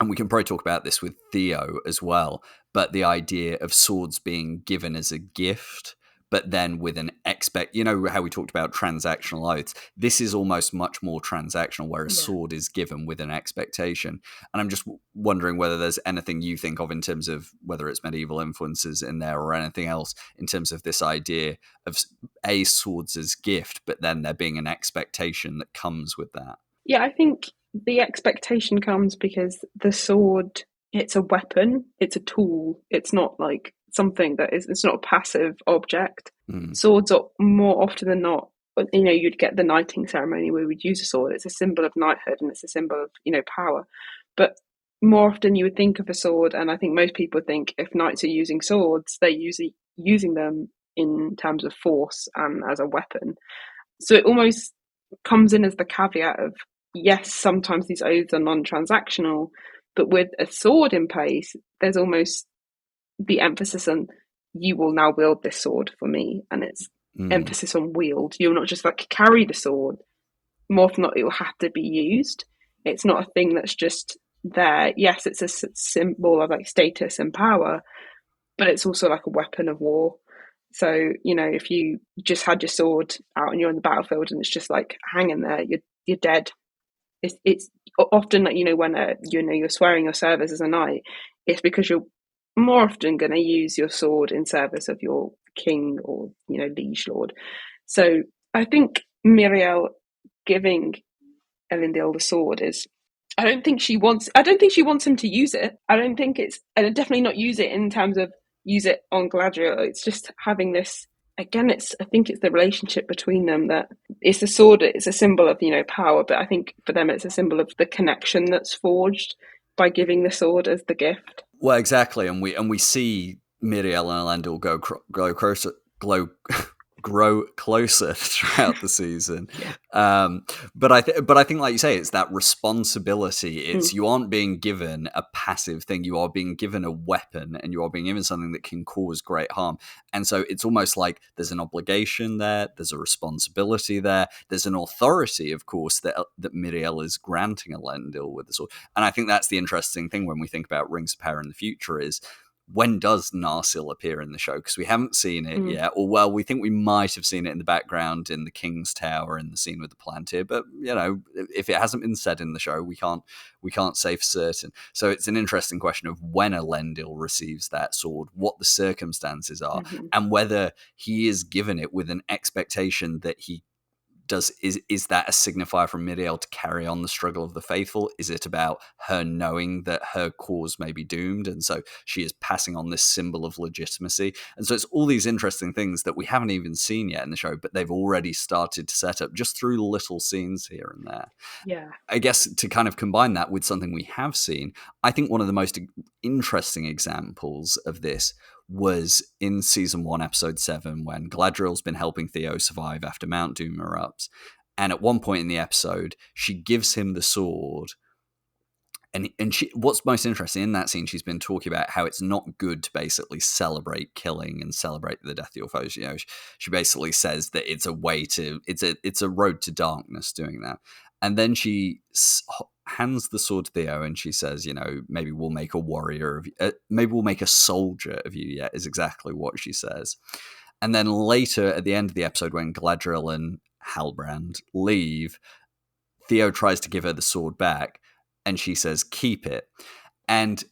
and we can probably talk about this with Theo as well, but the idea of swords being given as a gift, but then with an how we talked about transactional oaths, this is almost much more transactional, where a sword is given with an expectation. And I'm just wondering whether there's anything you think of in terms of whether it's medieval influences in there or anything else in terms of this idea of swords as gift, but then there being an expectation that comes with that. Yeah, I think the expectation comes because the sword, it's a weapon, it's a tool, it's not like something it's not a passive object. Swords are more often than not, you'd get the knighting ceremony where we'd use a sword. It's a symbol of knighthood and it's a symbol of, power. But more often you would think of a sword, and I think most people think if knights are using swords, they're usually using them in terms of force and as a weapon. So it almost comes in as the caveat of, yes, sometimes these oaths are non-transactional, but with a sword in place, there's almost the emphasis on, you will now wield this sword for me, and it's emphasis on wield. You'll not just like carry the sword. More often than not, it will have to be used. It's not a thing that's just there. Yes, it's a symbol of like status and power, but it's also like a weapon of war. So, if you just had your sword out and you're on the battlefield and it's just like hanging there, you're dead. It's often like, when you're swearing your service as a knight, it's because you're more often going to use your sword in service of your king or, liege lord. So I think Míriel giving Elendil the sword is, I don't think she wants him to use it. And definitely not use it in terms of use it on Galadriel. It's just having this, again, I think it's the relationship between them, that it's the sword, it's a symbol of, power, but I think for them it's a symbol of the connection that's forged by giving the sword as the gift. Well, exactly, and we see Míriel and Elendil grow closer throughout the season. But I think, like you say, it's that responsibility. It's you aren't being given a passive thing. You are being given a weapon, and you are being given something that can cause great harm. And so it's almost like there's an obligation there. There's a responsibility there. There's an authority, of course, that Míriel is granting Elendil with the sword. And I think that's the interesting thing when we think about Rings of Power in the future is, when does Narsil appear in the show? Because we haven't seen it yet. Or, well, we think we might have seen it in the background in the King's Tower in the scene with the Palantir. But, if it hasn't been said in the show, we can't say for certain. So it's an interesting question of when Elendil receives that sword, what the circumstances are, and whether he is given it with an expectation that he is that a signifier from Míriel to carry on the struggle of the faithful? Is it about her knowing that her cause may be doomed, and so she is passing on this symbol of legitimacy? And so it's all these interesting things that we haven't even seen yet in the show, but they've already started to set up just through little scenes here and there. Yeah. I guess to kind of combine that with something we have seen, I think one of the most interesting examples of this was in season 1, episode 7, when Galadriel's been helping Theo survive after Mount Doom erupts. And at one point in the episode, she gives him the sword. And what's most interesting in that scene, she's been talking about how it's not good to basically celebrate killing and celebrate the death of your foes. She basically says that it's a way to, it's a road to darkness doing that. And then she hands the sword to Theo and she says, maybe we'll make a warrior of you. Maybe we'll make a soldier of you, yeah, is exactly what she says. And then later at the end of the episode, when Galadriel and Halbrand leave, Theo tries to give her the sword back and she says, keep it. And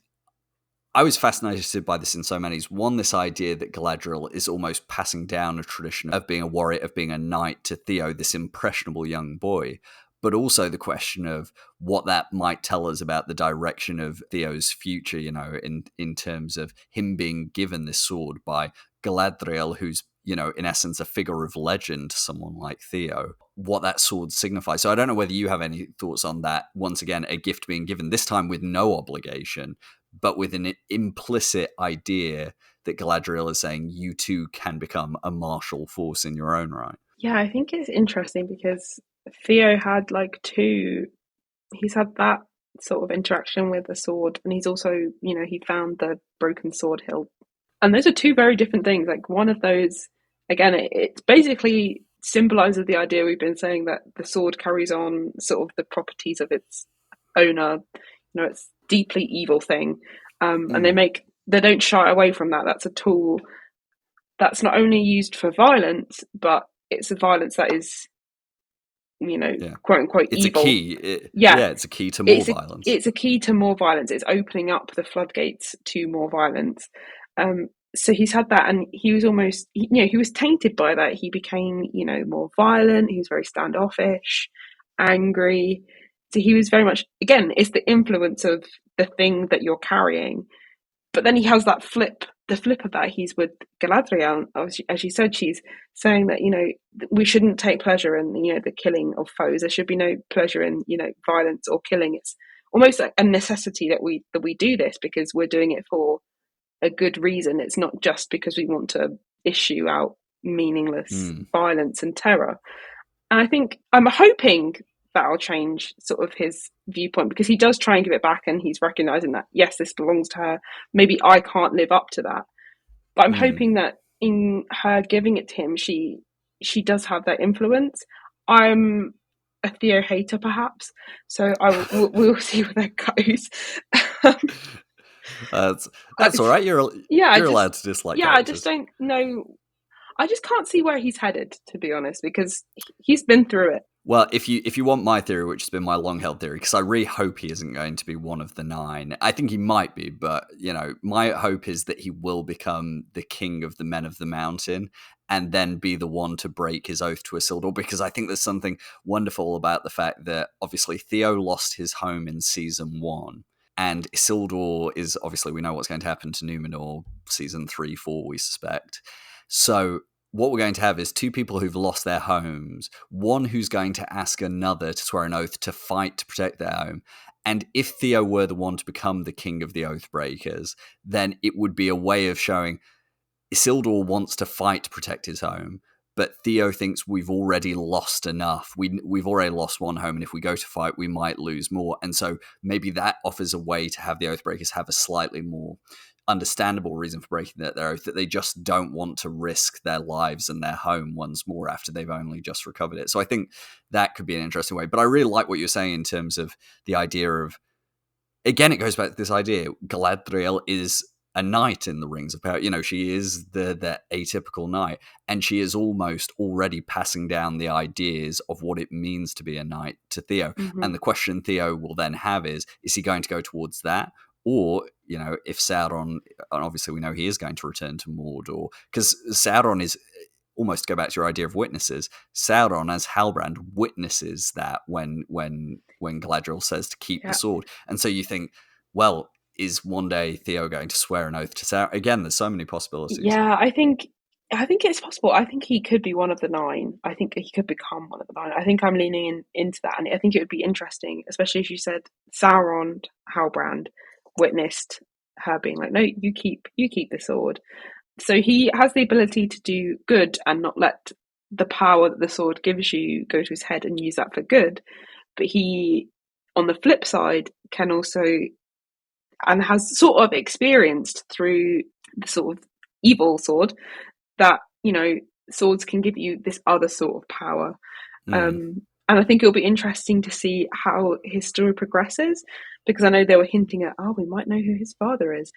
I was fascinated by this in so many ways. One, this idea that Galadriel is almost passing down a tradition of being a warrior, of being a knight to Theo, this impressionable young boy. But also the question of what that might tell us about the direction of Theo's future, in terms of him being given this sword by Galadriel, who's, in essence, a figure of legend to someone like Theo, what that sword signifies. So I don't know whether you have any thoughts on that. Once again, a gift being given, this time with no obligation, but with an implicit idea that Galadriel is saying you too can become a martial force in your own right. Yeah, I think it's interesting because Theo had he's had that sort of interaction with the sword, and he's also, he found the broken sword hilt. And those are two very different things. Like, one of those, again, it basically symbolizes the idea we've been saying, that the sword carries on sort of the properties of its owner. It's deeply evil thing. And they don't shy away from that. That's a tool that's not only used for violence, but it's a violence that is, quote unquote, it's evil. A key. It's a key to more violence. It's a key to more violence. It's opening up the floodgates to more violence. So he's had that, and he was almost, he was tainted by that. He became, more violent. He was very standoffish, angry. So he was very much, again, it's the influence of the thing that you're carrying. But then he has that the flip of that. He's with Galadriel, as you said, she's saying that, we shouldn't take pleasure in, the killing of foes. There should be no pleasure in, violence or killing. It's almost like a necessity that we do this because we're doing it for a good reason. It's not just because we want to issue out meaningless violence and terror. And I think I'm hoping that'll change sort of his viewpoint, because he does try and give it back, and he's recognizing that, yes, this belongs to her. Maybe I can't live up to that. But I'm hoping that in her giving it to him, she does have that influence. I'm a Theo hater, perhaps, so we'll see where that goes. That's all right. You're allowed to dislike. Yeah, characters. I just don't know. I just can't see where he's headed, to be honest, because he's been through it. Well, if you want my theory, which has been my long-held theory, because I really hope he isn't going to be one of the 9. I think he might be, but, my hope is that he will become the king of the Men of the Mountain and then be the one to break his oath to Isildur, because I think there's something wonderful about the fact that, obviously, Theo lost his home in Season 1, and Isildur is, obviously, we know what's going to happen to Númenor, Season 3, 4, we suspect. So what we're going to have is 2 people who've lost their homes, one who's going to ask another to swear an oath to fight to protect their home. And if Theo were the one to become the king of the Oathbreakers, then it would be a way of showing Isildur wants to fight to protect his home, but Theo thinks we've already lost enough. We've already lost one home, and if we go to fight, we might lose more. And so maybe that offers a way to have the Oathbreakers have a slightly more understandable reason for breaking their oath, that they just don't want to risk their lives and their home once more after they've only just recovered it. So I think that could be an interesting way. But I really like what you're saying in terms of the idea of, again, it goes back to this idea, Galadriel is a knight in the Rings of Power. She is the atypical knight, and she is almost already passing down the ideas of what it means to be a knight to Theo. Mm-hmm. And the question Theo will then have is he going to go towards that? Or, if Sauron, and obviously we know he is going to return to Mordor, because Sauron is, almost to go back to your idea of witnesses, Sauron as Halbrand witnesses that when Galadriel says to keep the sword. And so you think, well, is one day Theo going to swear an oath to Sauron? Again, there's so many possibilities. Yeah, I think it's possible. I think he could be one of the 9. I think he could become one of the 9. I think I'm leaning into that, and I think it would be interesting, especially if you said Sauron, Halbrand, witnessed her being like, no, you keep the sword. So he has the ability to do good and not let the power that the sword gives you go to his head and use that for good. But he, on the flip side, can also, and has sort of experienced through the sort of evil sword, that, swords can give you this other sort of power. And I think it'll be interesting to see how his story progresses, because I know they were hinting at, we might know who his father is.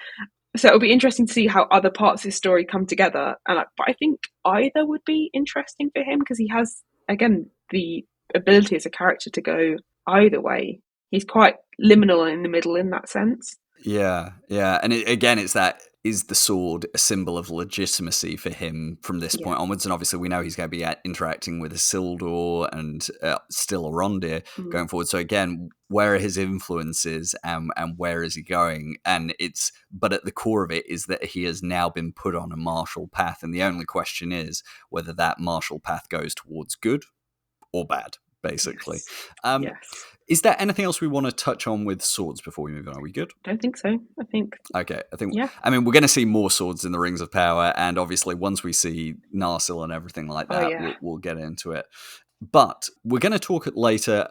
So it'll be interesting to see how other parts of his story come together. But I think either would be interesting for him, because he has, again, the ability as a character to go either way. He's quite liminal in the middle in that sense. Yeah. And it's that, is the sword a symbol of legitimacy for him from this point onwards? And obviously we know he's going to be interacting with Isildur and still Elrond going forward. So again, where are his influences and where is he going? But at the core of it is that he has now been put on a martial path. And the only question is whether that martial path goes towards good or bad, basically. Yes. Is there anything else we want to touch on with swords before we move on? Are we good? I don't think so. Okay, I mean, we're going to see more swords in the Rings of Power, and obviously once we see Narsil and everything like that, we'll get into it. But we're going to talk later.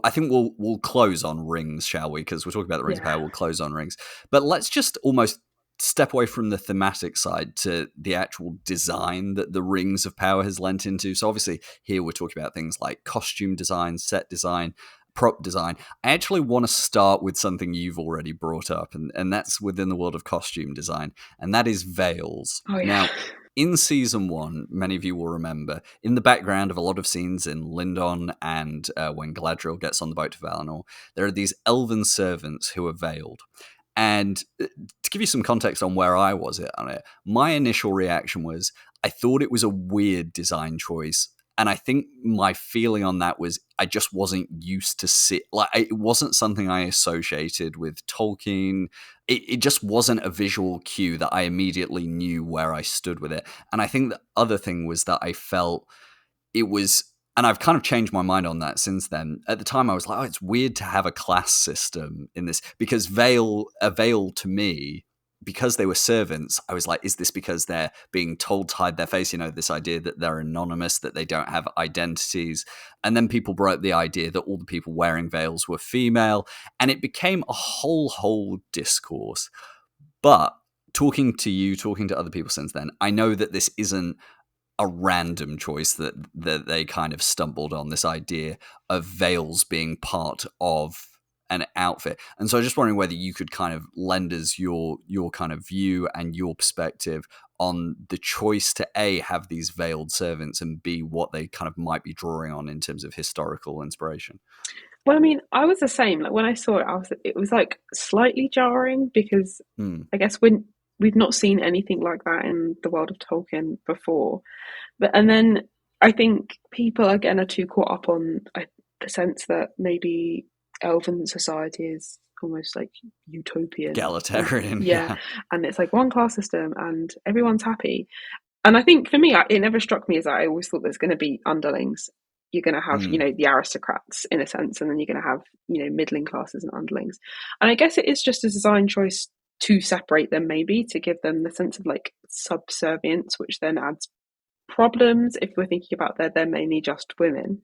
I think we'll close on rings, shall we? Because we're talking about the Rings of Power, we'll close on rings. But let's just almost step away from the thematic side to the actual design that the Rings of Power has lent into. So obviously here we're talking about things like costume design, set design, prop design. I actually want to start with something you've already brought up, and that's within the world of costume design, and that is veils. Now, in Season 1, many of you will remember, in the background of a lot of scenes in Lindon and when Galadriel gets on the boat to Valinor, there are these elven servants who are veiled. And to give you some context on where I was on it, my initial reaction was, I thought it was a weird design choice. And I think my feeling on that was I just wasn't used to it wasn't something I associated with Tolkien. It just wasn't a visual cue that I immediately knew where I stood with it. And I think the other thing was that I felt it was, and I've kind of changed my mind on that since then. At the time, I was like, it's weird to have a class system in this, because a veil to me, because they were servants, I was like, is this because they're being told to hide their face? This idea that they're anonymous, that they don't have identities. And then people brought up the idea that all the people wearing veils were female, and it became a whole discourse. But talking to other people since then, I know that this isn't a random choice that they kind of stumbled on, this idea of veils being part of an outfit. And so I was just wondering whether you could kind of lend us your kind of view and your perspective on the choice to A, have these veiled servants, and B, what they kind of might be drawing on in terms of historical inspiration? Well, I mean, I was the same. Like when I saw it, it was like slightly jarring because I guess we've not seen anything like that in the world of Tolkien before. And then I think people again are too caught up on the sense that maybe elven society is almost like utopian, egalitarian, yeah, and it's like one class system and everyone's happy. And I think for me, it never struck me as that. I always thought there's going to be underlings. You're going to have, the aristocrats in a sense, and then you're going to have, middling classes and underlings. And I guess it is just a design choice to separate them, maybe to give them the sense of like subservience, which then adds problems if we're thinking about they're mainly just women.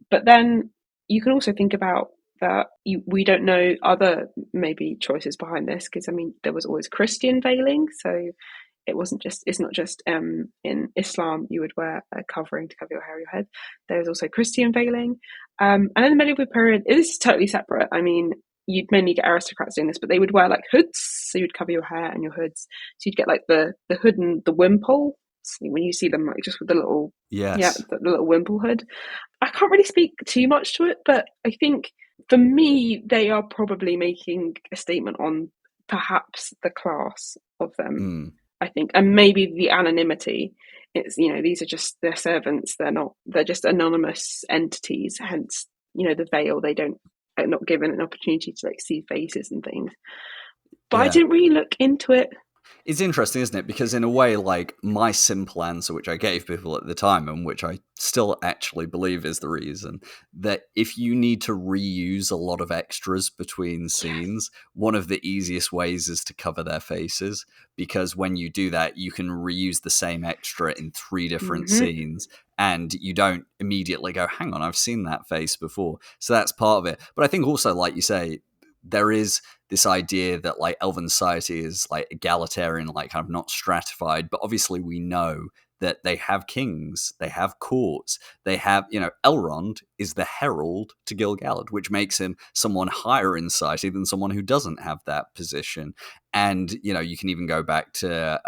But then you can also think about that we don't know other maybe choices behind this, because I mean there was always Christian veiling, so it's not just in Islam you would wear a covering to cover your hair or your head. There's also Christian veiling, and in the medieval period this is totally separate. I mean, you'd mainly get aristocrats doing this, but they would wear like hoods, so you'd cover your hair and your hoods, so you'd get like the hood and the wimple when you see them, like just with the little the little wimple hood. I can't really speak too much to it, but I think for me they are probably making a statement on perhaps the class of them. I think, and maybe the anonymity. It's, these are just their servants. They're just anonymous entities. Hence, the veil. They're not given an opportunity to like see faces and things. But I didn't really look into it. It's interesting, isn't it? Because in a way, like my simple answer, which I gave people at the time, and which I still actually believe is the reason, that if you need to reuse a lot of extras between scenes, one of the easiest ways is to cover their faces, because when you do that, you can reuse the same extra in 3 different scenes, and you don't immediately go, hang on, I've seen that face before. So that's part of it. But I think also, like you say, there is this idea that like elven society is like egalitarian, like kind of not stratified, but obviously we know that they have kings, they have courts, they have, Elrond is the herald to Gil-galad, which makes him someone higher in society than someone who doesn't have that position. And, you can even go back to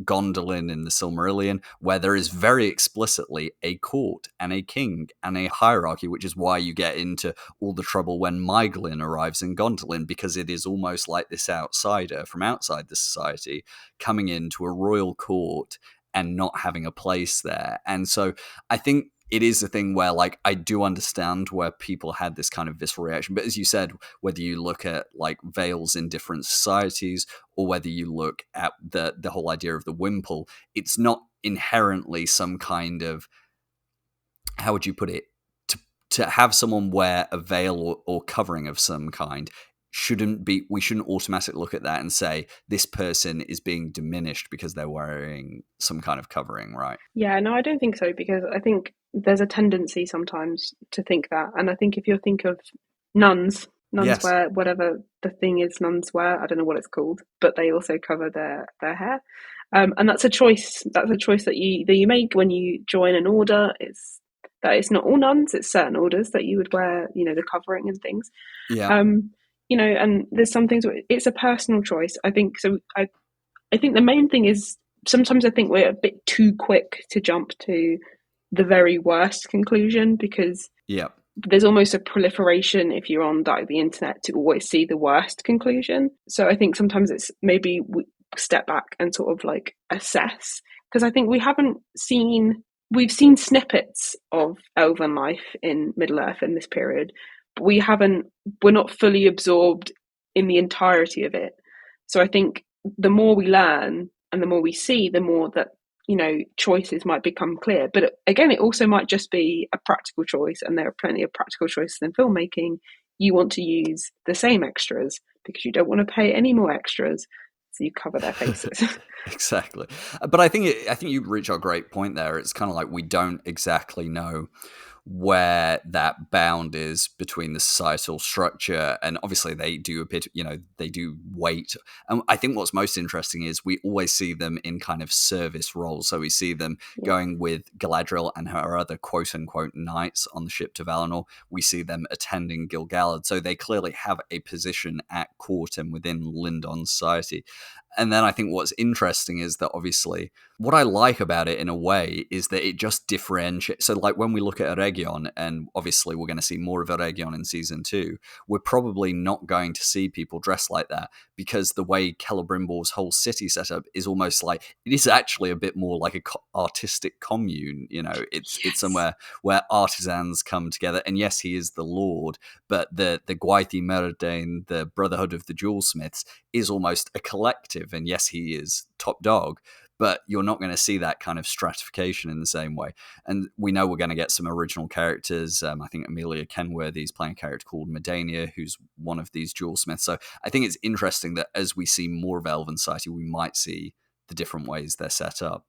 Gondolin in the Silmarillion, where there is very explicitly a court and a king and a hierarchy, which is why you get into all the trouble when Maeglin arrives in Gondolin, because it is almost like this outsider from outside the society coming into a royal court and not having a place there. And so I think it is a thing where, like, I do understand where people had this kind of visceral reaction. But as you said, whether you look at, like, veils in different societies or whether you look at the whole idea of the wimple, it's not inherently some kind of, how would you put it, to have someone wear a veil or covering of some kind we shouldn't automatically look at that and say this person is being diminished because they're wearing some kind of covering, right? Yeah, no, I don't think so, because I think there's a tendency sometimes to think that. And I think if you think of nuns yes. wear whatever the thing is nuns wear, I don't know what it's called, but they also cover their hair. And that's a choice. That's a choice that you make when you join an order. It's not all nuns, it's certain orders that you would wear, the covering and things. Yeah. And there's some things where it's a personal choice. I think so. I think the main thing is sometimes I think we're a bit too quick to jump to the very worst conclusion, because there's almost a proliferation if you're on the internet to always see the worst conclusion. So I think sometimes it's maybe we step back and sort of like assess, because I think we've seen snippets of elven life in Middle Earth in this period, but we're not fully absorbed in the entirety of it. So I think the more we learn and the more we see, the more that, choices might become clear. But again, it also might just be a practical choice, and there are plenty of practical choices in filmmaking. You want to use the same extras because you don't want to pay any more extras, so you cover their faces. Exactly. But I think you reach a great point there. It's kind of like we don't exactly know where that bound is between the societal structure, and obviously they do a bit, they do weight. And I think what's most interesting is we always see them in kind of service roles. So we see them going with Galadriel and her other quote unquote knights on the ship to Valinor. We see them attending Gil-galad. So they clearly have a position at court and within Lindon society. And then I think what's interesting is that obviously what I like about it in a way is that it just differentiates. So like when we look at Eregion, and obviously we're going to see more of Eregion in season 2, we're probably not going to see people dressed like that, because the way Celebrimbor's whole city setup is almost like, it is actually a bit more like a artistic commune. You know, it's somewhere where artisans come together. And yes, he is the lord, but the Gwaith Myrdain, the Brotherhood of the Jewelsmiths, is almost a collective. And yes, he is top dog, but you're not going to see that kind of stratification in the same way. And we know we're going to get some original characters. I think Amelia Kenworthy is playing a character called Medania, who's one of these jewelsmiths. So I think it's interesting that as we see more of Elven society, we might see the different ways they're set up.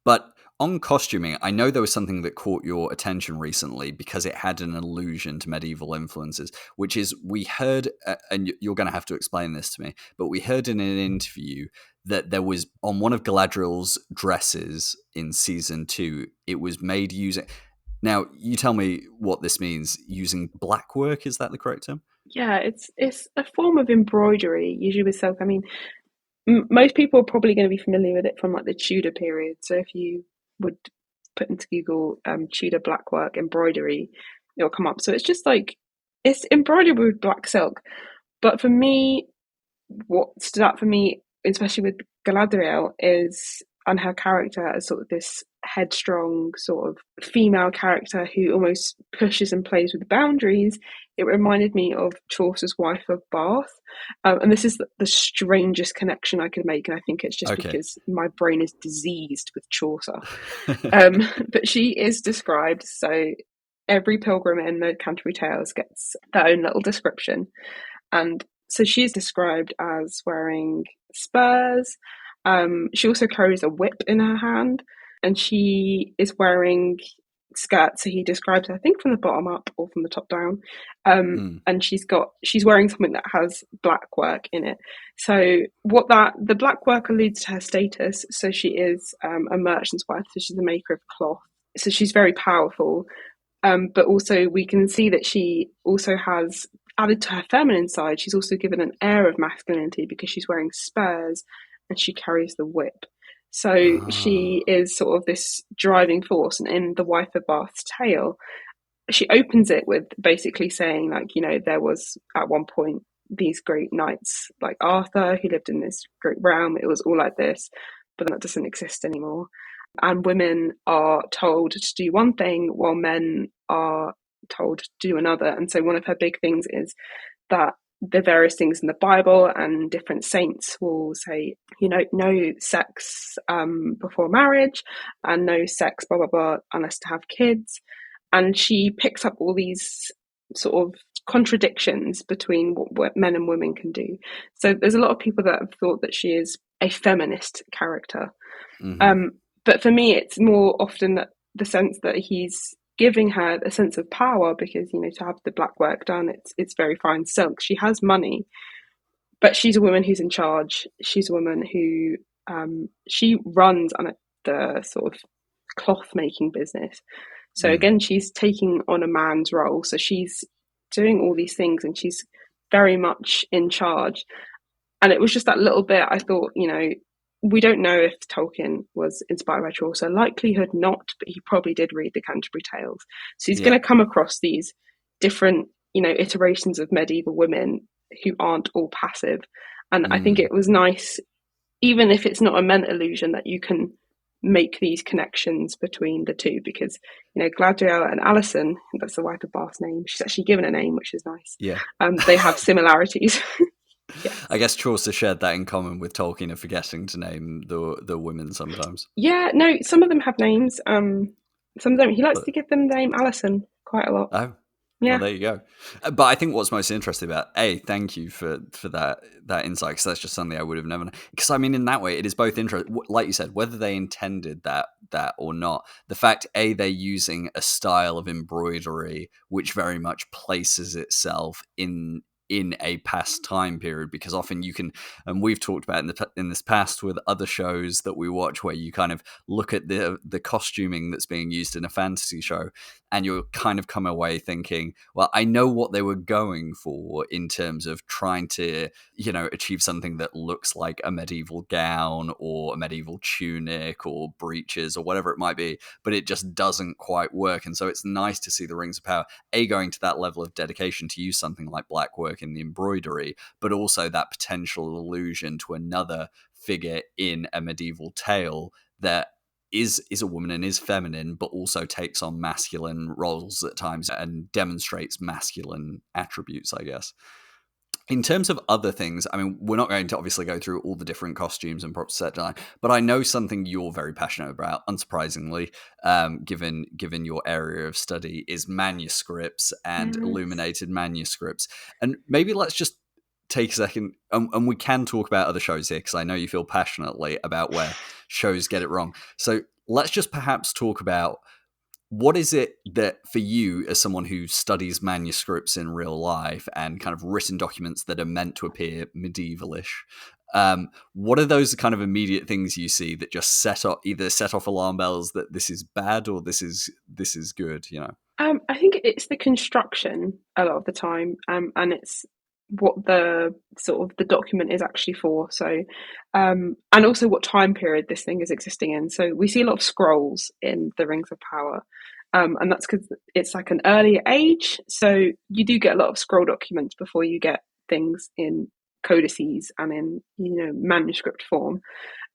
But on costuming, I know there was something that caught your attention recently because it had an allusion to medieval influences, which is we heard, and you're going to have to explain this to me, but we heard in an interview that there was, on one of Galadriel's dresses in season 2, it was made using... Now, you tell me what this means, using blackwork, is that the correct term? Yeah, it's a form of embroidery, usually with silk. I mean, most people are probably going to be familiar with it from like the Tudor period. So if you would put into Google Tudor blackwork embroidery, it'll come up. So it's just like, it's embroidered with black silk. But for me, what stood out for me, especially with Galadriel, is, and her character as sort of this headstrong sort of female character who almost pushes and plays with the boundaries, it reminded me of Chaucer's Wife of Bath. And this is the strangest connection I could make, and I think it's just because my brain is diseased with Chaucer. But she is described, so every pilgrim in the Canterbury Tales gets their own little description. And so she's described as wearing spurs. She also carries a whip in her hand, and she is wearing skirts. So he describes her, I think, from the bottom up or from the top down. And she's wearing something that has black work in it. So the black work alludes to her status. So she is a merchant's wife. So she's a maker of cloth. So she's very powerful. But also we can see that she also has, added to her feminine side, she's also given an air of masculinity because she's wearing spurs and she carries the whip. So she is sort of this driving force. And in the Wife of Bath's tale, she opens it with basically saying, like, you know, there was at one point these great knights like Arthur who lived in this great realm. It was all like this, but that doesn't exist anymore. And women are told to do one thing while men are told to do another. And so one of her big things is that the various things in the Bible and different saints will say, you know, no sex before marriage, and no sex, blah, blah, blah, unless to have kids. And she picks up all these sort of contradictions between what men and women can do. So there's a lot of people that have thought that she is a feminist character. But for me, it's more often that the sense that he's giving her a sense of power, because, you know, to have the black work done, it's very fine silk. She has money, but she's a woman who's in charge. She's a woman who she runs on the sort of cloth making business. So again, she's taking on a man's role. So she's doing all these things and she's very much in charge. And it was just that little bit I thought, you know, we don't know if Tolkien was inspired by Chaucer. Likelihood not, but he probably did read the Canterbury Tales. So he's going to come across these different, you know, iterations of medieval women who aren't all passive. And I think it was nice, even if it's not a meant illusion, that you can make these connections between the two, because, you know, Galadriel and Alison, that's the Wife of Bath's name, she's actually given a name, which is nice. They have similarities. Yes. I guess Chaucer shared that in common with Tolkien of forgetting to name the women sometimes. Yeah, no, some of them have names. Some of them, he likes to give them the name Alison quite a lot. Oh, yeah. Well, there you go. But I think what's most interesting about, thank you for that insight, because that's just something I would have never known. Because I mean, in that way, it is both interesting, like you said, whether they intended that or not. The fact, they're using a style of embroidery which very much places itself in in a past time period, because often you can, and we've talked about in this past with other shows that we watch, where you kind of look at the costuming that's being used in a fantasy show, and you'll kind of come away thinking, well, I know what they were going for in terms of trying to, achieve something that looks like a medieval gown or a medieval tunic or breeches or whatever it might be, but it just doesn't quite work. And so it's nice to see the Rings of Power going to that level of dedication to use something like Blackwork in the embroidery, but also that potential allusion to another figure in a medieval tale that is a woman and is feminine, but also takes on masculine roles at times and demonstrates masculine attributes, I guess. In terms of other things, I mean, we're not going to obviously go through all the different costumes and props set design, but I know something you're very passionate about, unsurprisingly, given your area of study, is manuscripts and illuminated manuscripts. And maybe let's just take a second, and we can talk about other shows here, because I know you feel passionately about where shows get it wrong. So let's just perhaps talk about, what is it that, for you, as someone who studies manuscripts in real life and kind of written documents that are meant to appear medievalish, what are those kind of immediate things you see that just set off alarm bells that this is bad or this is good? I think it's the construction a lot of the time, and it's what the sort of the document is actually for. So, and also what time period this thing is existing in. So we see a lot of scrolls in the Rings of Power, and that's because it's like an earlier age. So you do get a lot of scroll documents before you get things in codices and in manuscript form.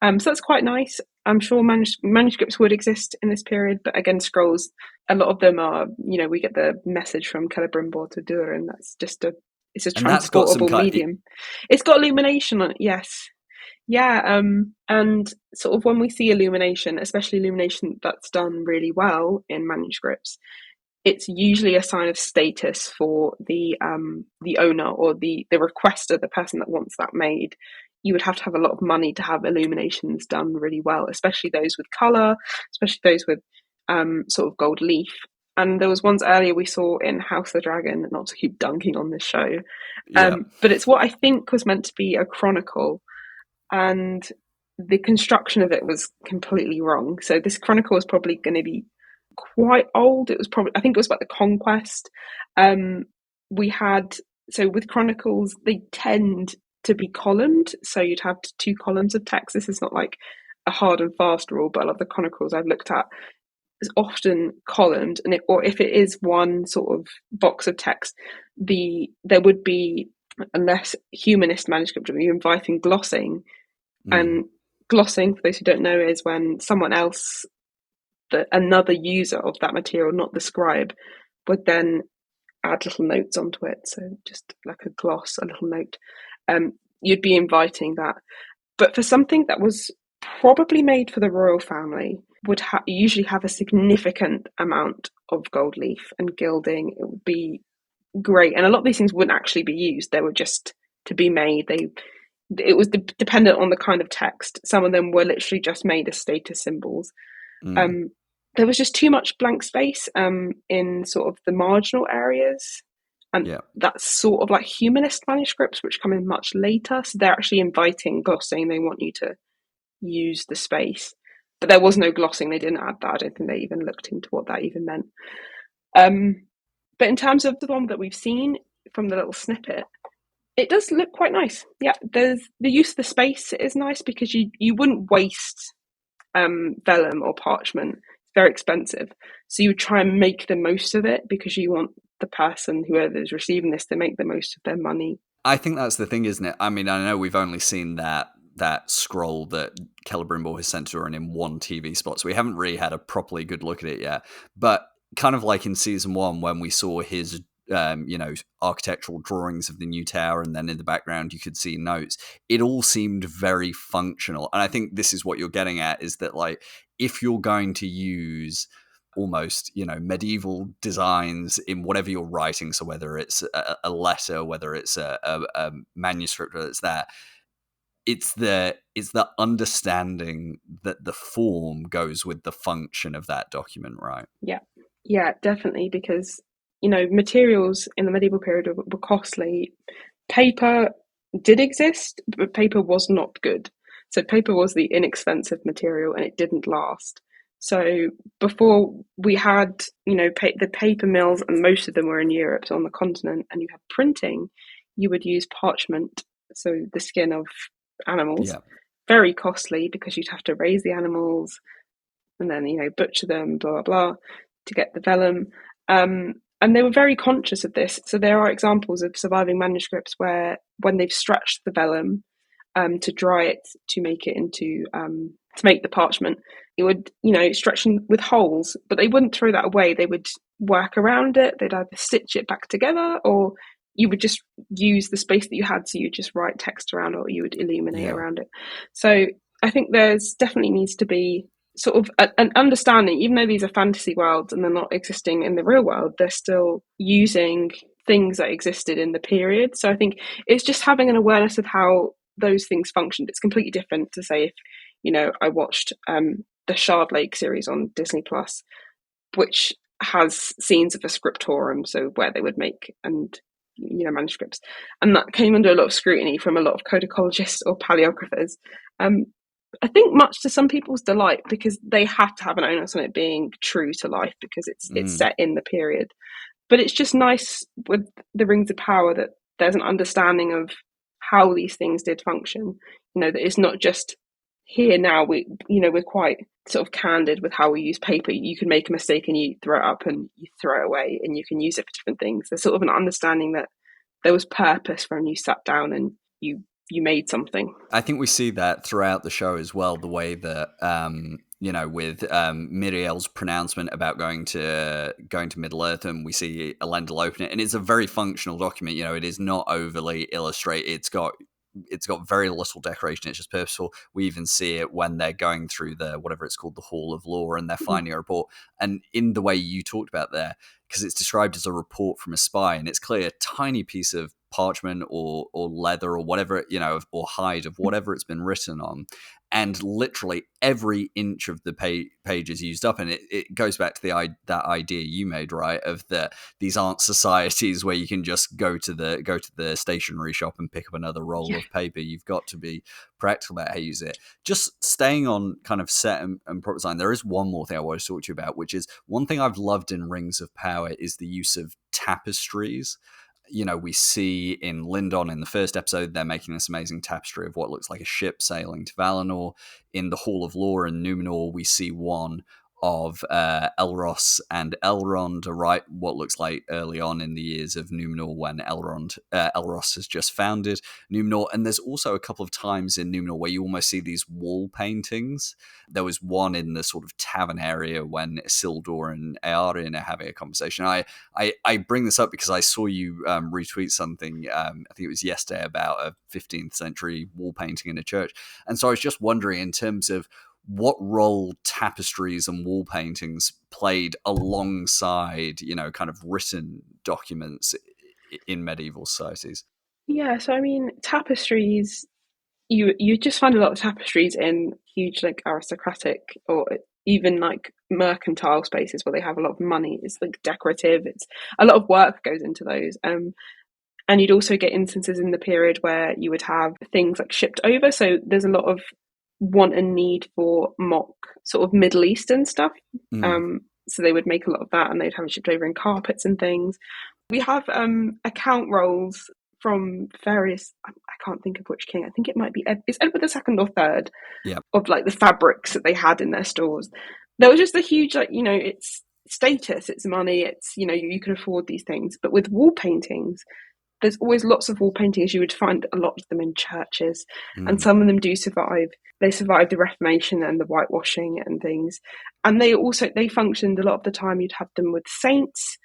So that's quite nice. I'm sure manuscripts would exist in this period, but again, scrolls, a lot of them are, we get the message from Celebrimbor to Durin. That's just it's a transportable medium. It's got illumination on it, yes. Yeah, and sort of when we see illumination, especially illumination that's done really well in manuscripts, it's usually a sign of status for the owner or the requester, the person that wants that made. You would have to have a lot of money to have illuminations done really well, especially those with colour, especially those with sort of gold leaf. And there was ones earlier we saw in House of the Dragon, not to keep dunking on this show, but it's what I think was meant to be a chronicle, and the construction of it was completely wrong. So this chronicle was probably going to be quite old. It was probably, I think it was about the conquest. So with chronicles, they tend to be columned, so you'd have 2 columns of text. This is not like a hard and fast rule, but a lot of the chronicles I've looked at is often columned, or if it is one sort of box of text, there would be a less humanist manuscript of you inviting glossing. And glossing, for those who don't know, is when someone else, another user of that material, not the scribe, would then add little notes onto it. So just like a gloss, a little note. You'd be inviting that. But for something that was probably made for the royal family, would usually have a significant amount of gold leaf and gilding. It would be great. And a lot of these things wouldn't actually be used. They were just to be made. It was dependent on the kind of text. Some of them were literally just made as status symbols. There was just too much blank space in sort of the marginal areas. And that's sort of like humanist manuscripts, which come in much later. So they're actually inviting glossing. They want you to use the space. But there was no glossing. They didn't add that. I don't think they even looked into what that even meant. But in terms of the one that we've seen from the little snippet, it does look quite nice. Yeah, there's the use of the space is nice, because you wouldn't waste vellum or parchment. It's very expensive. So you would try and make the most of it, because you want the person, whoever is receiving this, to make the most of their money. I think that's the thing, isn't it? I mean, I know we've only seen that scroll that Celebrimbor has sent to her in one TV spot, so we haven't really had a properly good look at it yet. But kind of like in season 1, when we saw his architectural drawings of the new tower, and then in the background you could see notes, it all seemed very functional. And I think this is what you're getting at, is that, like, if you're going to use almost medieval designs in whatever you're writing, so whether it's a letter, whether it's a manuscript, whether it's that, it's the understanding that the form goes with the function of that document, right? Yeah, definitely, because materials in the medieval period were costly. Paper did exist, but paper was not good. So paper was the inexpensive material and it didn't last. So before we had, the paper mills, and most of them were in Europe, so on the continent, and you had printing, you would use parchment, so the skin of animals. Yeah. Very costly because you'd have to raise the animals and then, butcher them, blah, blah, blah, to get the vellum. And they were very conscious of this. So there are examples of surviving manuscripts where when they've stretched the vellum to dry it, to make it into, to make the parchment, it would, stretch with holes, but they wouldn't throw that away. They would work around it. They'd either stitch it back together, or you would just use the space that you had. So you just write text around it, or you would illuminate around it. So I think there's definitely needs to be sort of an understanding, even though these are fantasy worlds and they're not existing in the real world, they're still using things that existed in the period. So I think it's just having an awareness of how those things functioned. It's completely different to say if, I watched the Shard Lake series on Disney Plus, which has scenes of a scriptorum, so where they would make manuscripts, and that came under a lot of scrutiny from a lot of codicologists or paleographers. I think much to some people's delight, because they have to have an onus on it being true to life because it's set in the period. But it's just nice with the Rings of Power that there's an understanding of how these things did function. That it's not just here now. We're quite sort of candid with how we use paper. You can make a mistake and you throw it up and you throw it away, and you can use it for different things. There's sort of an understanding that there was purpose for when you sat down and you made something. I think we see that throughout the show as well, the way that with Míriel's pronouncement about going to Middle Earth, and we see Elendil open it, and it's a very functional document. It is not overly illustrated. It's got very little decoration. It's just purposeful. We even see it when they're going through the whatever it's called, the Hall of Law, and they're finding a report. And in the way you talked about there, because it's described as a report from a spy, and it's clearly a tiny piece of parchment or leather or whatever, or hide of whatever it's been written on, and literally every inch of the page is used up. And it goes back to that idea you made, right, of these aren't societies where you can just go to the stationery shop and pick up another roll of paper. You've got to be practical about how you use it. Just staying on kind of set and prop design, there is one more thing I want to talk to you about, which is one thing I've loved in Rings of Power is the use of tapestries. We see in Lindon in the first episode, they're making this amazing tapestry of what looks like a ship sailing to Valinor. In the Hall of Law in Númenor, we see one of Elros and Elrond, right? What looks like early on in the years of Númenor when Elros has just founded Númenor. And there's also a couple of times in Númenor where you almost see these wall paintings. There was one in the sort of tavern area when Isildur and Eärien are having a conversation. I bring this up because I saw you retweet something, I think it was yesterday, about a 15th century wall painting in a church. And so I was just wondering, in terms of what role tapestries and wall paintings played alongside, kind of written documents in medieval societies. Yeah, so I mean, tapestries, you just find a lot of tapestries in huge, like, aristocratic or even like mercantile spaces where they have a lot of money. It's like decorative. It's a lot of work goes into those. And you'd also get instances in the period where you would have things like shipped over. So there's a lot of want and need for mock sort of Middle Eastern stuff. So they would make a lot of that, and they'd have it shipped over in carpets and things. We have account rolls from various, I can't think of which king, I think it might be it's Edward II or III, of like the fabrics that they had in their stores. There was just a huge, like, it's status, it's money, it's, you can afford these things. But with wall paintings, there's always lots of wall paintings. You would find a lot of them in churches, and some of them do survive. They survived the Reformation and the whitewashing and things. And they functioned a lot of the time. You'd have them with saints.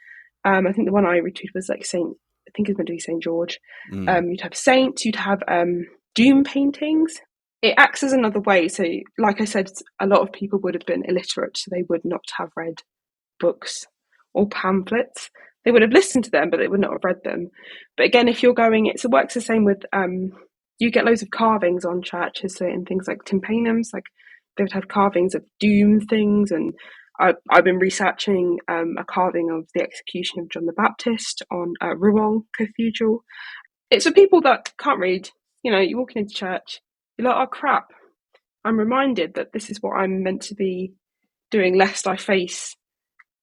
I think the one I retweeted was like Saint, I think it's meant to be Saint George. You'd have saints, you'd have doom paintings. It acts as another way. So like I said, a lot of people would have been illiterate, so they would not have read books or pamphlets. They would have listened to them, but they would not have read them. But again, if you're going, it works the same with, you get loads of carvings on churches, so in things like tympanums, like they would have carvings of doom things and I've been researching a carving of the execution of John the Baptist on Rouen Cathedral. It's for people that can't read. You know, you're walking into church, you're like, oh crap, I'm reminded that this is what I'm meant to be doing, lest I face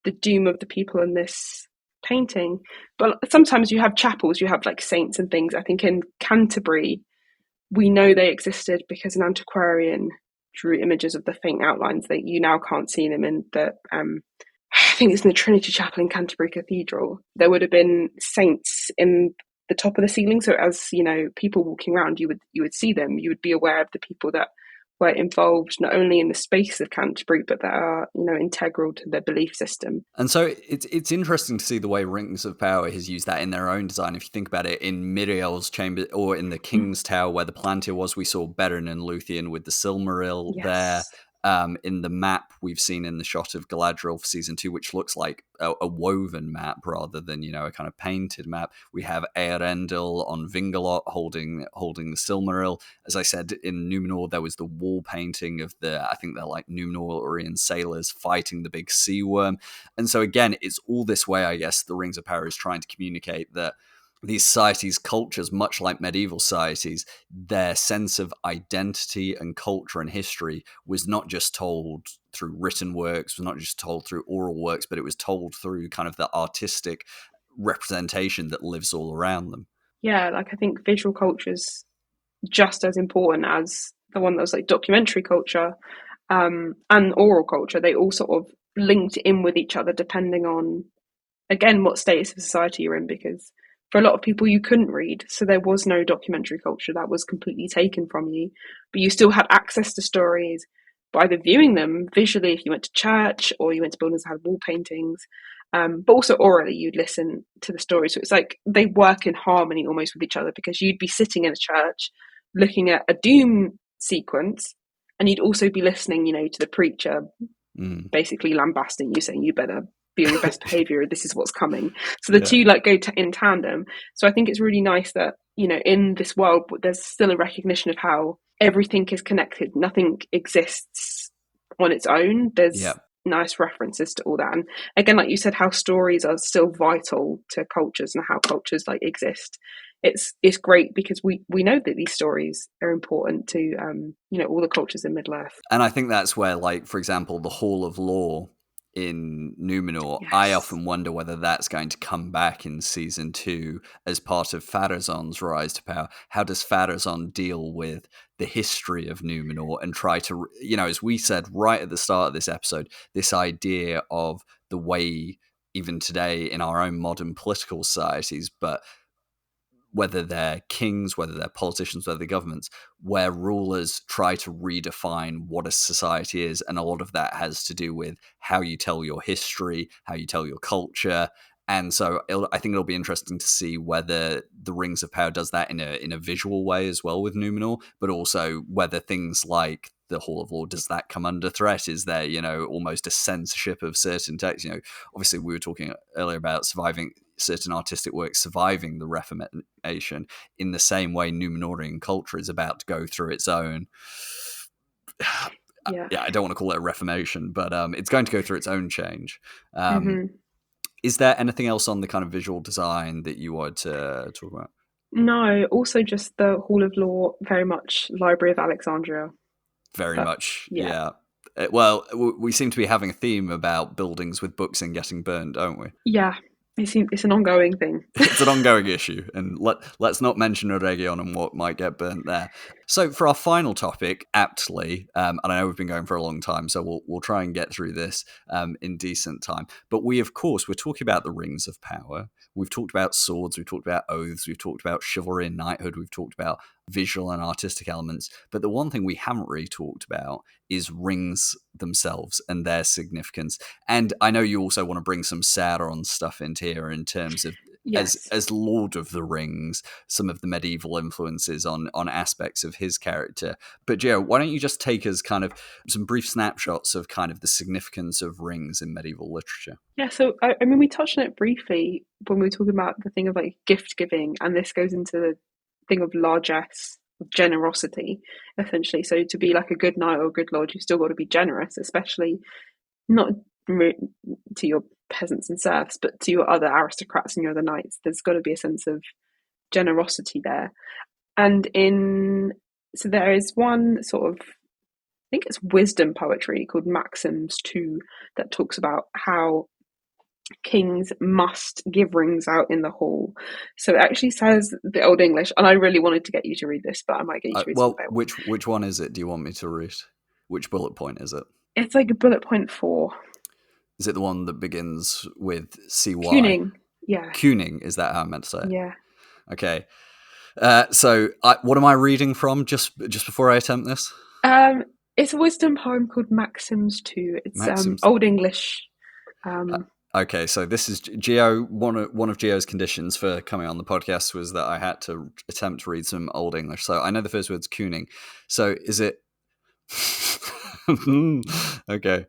the doom of the people in this painting. But sometimes you have chapels, you have like saints and things. I think in Canterbury, we know they existed because an antiquarian drew images of the faint outlines that you now can't see them in the I think it's in the Trinity Chapel in Canterbury Cathedral. There would have been saints in the top of the ceiling, so as you know, people walking around, you would see them. You would be aware of the people that were involved not only in the space of Canterbury, but that are, you know, integral to their belief system. And so it's interesting to see the way Rings of Power has used that in their own design. If you think about it, in Míriel's chamber or in the King's Tower where the Palantir was, we saw Beren and Luthien with the Silmaril there. Yes. In the map we've seen in the shot of Galadriel for season 2, which looks like a woven map rather than, you know, a kind of painted map. We have Elendil on Vingalot holding the Silmaril. As I said, in Numenor there was the wall painting of I think they're like Numenorian sailors fighting the big sea worm. And so again, it's all this way, I guess, the Rings of Power is trying to communicate that these societies' cultures, much like medieval societies, their sense of identity and culture and history was not just told through written works, was not just told through oral works, but it was told through kind of the artistic representation that lives all around them. Yeah, like I think visual culture's just as important as the one that was like documentary culture and oral culture. They all sort of linked in with each other depending on, again, what status of society you're in, because for a lot of people you couldn't read, so there was no documentary culture. That was completely taken from you, but you still had access to stories by either viewing them visually if you went to church, or you went to buildings that had wall paintings, but also orally you'd listen to the stories. So it's like they work in harmony almost with each other, because you'd be sitting in a church looking at a doom sequence, and you'd also be listening, you know, to the preacher basically lambasting you, saying you better be on your best behavior, this is what's coming. So the two like go in tandem. So I think it's really nice that, you know, in this world there's still a recognition of how everything is connected, nothing exists on its own. There's nice references to all that, and again, like you said, how stories are still vital to cultures and how cultures like exist. It's great because we know that these stories are important to you know, all the cultures in Middle Earth. And I think that's where, like, for example, the Hall of Law in Numenor, Yes. I often wonder whether that's going to come back in season 2 as part of Pharazôn's rise to power. How does Pharazôn deal with the history of Numenor and try to, you know, as we said right at the start of this episode, this idea of the way even today in our own modern political societies, but whether they're kings, whether they're politicians, whether they're governments, where rulers try to redefine what a society is. And a lot of that has to do with how you tell your history, how you tell your culture. And so I think it'll be interesting to see whether the Rings of Power does that in a visual way as well with Numenor, but also whether things like the Hall of Law, does that come under threat? Is there, you know, almost a censorship of certain texts? You know, obviously we were talking earlier about surviving certain artistic works surviving the Reformation. In the same way, Numenorian culture is about to go through its own yeah, I don't want to call it a reformation, but it's going to go through its own change. Is there anything else on the kind of visual design that you wanted to talk about? No, also just the Hall of Law, very much Library of Alexandria. Very much, yeah. Well, we seem to be having a theme about buildings with books and getting burned, don't we? Yeah, it's an ongoing thing. It's an ongoing issue, and let's not mention Oregon and what might get burnt there. So for our final topic, aptly, and I know we've been going for a long time, so we'll try and get through this in decent time. But we're talking about the Rings of Power. We've talked about swords, we've talked about oaths, we've talked about chivalry and knighthood, we've talked about visual and artistic elements. But the one thing we haven't really talked about is rings themselves and their significance. And I know you also want to bring some Sauron stuff into here in terms of as Lord of the Rings, some of the medieval influences on aspects of his character. But Joe, why don't you just take us kind of some brief snapshots of kind of the significance of rings in medieval literature? Yeah, so I mean, we touched on it briefly when we were talking about the thing of like gift giving, and this goes into the thing of largesse, of generosity, essentially. So to be like a good knight or a good lord, you've still got to be generous, especially not to your peasants and serfs, but to your other aristocrats and your other knights, there's got to be a sense of generosity there. And so there is one sort of, I think it's wisdom poetry called Maxims 2 that talks about how kings must give rings out in the hall. So it actually says the Old English, and I really wanted to get you to read this, but I might get you to read well, which one is it? Do you want me to read? Which bullet point is it? It's like a bullet point 4. Is it the one that begins with CY? Cuning. Yeah. Cuning, is that how I meant to say it? Yeah. Okay. So what am I reading from just before I attempt this? It's a wisdom poem called Maxims 2. It's Maxims. Old English. Okay, so this is Geo. One of Geo's conditions for coming on the podcast was that I had to attempt to read some Old English. So I know the first word's cooning. So is it? Okay.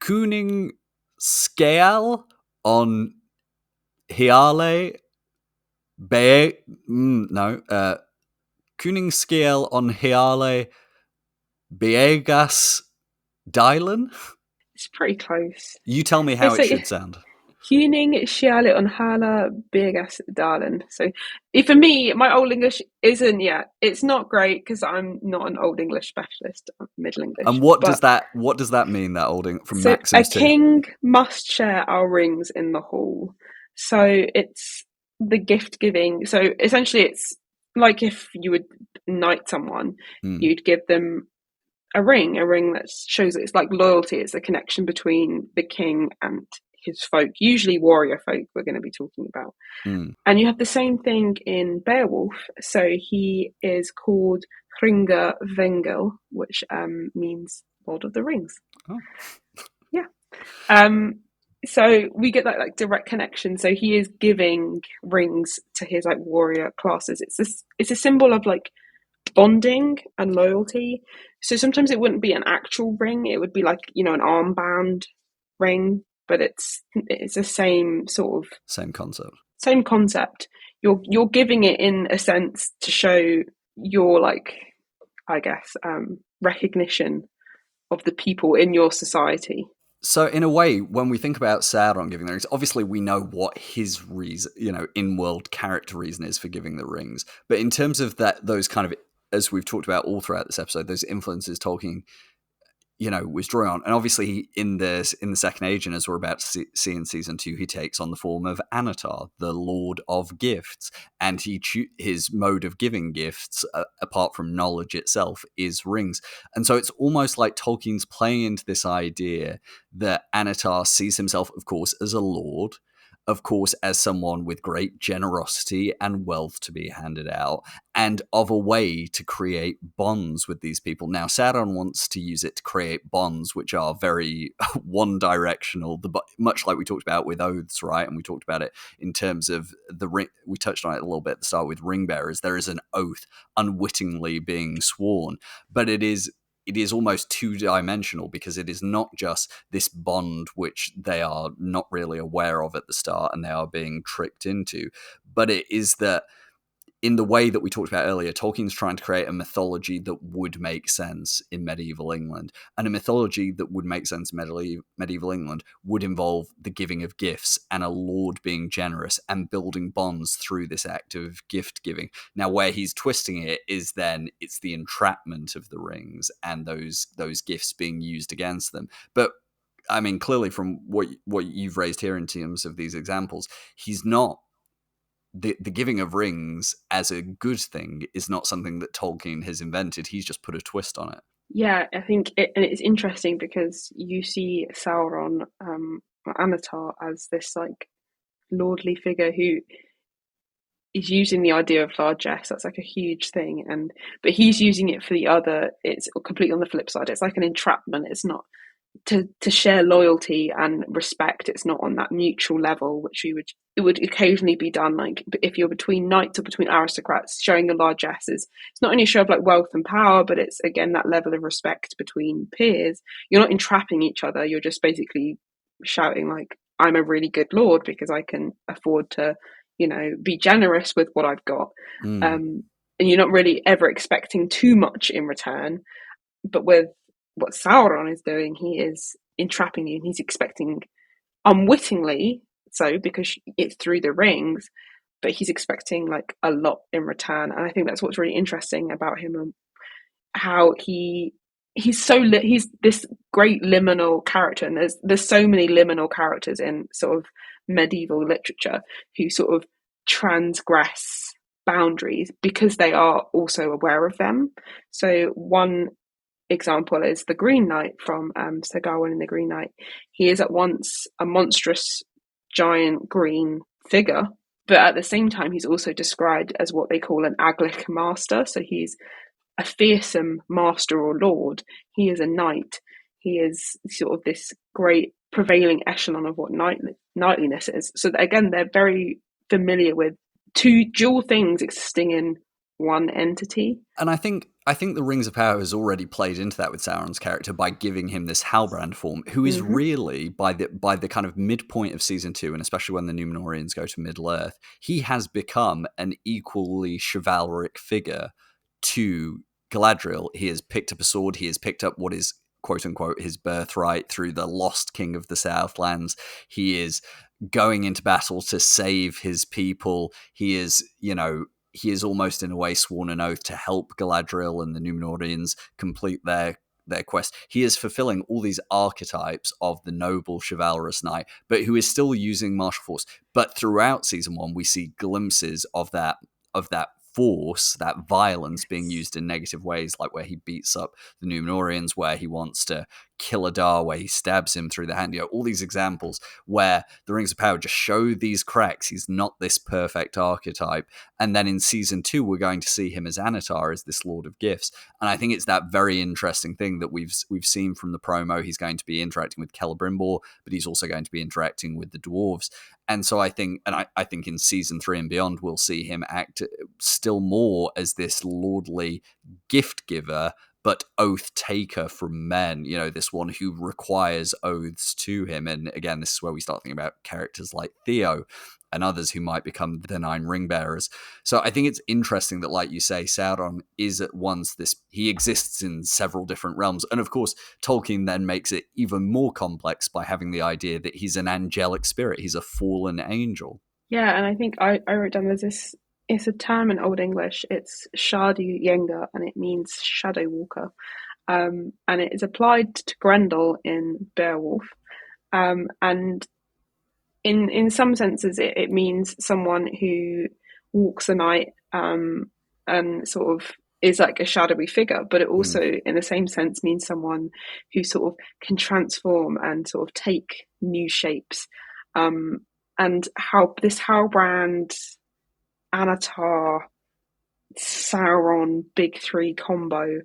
Cooning scale on Hiale Be no. Cooning scale on Hiale Biegas Dylan? It's pretty close. You tell me how it should sound. Cuning Shiale on Hala Biegas Darlin. So for me, my Old English isn't yet. It's not great because I'm not an Old English specialist. I'm Middle English. And what does that mean? That Old English from Maxims 2? A king must share our rings in the hall. So it's the gift giving. So essentially, it's like if you would knight someone, you'd give them a ring that shows that it's like loyalty. It's a connection between the king and his folk, usually warrior folk we're going to be talking about. And you have the same thing in Beowulf. So he is called Hringa Vengel, which means Lord of the Rings. Oh. Yeah. So we get that like direct connection. So he is giving rings to his like warrior classes. It's a symbol of like bonding and loyalty. So sometimes it wouldn't be an actual ring. It would be like, an armband ring, but it's the same sort of same concept. You're giving it in a sense to show your like, I guess, recognition of the people in your society. So in a way, when we think about Sauron giving the rings, obviously we know what his reason, in-world character reason is for giving the rings. But in terms of those kind of, as we've talked about all throughout this episode, those influences Tolkien, was drawing on. And obviously in the Second Age, and as we're about to see in season 2, he takes on the form of Anatar, the Lord of Gifts. And his mode of giving gifts, apart from knowledge itself, is rings. And so it's almost like Tolkien's playing into this idea that Anatar sees himself, of course, as a lord, of course, as someone with great generosity and wealth to be handed out, and of a way to create bonds with these people. Now, Sauron wants to use it to create bonds which are very one-directional, much like we talked about with oaths, right? And we talked about it in terms of the ring. We touched on it a little bit at the start with Ringbearers. There is an oath unwittingly being sworn, but it is almost two-dimensional because it is not just this bond which they are not really aware of at the start and they are being tricked into, but it is that in the way that we talked about earlier, Tolkien's trying to create a mythology that would make sense in medieval England. And a mythology that would make sense in medieval England would involve the giving of gifts and a lord being generous and building bonds through this act of gift giving. Now, where he's twisting it is then it's the entrapment of the rings and those gifts being used against them. But I mean, clearly from what you've raised here in terms of these examples, he's not. The giving of rings as a good thing is not something that Tolkien has invented. He's just put a twist on it. Yeah, I think and it's interesting because you see Sauron, Anatar, as this like lordly figure who is using the idea of largesse. That's like a huge thing, but he's using it for the other. It's completely on the flip side. It's like an entrapment. It's not to share loyalty and respect. It's not on that mutual level, which it would occasionally be done. Like if you're between knights or between aristocrats, showing your largesse is it's not only a show of like wealth and power, but it's again that level of respect between peers. You're not entrapping each other. You're just basically shouting like, I'm a really good lord because I can afford to, be generous with what I've got. And you're not really ever expecting too much in return. But with what Sauron is doing, he is entrapping you, and he's expecting, unwittingly so, because it's through the rings, but he's expecting like a lot in return. And I think that's what's really interesting about him, and how he's this great liminal character, and there's so many liminal characters in sort of medieval literature who sort of transgress boundaries because they are also aware of them. So one example is the Green Knight from Sir Gawain and the Green Knight. He is at once a monstrous giant green figure, but at the same time he's also described as what they call an Aglic master. So he's a fearsome master or lord. He is a knight. He is sort of this great prevailing echelon of what knightliness is. So that, again, they're very familiar with two dual things existing in one entity. And I think the Rings of Power has already played into that with Sauron's character by giving him this Halbrand form, who is really by the kind of midpoint of season 2, and especially when the Númenóreans go to Middle Earth, he has become an equally chivalric figure to Galadriel. He has picked up a sword. He has picked up what is, quote unquote, his birthright through the lost king of the Southlands. He is going into battle to save his people. He is, he is almost in a way sworn an oath to help Galadriel and the Númenóreans complete their quest. He is fulfilling all these archetypes of the noble chivalrous knight, but who is still using martial force. But throughout season 1, we see glimpses of that force, that violence being used in negative ways, like where he beats up the Númenóreans, where he wants to kill Adar, where he stabs him through the hand. All these examples where the Rings of Power just show these cracks. He's not this perfect archetype. And then in season 2, we're going to see him as Anatar, as this Lord of Gifts. And I think it's that very interesting thing that we've seen from the promo. He's going to be interacting with Celebrimbor, but he's also going to be interacting with the dwarves. And so I think in season 3 and beyond, we'll see him act still more as this lordly gift giver, but oath taker from men, this one who requires oaths to him. And again, this is where we start thinking about characters like Theo and others who might become the 9 Ringbearers. So I think it's interesting that, like you say, Sauron is at once he exists in several different realms. And of course, Tolkien then makes it even more complex by having the idea that he's an angelic spirit. He's a fallen angel. Yeah, and I think I wrote down, there's this, it's a term in Old English, it's Sceadugenga, and it means shadow walker. And it is applied to Grendel in Beowulf. And in some senses, it means someone who walks the night and sort of is like a shadowy figure, but it also, in the same sense, means someone who sort of can transform and sort of take new shapes. And how this Halbrand, Anatar, Sauron big three combo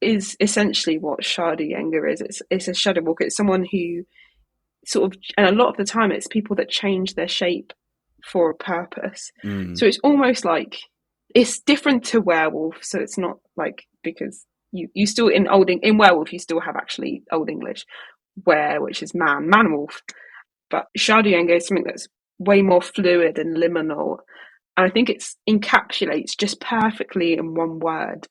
is essentially what Sceadugenga is. It's a shadow walker. It's someone who sort of, and a lot of the time it's people that change their shape for a purpose. So it's almost like, it's different to werewolf. So it's not like, because you still in werewolf you still have actually Old English which is man wolf, but Sceadugenga is something that's way more fluid and liminal. And I think it encapsulates just perfectly in one word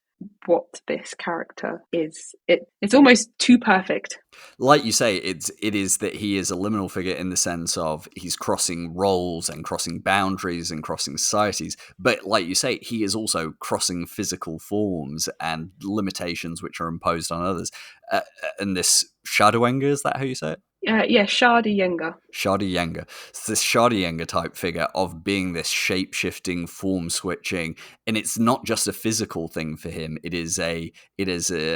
what this character is. It's almost too perfect. Like you say, it is that he is a liminal figure in the sense of he's crossing roles and crossing boundaries and crossing societies. But like you say, he is also crossing physical forms and limitations which are imposed on others. And this Sceadugenga, is that how you say it? Yeah, Sceadugenga. Sceadugenga. It's this Sceadugenga type figure of being this shape-shifting, form-switching, and it's not just a physical thing for him. It is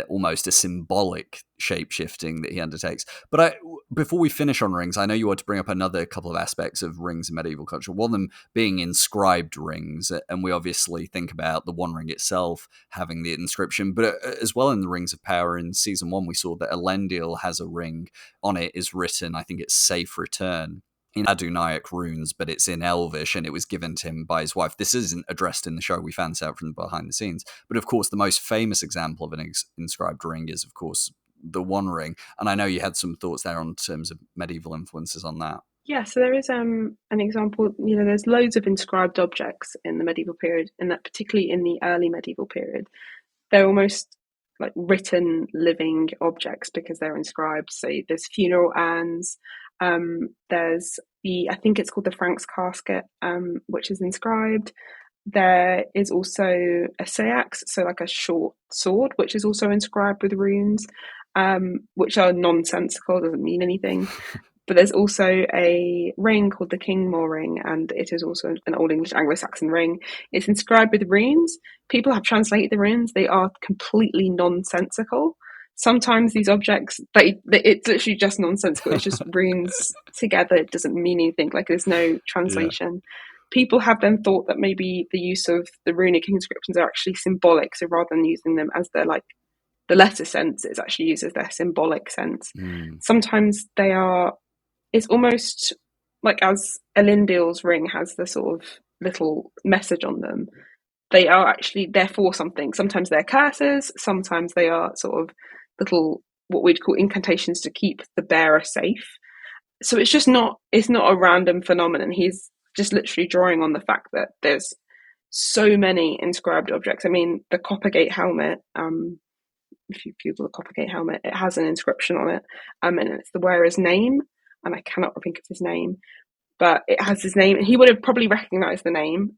almost a symbolic shape-shifting that he undertakes. But before we finish on rings, I know you want to bring up another couple of aspects of rings in medieval culture. One of them being inscribed rings, and we obviously think about the One Ring itself having the inscription, but as well in the Rings of Power in season 1, we saw that Elendil has a ring. On it is written, I think it's Safe Return, in Adunaic runes, but it's in Elvish, and it was given to him by his wife. This isn't addressed in the show. We found this out from behind the scenes. But of course, the most famous example of an inscribed ring is, of course, the One Ring. And I know you had some thoughts there on terms of medieval influences on that. Yeah, so there is an example. There's loads of inscribed objects in the medieval period, and that particularly in the early medieval period, they're almost like written living objects because they're inscribed. So there's funeral urns. There's I think it's called the Frank's casket, which is inscribed. There is also a seax, so like a short sword, which is also inscribed with runes, which are nonsensical, doesn't mean anything. But there's also a ring called the Kingmore ring, and it is also an Old English Anglo-Saxon ring. It's inscribed with runes. People have translated the runes. They are completely nonsensical. Sometimes these objects, it's literally just nonsensical. It's just runes together. It doesn't mean anything. Like there's no translation. Yeah. People have then thought that maybe the use of the runic inscriptions are actually symbolic. So rather than using them as their like the letter sense, it's actually used as their symbolic sense. Sometimes they are. It's almost like as Elendil's ring has the sort of little message on them. They are actually there for something. Sometimes they're curses. Sometimes they are sort of little what we'd call incantations to keep the bearer safe. So it's just not. It's not a random phenomenon. He's just literally drawing on the fact that there's so many inscribed objects. I mean, the Coppergate helmet, if you Google the Coppergate helmet, it has an inscription on it, and it's the wearer's name, and I cannot think of his name, but it has his name. He would have probably recognised the name,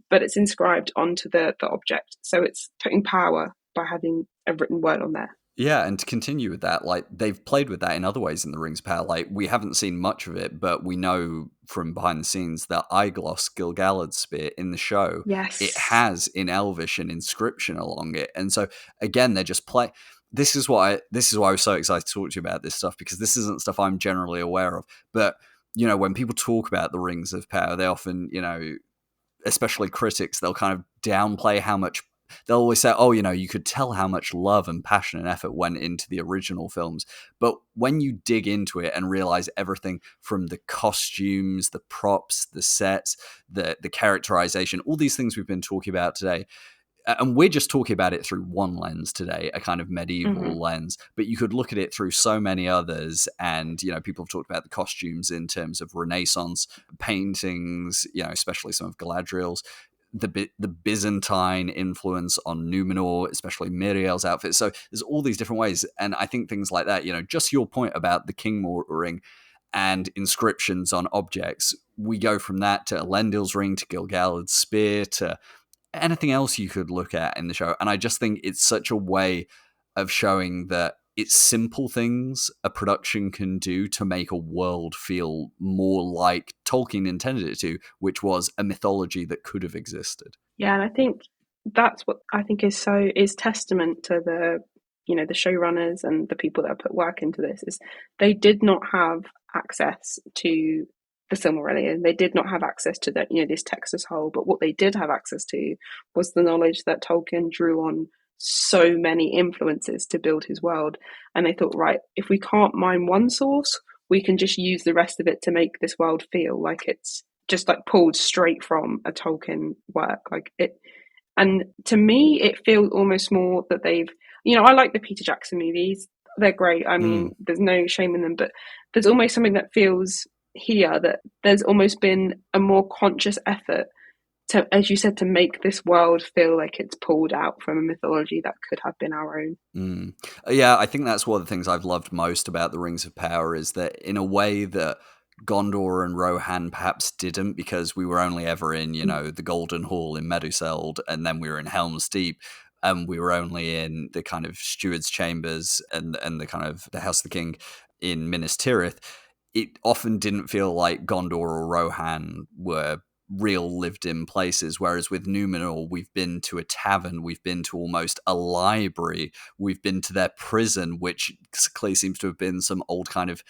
but it's inscribed onto the object, so it's putting power by having a written word on there. Yeah, and to continue with that, like they've played with that in other ways in the Rings of Power. Like we haven't seen much of it, but we know from behind the scenes that Aeglos, Gil-galad's spear in the show, yes, it has in Elvish an inscription along it, and so again they're just play. This is why I was so excited to talk to you about this stuff, because this isn't stuff I'm generally aware of. But you know, when people talk about the Rings of Power, they often, you know, especially critics, they'll kind of downplay how much. They'll always say, oh, you know, you could tell how much love and passion and effort went into the original films. But when you dig into it and realize everything from the costumes, the props, the sets, the characterization, all these things we've been talking about today, and we're just talking about it through one lens today, a kind of medieval lens, but you could look at it through so many others. And, you know, people have talked about the costumes in terms of Renaissance paintings, you know, especially some of Galadriel's. The Byzantine influence on Numenor, especially Míriel's outfit. So there's all these different ways. And I think things like that, you know, just your point about the Kingmore ring and inscriptions on objects, we go from that to Elendil's ring, to Gil-galad's spear, to anything else you could look at in the show. And I just think it's such a way of showing that it's simple things a production can do to make a world feel more like Tolkien intended it to, which was a mythology that could have existed. Yeah, and I think that's what I think is testament to the, you know, the showrunners and the people that put work into this, is they did not have access to the Silmarillion. They did not have access to that, you know, this text as whole. But what they did have access to was the knowledge that Tolkien drew on so many influences to build his world. And they thought, right, if we can't mine one source, we can just use the rest of it to make this world feel like it's just like pulled straight from a Tolkien work. Like it, and to me, it feels almost more that they've, you know, I like the Peter Jackson movies. They're great. I mean, there's no shame in them, but there's almost something that feels here that there's almost been a more conscious effort to, as you said, to make this world feel like it's pulled out from a mythology that could have been our own. Yeah, I think that's one of the things I've loved most about the Rings of Power, is that in a way that Gondor and Rohan perhaps didn't, because we were only ever in, you know, the Golden Hall in Meduseld, and then we were in Helm's Deep, and we were only in the kind of Steward's Chambers and the kind of the House of the King in Minas Tirith. It often didn't feel like Gondor or Rohan were real lived-in places, whereas with Numenor, we've been to a tavern, we've been to almost a library, we've been to their prison, which clearly seems to have been some old kind of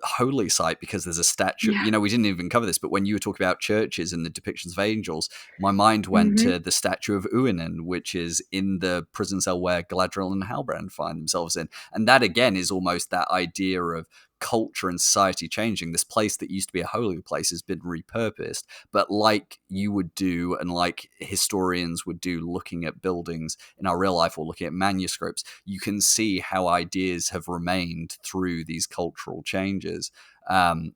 holy site, because there's a statue. You know, we didn't even cover this, but when you were talking about churches and the depictions of angels, my mind went to the statue of Uinen, which is in the prison cell where Galadriel and Halbrand find themselves in. And that again is almost that idea of culture and society changing. This place that used to be a holy place has been repurposed, but like you would do, and like historians would do looking at buildings in our real life or looking at manuscripts, you can see how ideas have remained through these cultural changes. And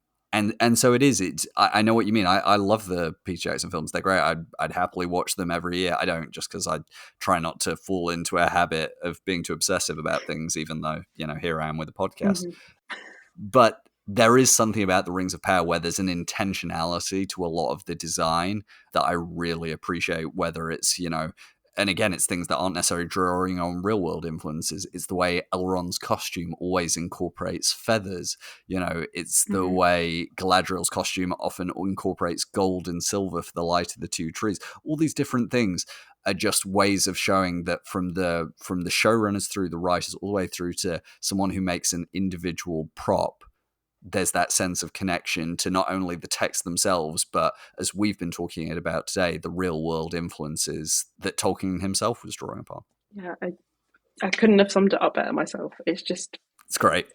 And so it is. I know what you mean. I love the Peter Jackson films. They're great. I'd happily watch them every year. I don't, just because I try not to fall into a habit of being too obsessive about things, even though, here I am with a podcast. But there is something about the Rings of Power where there's an intentionality to a lot of the design that I really appreciate, whether it's, and again, it's things that aren't necessarily drawing on real world influences. It's the way Elrond's costume always incorporates feathers. It's the way Galadriel's costume often incorporates gold and silver for the light of the two trees. All these different things are just ways of showing that from the showrunners through the writers all the way through to someone who makes an individual prop, there's that sense of connection to not only the text themselves, but as we've been talking about today, the real world influences that Tolkien himself was drawing upon. Yeah, I couldn't have summed it up better myself. It's great.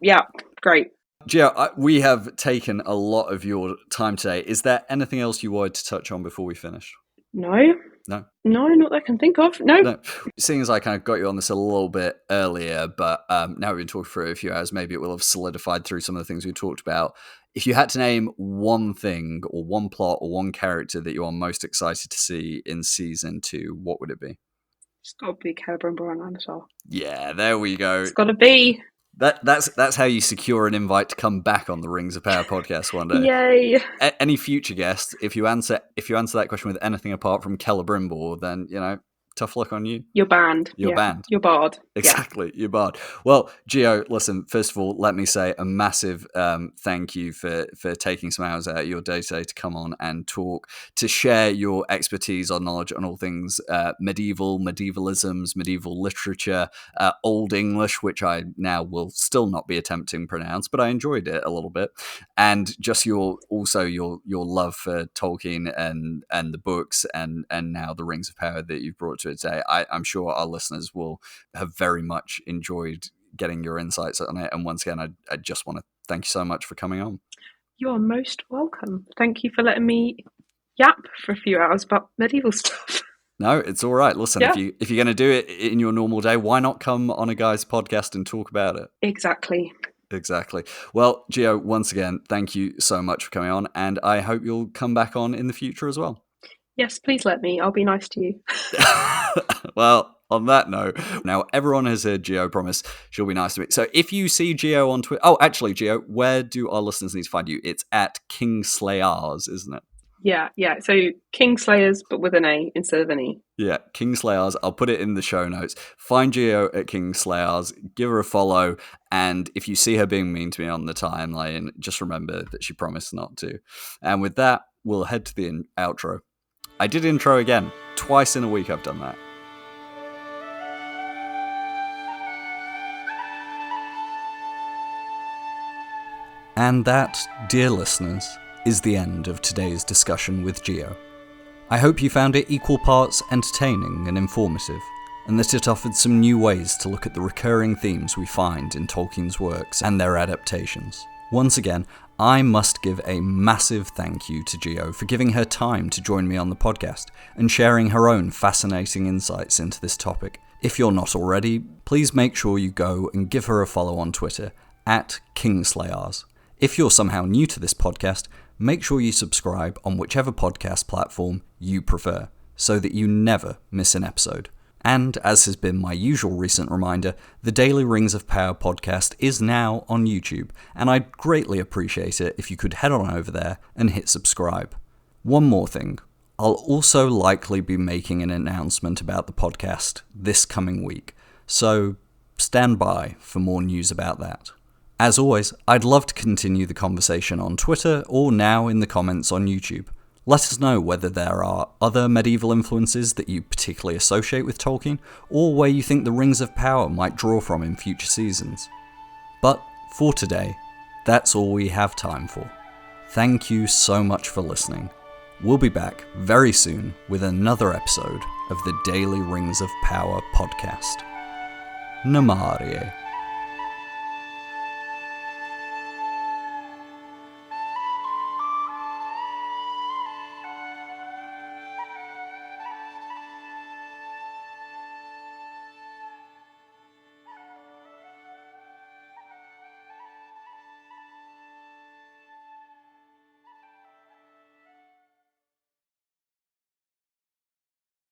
Yeah, great. Gio, we have taken a lot of your time today. Is there anything else you wanted to touch on before we finish? No, not that I can think of. No. Seeing as I kind of got you on this a little bit earlier, but now we've been talking for a few hours, maybe it will have solidified through some of the things we talked about. If you had to name one thing or one plot or one character that you are most excited to see in season 2, what would it be? It's got to be Celebrimbor and Annatar. Yeah, there we go. It's got to be. That's how you secure an invite to come back on the Rings of Power podcast one day. Yay! Any future guests, if you answer that question with anything apart from Celebrimbor, then tough luck on you. You're banned. You're banned. You're barred. Exactly. Yeah. You're barred. Well, Gio, listen, first of all, let me say a massive thank you for taking some hours out of your day today to come on and talk, to share your expertise or knowledge on all things medievalisms, medieval literature, Old English, which I now will still not be attempting to pronounce, but I enjoyed it a little bit. And just your love for Tolkien and the books and now the Rings of Power that you've brought to it today. I'm sure our listeners will have very much enjoyed getting your insights on it. And once again, I just want to thank you so much for coming on. You are most welcome. Thank you for letting me yap for a few hours about medieval stuff. No, it's all right. Listen, if you're going to do it in your normal day, why not come on a guy's podcast and talk about it? Exactly. Well, Gio, once again, thank you so much for coming on, and I hope you'll come back on in the future as well. Yes, please let me. I'll be nice to you. Well, on that note, now everyone has heard Gio promise she'll be nice to me. So if you see Gio on Twitter... Oh, actually, Gio, where do our listeners need to find you? It's at Kingslayers, isn't it? Yeah. So Kingslayers, but with an A instead of an E. Yeah, Kingslayers. I'll put it in the show notes. Find Gio at Kingslayers, give her a follow, and if you see her being mean to me on the timeline, just remember that she promised not to. And with that, we'll head to the outro. I did intro again. Twice in a week I've done that. And that, dear listeners, is the end of today's discussion with Gio. I hope you found it equal parts entertaining and informative, and that it offered some new ways to look at the recurring themes we find in Tolkien's works and their adaptations. Once again, I must give a massive thank you to Gio for giving her time to join me on the podcast and sharing her own fascinating insights into this topic. If you're not already, please make sure you go and give her a follow on Twitter at Kingslayers. If you're somehow new to this podcast, make sure you subscribe on whichever podcast platform you prefer, so that you never miss an episode. And, as has been my usual recent reminder, the Daily Rings of Power podcast is now on YouTube, and I'd greatly appreciate it if you could head on over there and hit subscribe. One more thing, I'll also likely be making an announcement about the podcast this coming week, so stand by for more news about that. As always, I'd love to continue the conversation on Twitter or now in the comments on YouTube. Let us know whether there are other medieval influences that you particularly associate with Tolkien, or where you think the Rings of Power might draw from in future seasons. But for today, that's all we have time for. Thank you so much for listening. We'll be back very soon with another episode of the Daily Rings of Power podcast. Namarie.